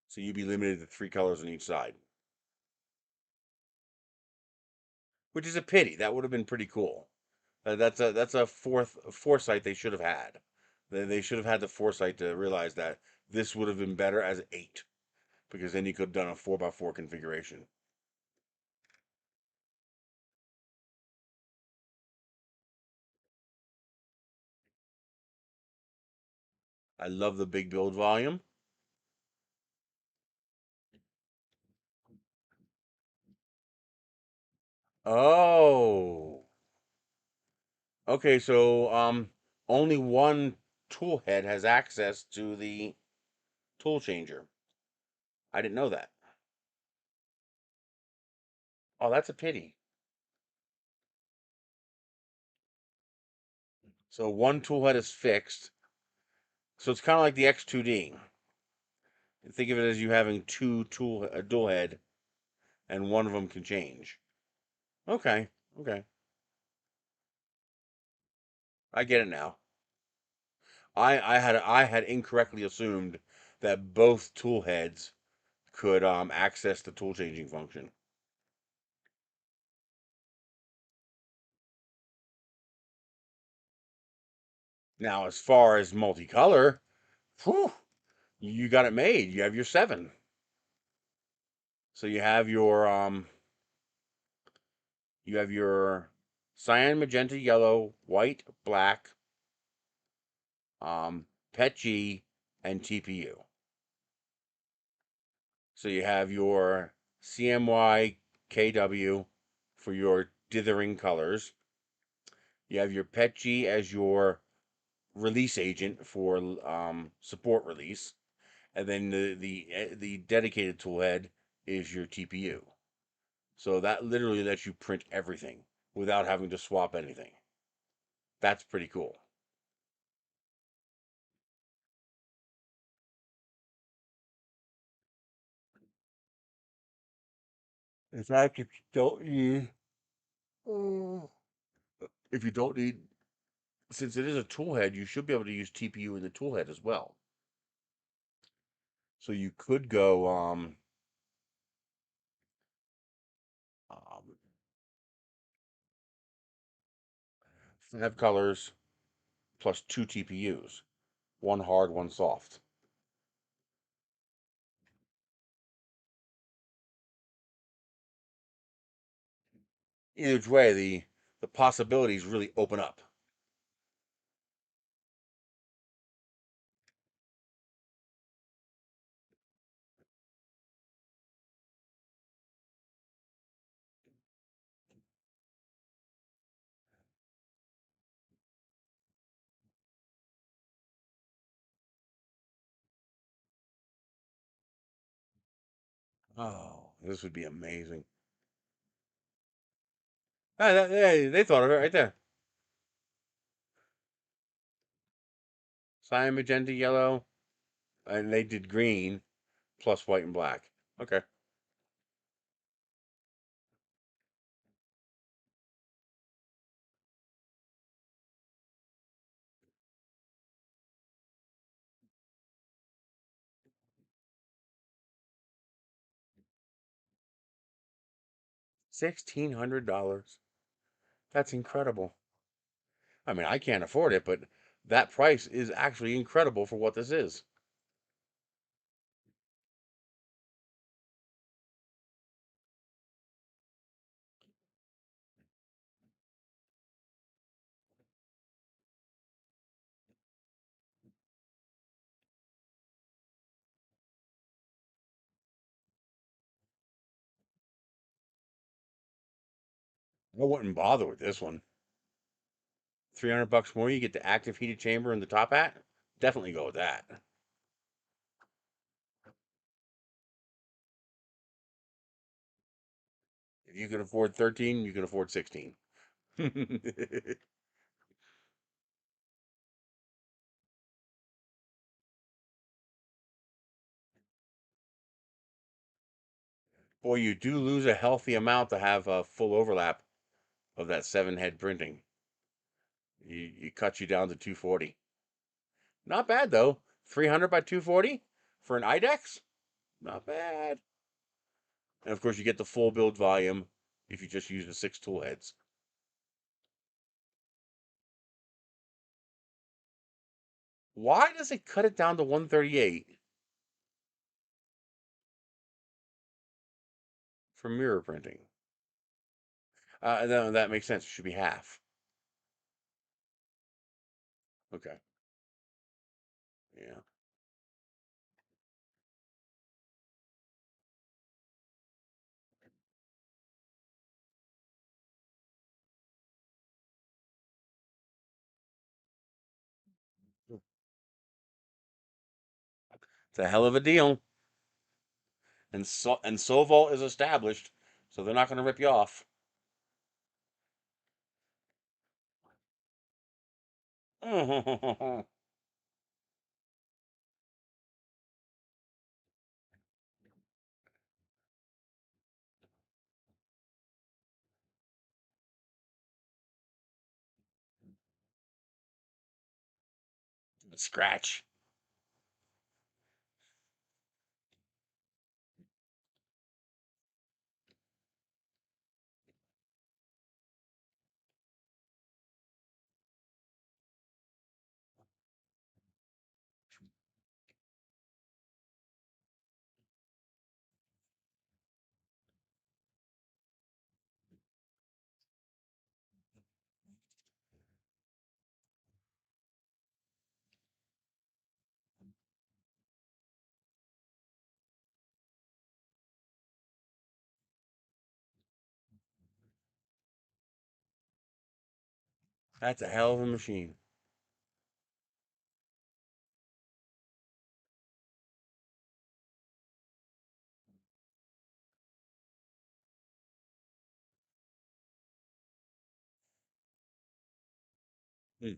So you'd be limited to 3 colors on each side, which is a pity. That would have been pretty cool. That's a foresight they should have had. They should have had the foresight to realize that this would have been better as 8, because then you could have done a 4 by 4 configuration. I love the big build volume. Oh, okay. So only one tool head has access to the tool changer. I didn't know that. Oh, that's a pity. So one tool head is fixed. So it's kind of like the X2D. Think of it as you having a dual head, and one of them can change. Okay, okay, I get it now. I had incorrectly assumed that both tool heads could access the tool changing function. Now, as far as multicolor, whew, you got it made. You have your 7. So you have your cyan, magenta, yellow, white, black, PETG, and TPU. So you have your CMY KW for your dithering colors. You have your PETG as your release agent for support release, and then the dedicated tool head is your TPU. So that literally lets you print everything without having to swap anything. That's pretty cool. In fact, if you don't need, since it is a tool head, you should be able to use TPU in the tool head as well. So you could go um 5 colors plus 2 TPUs, one hard, one soft. Either way, the possibilities really open up. Oh, this would be amazing. They thought of it right there. Cyan, magenta, yellow, and they did green plus white and black. Okay. $1,600. That's incredible. I mean, I can't afford it, but that price is actually incredible for what this is. I wouldn't bother with this one. 300 bucks more, you get the active heated chamber and the top hat. Definitely go with that. If you can afford 13, you can afford 16. Boy, you do lose a healthy amount to have a full overlap of that 7-head printing. You cut you down to 240. Not bad though. 300 by 240 for an IDEX? Not bad. And of course, you get the full build volume if you just use the 6 tool heads. Why does it cut it down to 138 for mirror printing? No, that makes sense. It should be half. Okay. Yeah. It's a hell of a deal. And Sovault is established, so they're not going to rip you off. Scratch. That's a hell of a machine. Hmm.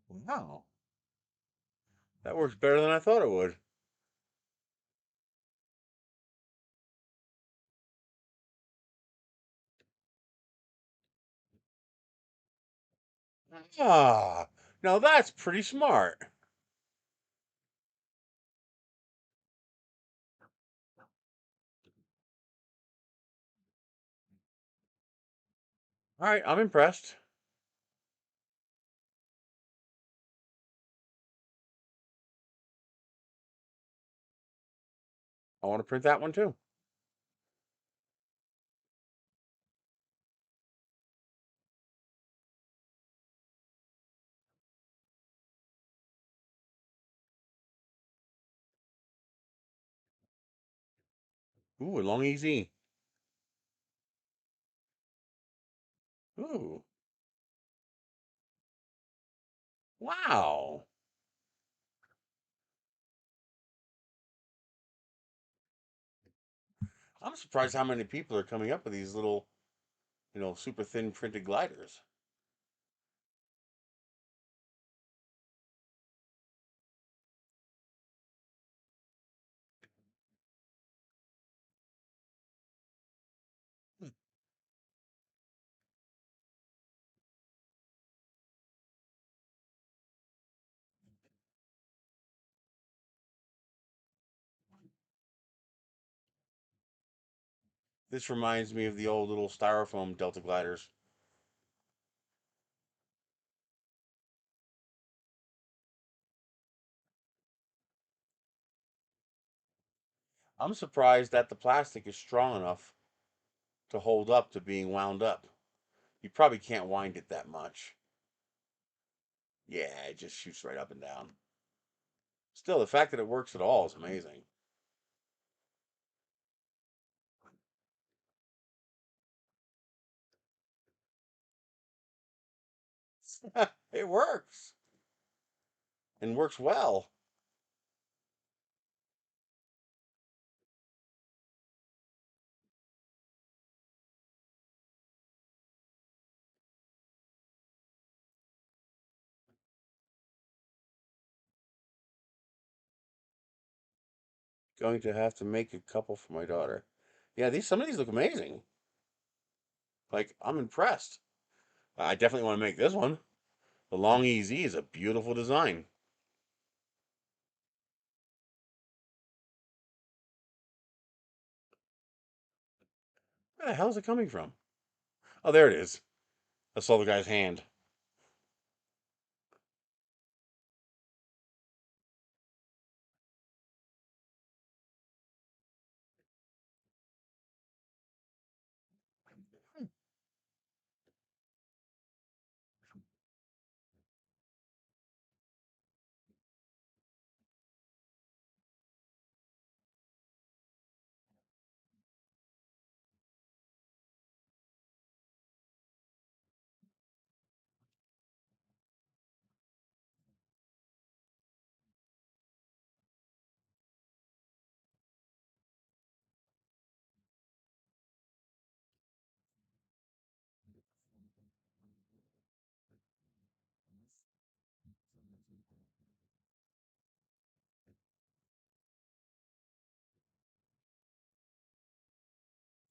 Wow. That works better than I thought it would. Ah, now that's pretty smart. All right, I'm impressed. I want to print that one too. Ooh, a long easy. Ooh, wow. I'm surprised how many people are coming up with these little, super thin printed gliders. This reminds me of the old little styrofoam Delta gliders. I'm surprised that the plastic is strong enough to hold up to being wound up. You probably can't wind it that much. Yeah, it just shoots right up and down. Still, the fact that it works at all is amazing. It works and works well. Going to have to make a couple for my daughter. Yeah, these some of these look amazing. Like I'm impressed. I definitely want to make this one. The Long EZ is a beautiful design. Where the hell is it coming from? Oh, there it is. I saw the guy's hand.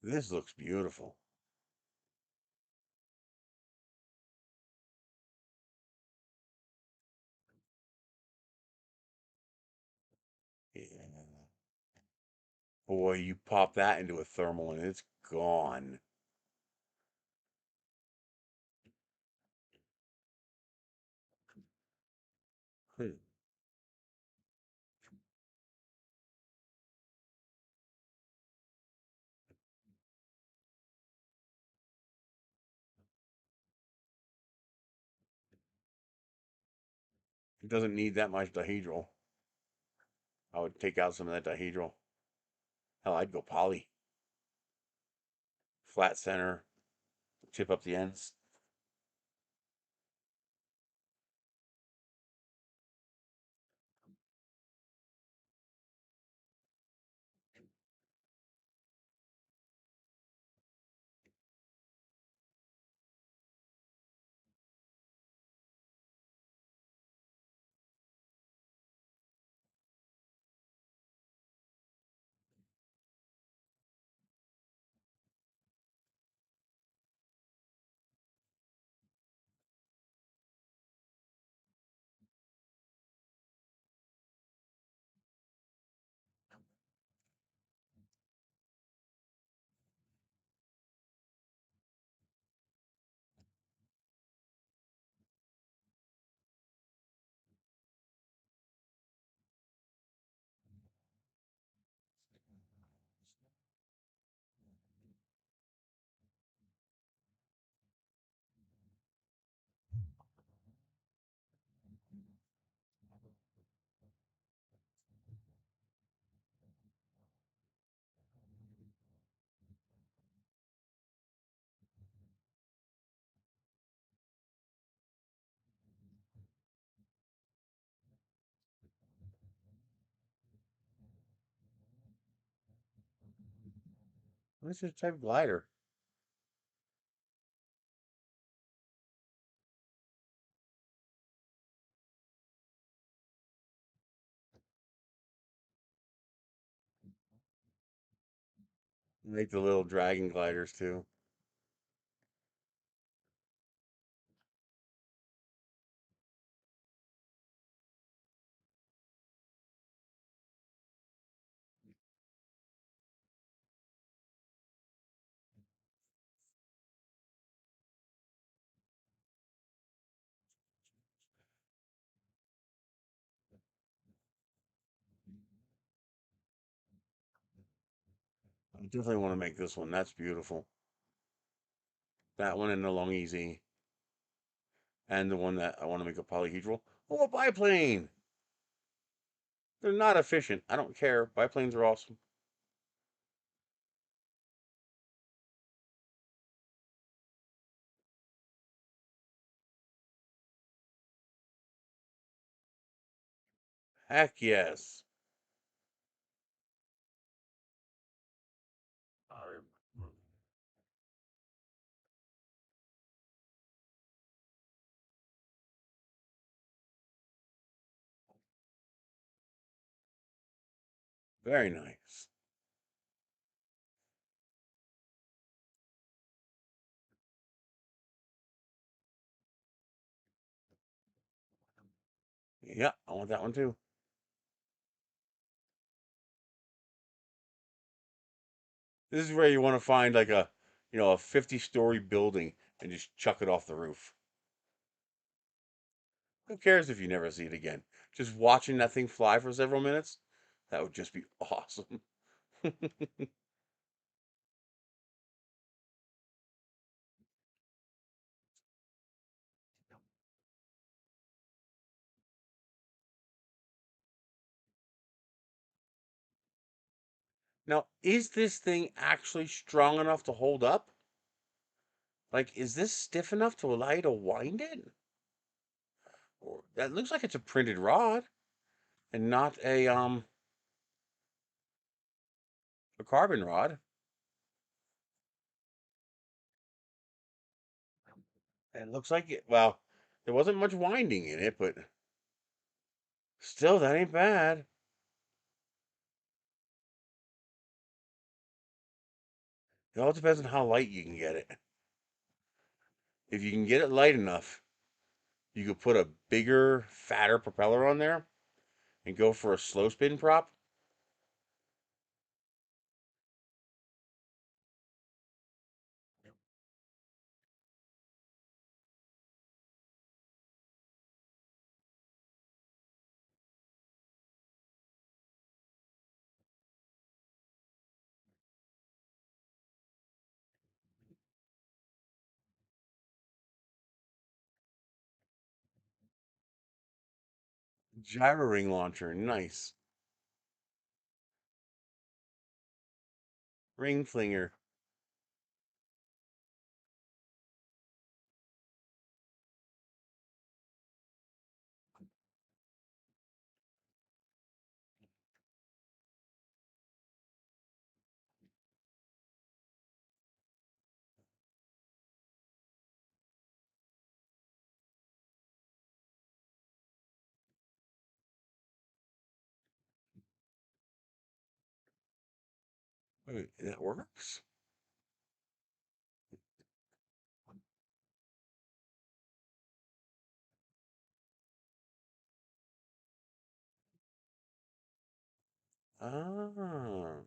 This looks beautiful. Yeah. Boy, you pop that into a thermal and it's gone. Hmm. It doesn't need that much dihedral. I would take out some of that dihedral. Hell, I'd go poly. Flat center, tip up the ends. What's this type of glider? Make the little dragon gliders too. I definitely want to make this one. That's beautiful. That one and the long easy. And the one that I want to make a polyhedral. Oh, a biplane! They're not efficient. I don't care. Biplanes are awesome. Heck yes. Very nice. Yeah, I want that one too. This is where you want to find like a 50-story building and just chuck it off the roof. Who cares if you never see it again? Just watching that thing fly for several minutes, that would just be awesome. Now, is this thing actually strong enough to hold up? Like, is this stiff enough to allow you to wind it? Or that looks like it's a printed rod and not a carbon rod. It looks like it. Well, there wasn't much winding in it, but still, that ain't bad. It all depends on how light you can get it. If you can get it light enough, you could put a bigger, fatter propeller on there and go for a slow spin prop. Gyro ring launcher, nice. Ring flinger. Wait, that works? Ah,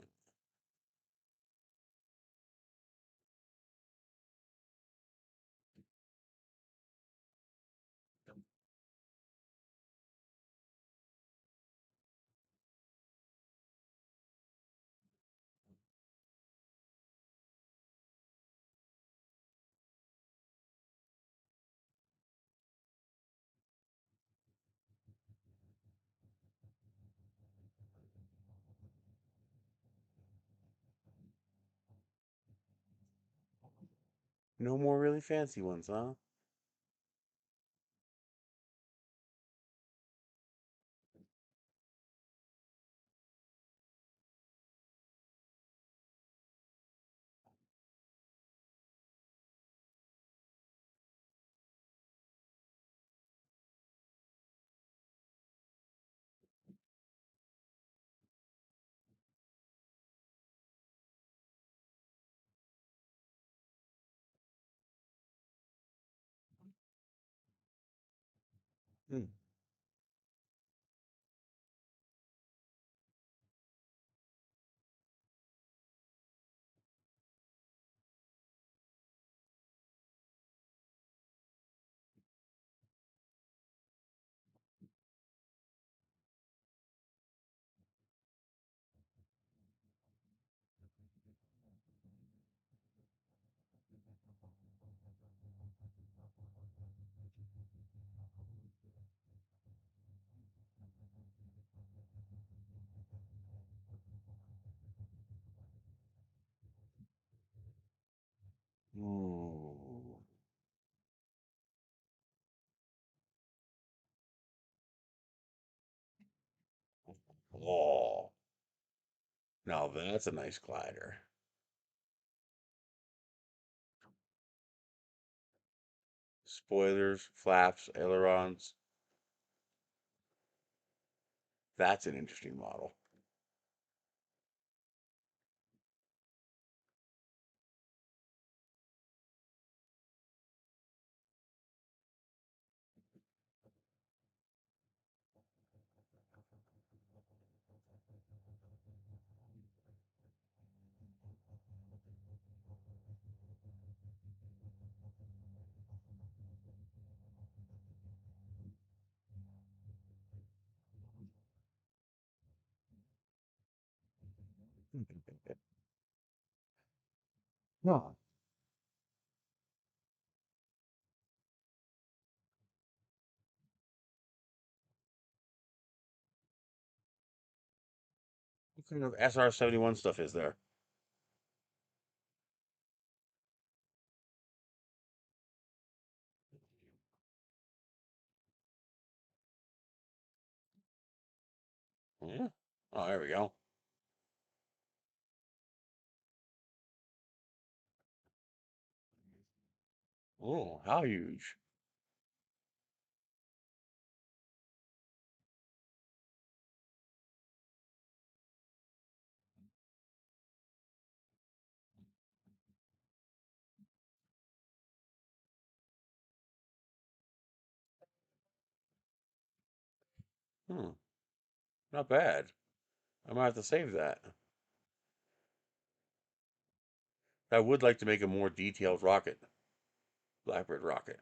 no more really fancy ones, huh? Hmm. Ooh. Oh, now that's a nice glider. Spoilers, flaps, ailerons. That's an interesting model. Huh. What kind of SR-71 stuff is there? Yeah. Oh, there we go. Oh, how huge? Hmm, not bad. I might have to save that. I would like to make a more detailed rocket, Blackbird rocket.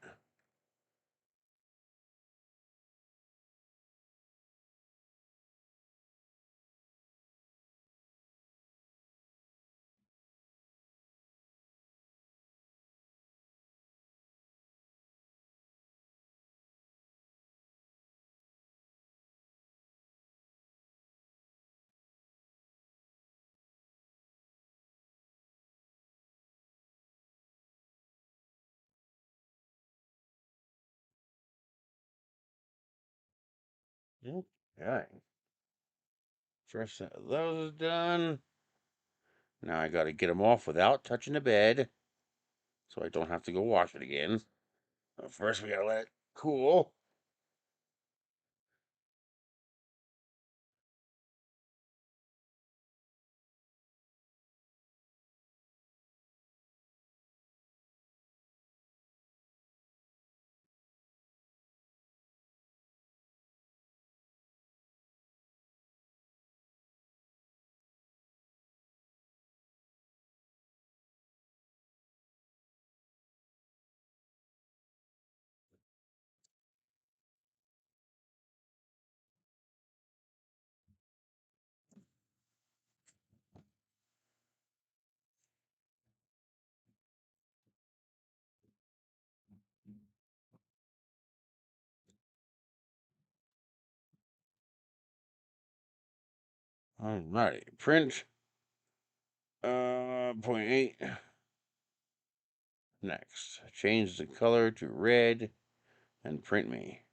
Okay. First set of those is done. Now I got to get them off without touching the bed, so I don't have to go wash it again. But first, we gotta let it cool. Alrighty, print. Point 8. Next, change the color to red and print me.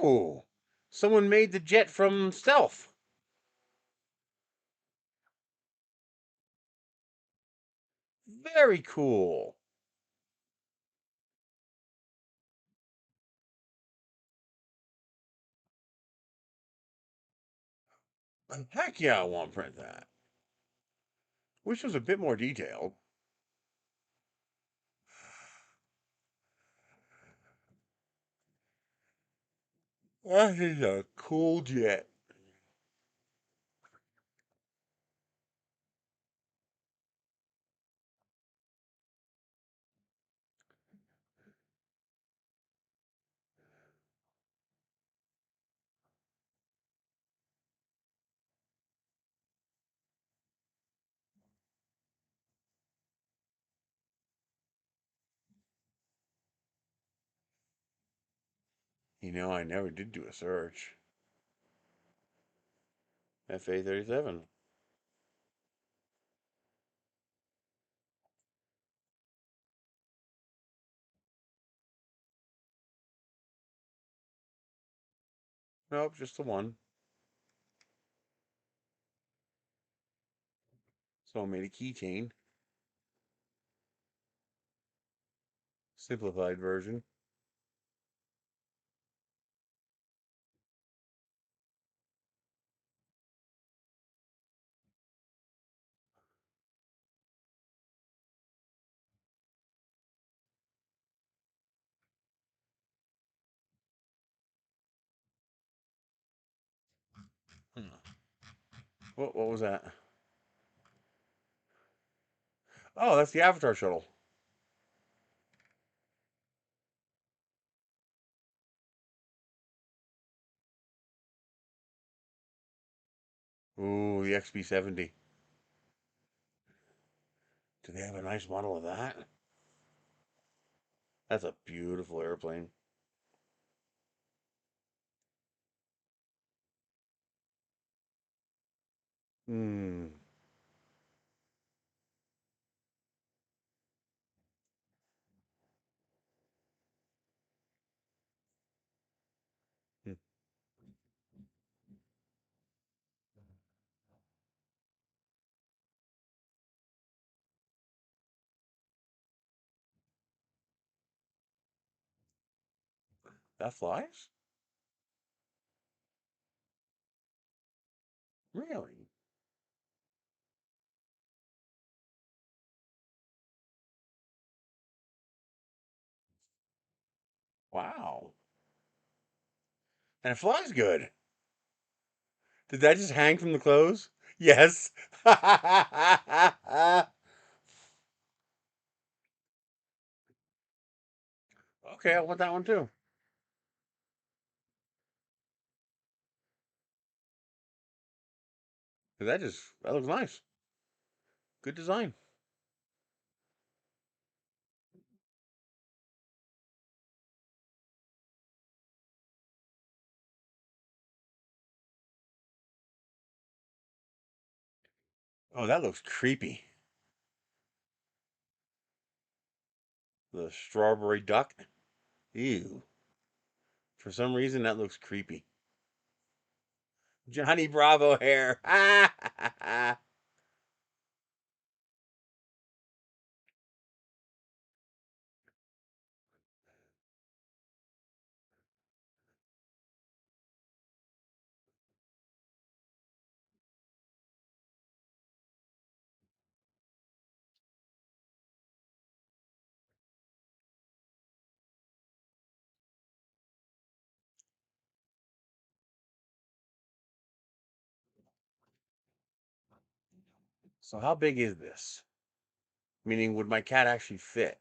Oh, someone made the jet from Stealth. Very cool. Heck yeah, I want to print that. Wish it was a bit more detailed. That is a cool jet. You know, I never did do a search. FA37. Nope, just the one. So I made a keychain. Simplified version. What was that? Oh, that's the Avatar shuttle. Ooh, the XB70. Do they have a nice model of that? That's a beautiful airplane. Hmm. That flies? Really? Wow. And it flies good. Did that just hang from the clothes? Yes. Okay, I want that one too. 'Cause that looks nice. Good design. Oh, that looks creepy. The strawberry duck. Ew. For some reason, that looks creepy. Johnny Bravo hair. So how big is this? Meaning, would my cat actually fit?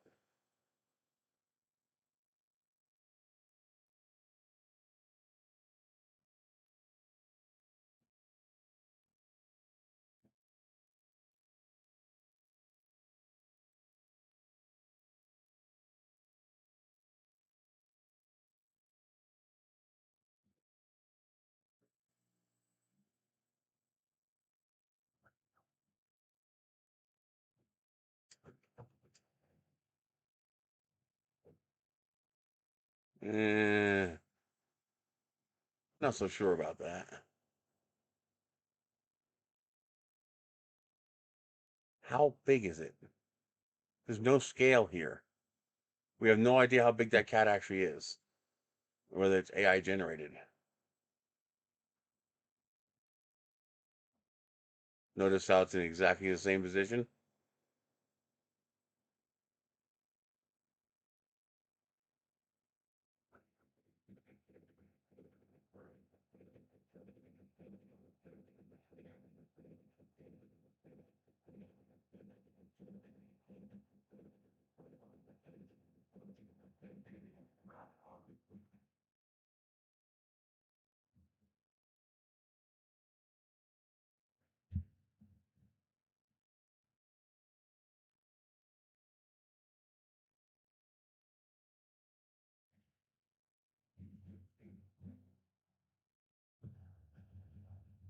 Eh, not so sure about that. How big is it? There's no scale here. We have no idea how big that cat actually is, whether it's AI generated. Notice how it's in exactly the same position?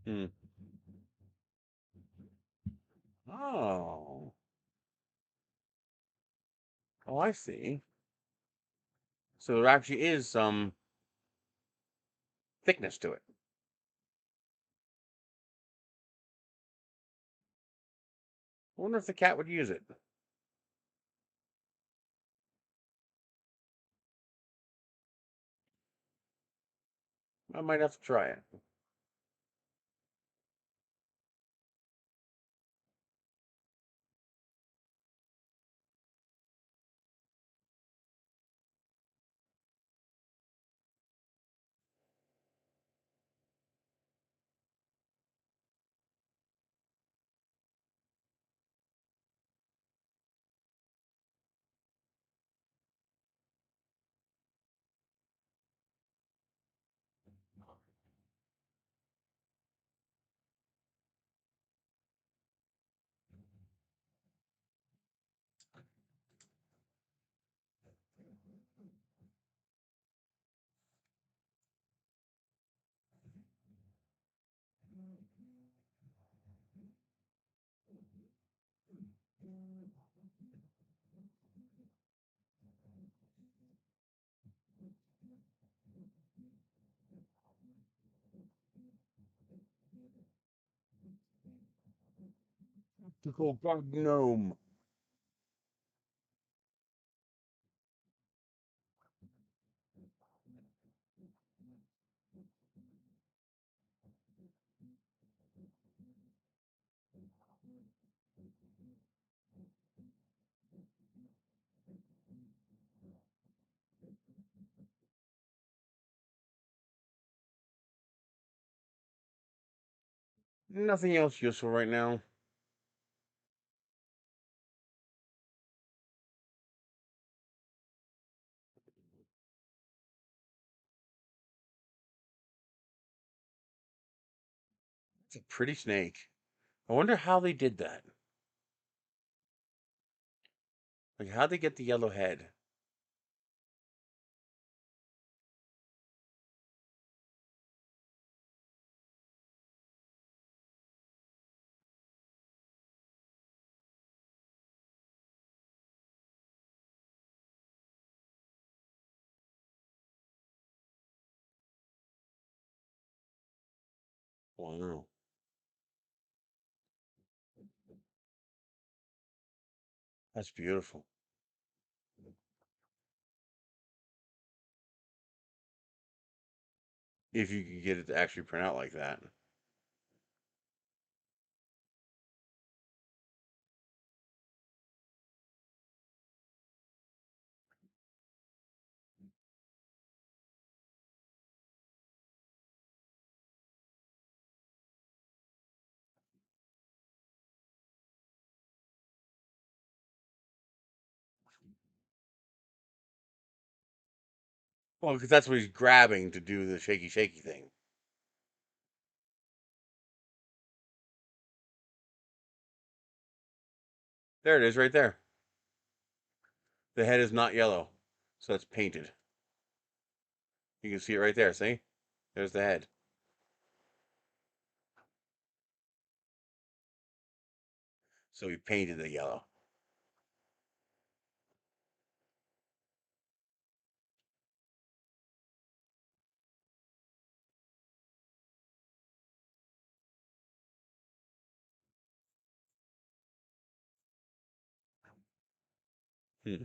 Hmm. Oh. Oh, I see. So there actually is some thickness to it. I wonder if the cat would use it. I might have to try it. Typical bug gnome. Nothing else useful right now. It's a pretty snake. I wonder how they did that. Like, how'd they get the yellow head? Wow. That's beautiful. If you could get it to actually print out like that. Well, because that's what he's grabbing to do the shaky, shaky thing. There it is, right there. The head is not yellow, so it's painted. You can see it right there. See? There's the head. So he painted the yellow. Hmm.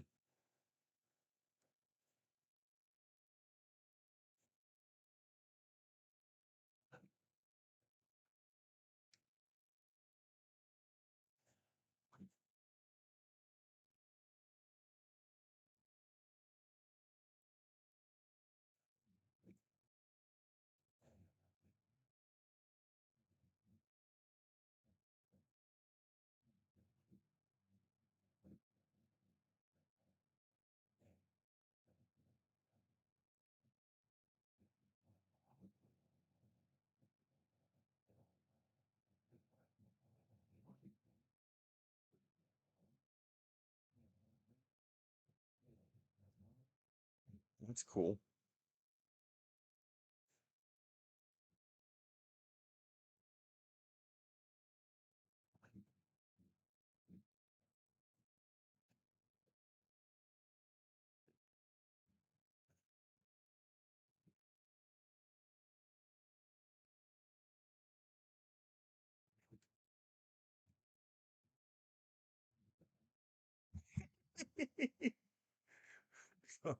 That's cool.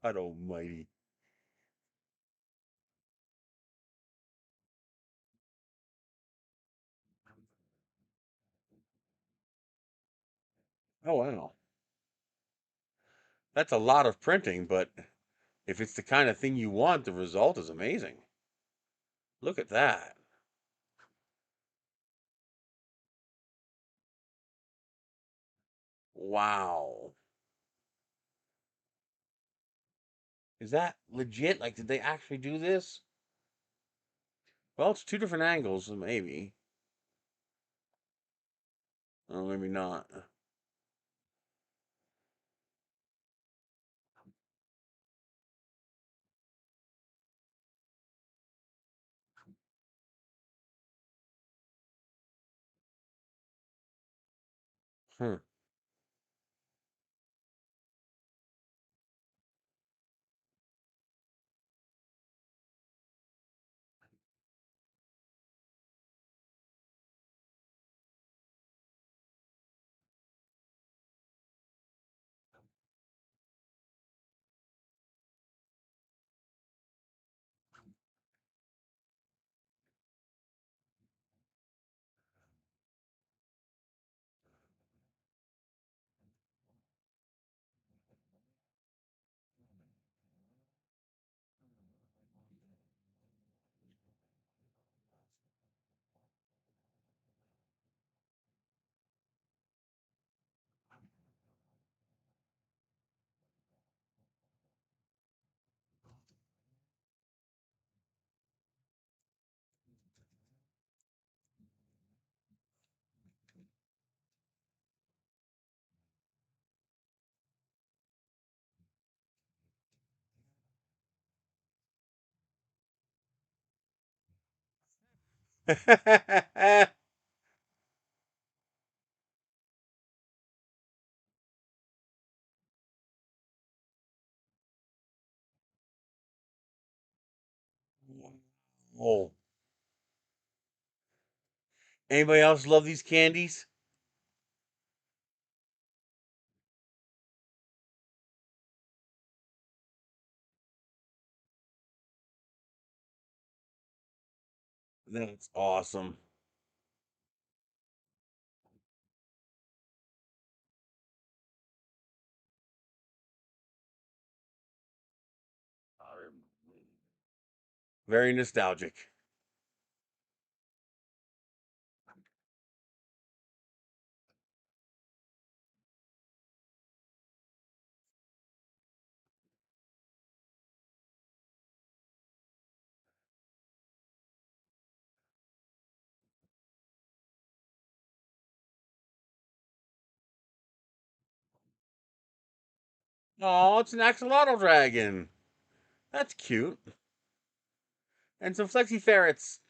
God almighty. Oh, wow. That's a lot of printing, but if it's the kind of thing you want, the result is amazing. Look at that. Wow. Is that legit? Like, did they actually do this? Well, it's two different angles, so maybe. Oh, maybe not. Hmm. Oh. Anybody else love these candies? That's awesome. Very nostalgic. Oh, it's an axolotl dragon. That's cute. And some flexi ferrets.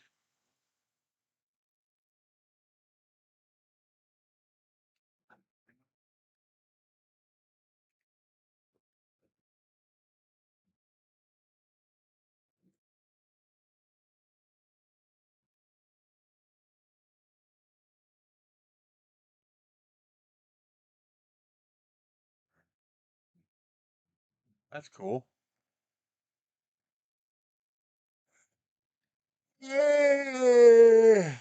That's cool. Yeah.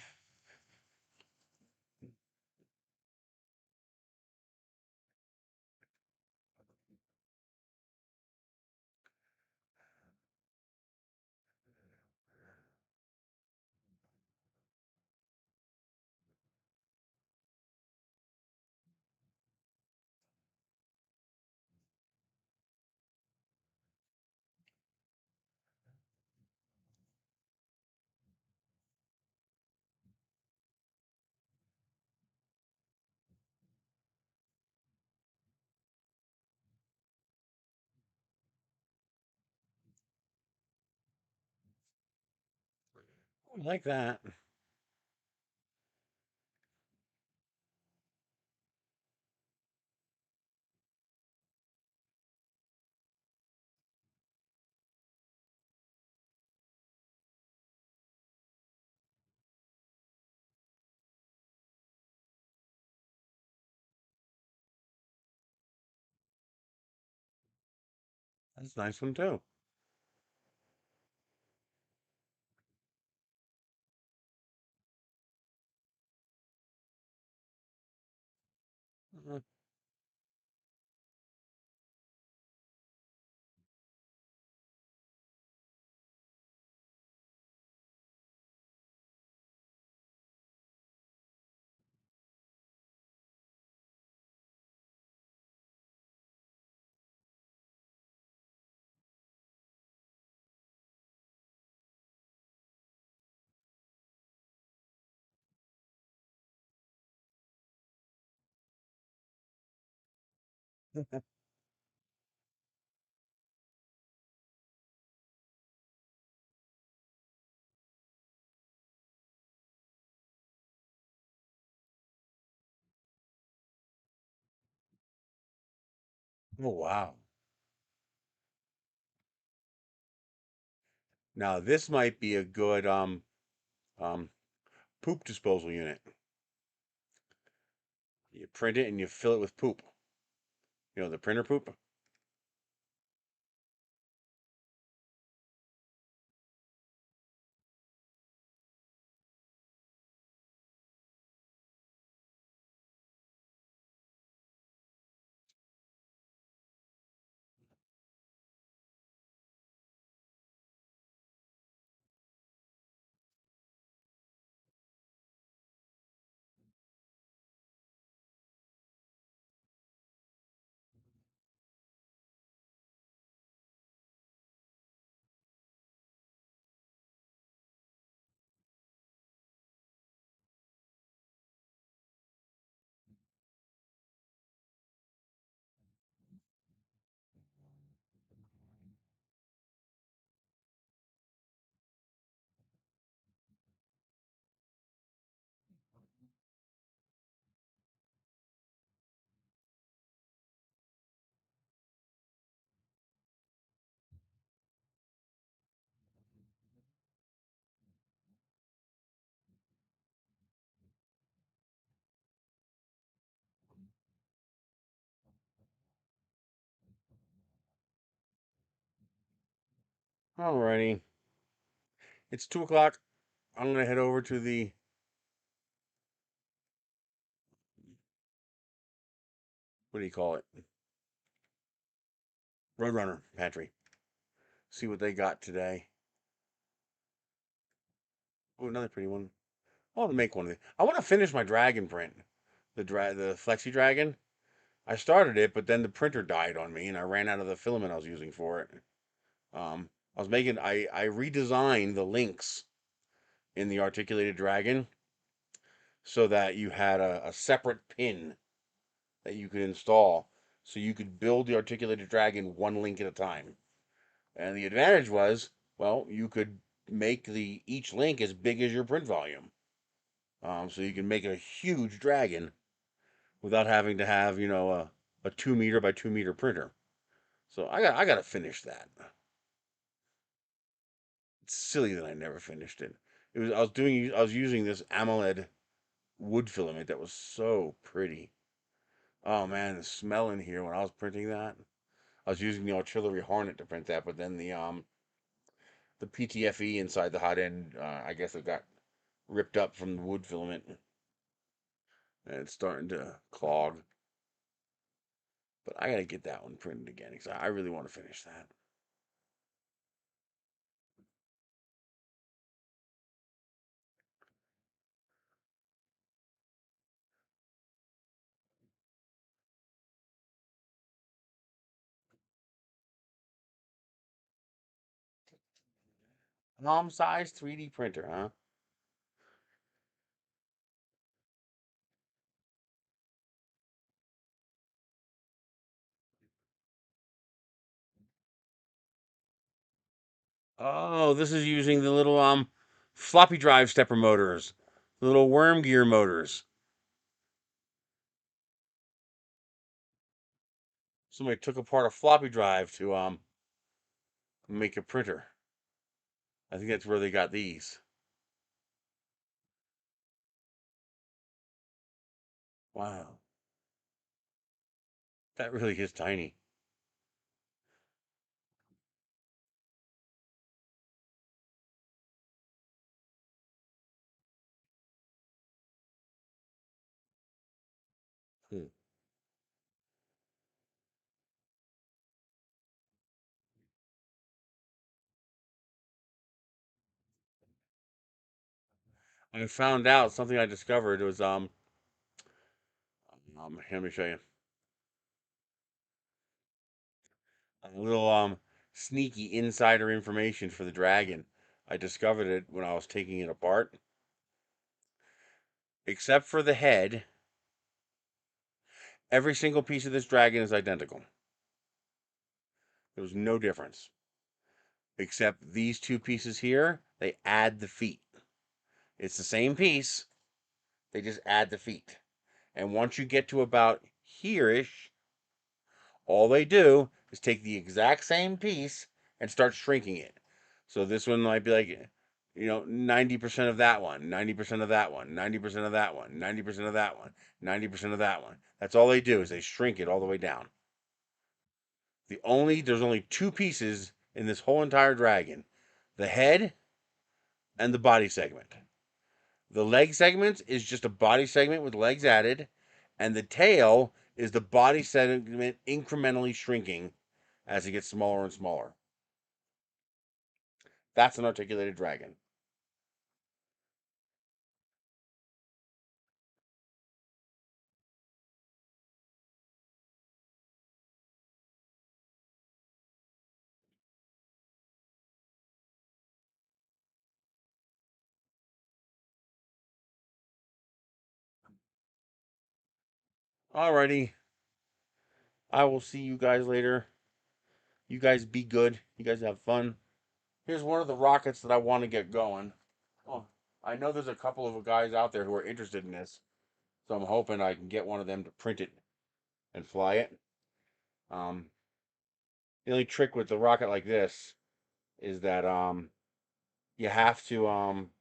I like that. That's a nice one too. Uh, Oh wow. Now this might be a good um poop disposal unit. You print it and you fill it with poop. You know, the printer poop. Alrighty. It's 2 o'clock. I'm gonna head over to the, what do you call it? Roadrunner pantry. See what they got today. Oh, another pretty one. I want to make one of these. I want to finish my dragon print. The Flexi Dragon. I started it, but then the printer died on me, and I ran out of the filament I was using for it. I was making. I redesigned the links in the articulated dragon so that you had a separate pin that you could install, so you could build the articulated dragon one link at a time. And the advantage was, well, you could make the each link as big as your print volume. So you can make a huge dragon without having to have, a 2 meter by 2 meter printer. So I got to finish that. It's silly that I never finished it. I was using this AMOLED wood filament that was so pretty. Oh man, the smell in here when I was printing that. I was using the artillery Hornet to print that, but then the PTFE inside the hot end, I guess it got ripped up from the wood filament, and it's starting to clog. But I gotta get that one printed again because I really want to finish that. Palm size 3D printer, huh? Oh, this is using the little floppy drive stepper motors, little worm gear motors. Somebody took apart a floppy drive to make a printer. I think that's where they got these. Wow, that really is tiny. Hmm. I found out something I discovered was let me show you a little sneaky insider information for the Dragon. I discovered it when I was taking it apart. Except for the head, every single piece of this Dragon is identical. There was no difference. Except these two pieces here, they add the feet. It's the same piece, they just add the feet. And once you get to about here-ish, all they do is take the exact same piece and start shrinking it. So this one might be like, 90% of that one, 90% of that one, 90% of that one, 90% of that one, 90% of that one. That's all they do is they shrink it all the way down. There's only two pieces in this whole entire Dragon: the head and the body segment. The leg segment is just a body segment with legs added, and the tail is the body segment incrementally shrinking as it gets smaller and smaller. That's an articulated Dragon. Alrighty, I will see you guys later. You guys be good. You guys have fun. Here's one of the rockets that I want to get going. Oh, I know there's a couple of guys out there who are interested in this, so I'm hoping I can get one of them to print it and fly it. Um, the only trick with the rocket like this is that you have to um,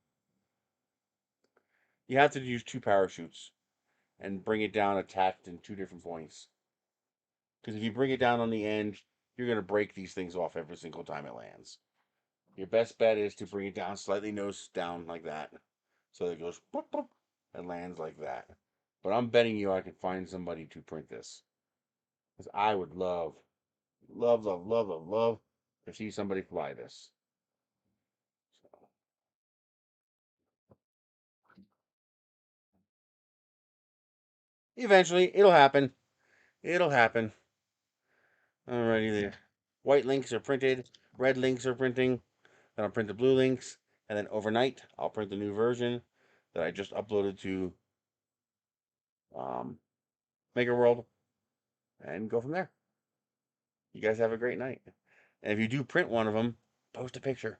you have to use two parachutes and bring it down attached in two different points. Because if you bring it down on the end, you're gonna break these things off every single time it lands. Your best bet is to bring it down slightly nose down like that, so that it goes boop, boop, and lands like that. But I'm betting you I can find somebody to print this, because I would love, love, love, love, love, love to see somebody fly this. So, eventually, it'll happen. It'll happen. Alrighty there. White links are printed. Red links are printing. Then I'll print the blue links, and then overnight I'll print the new version that I just uploaded to um, Maker World, and go from there. You guys have a great night. And if you do print one of them, post a picture.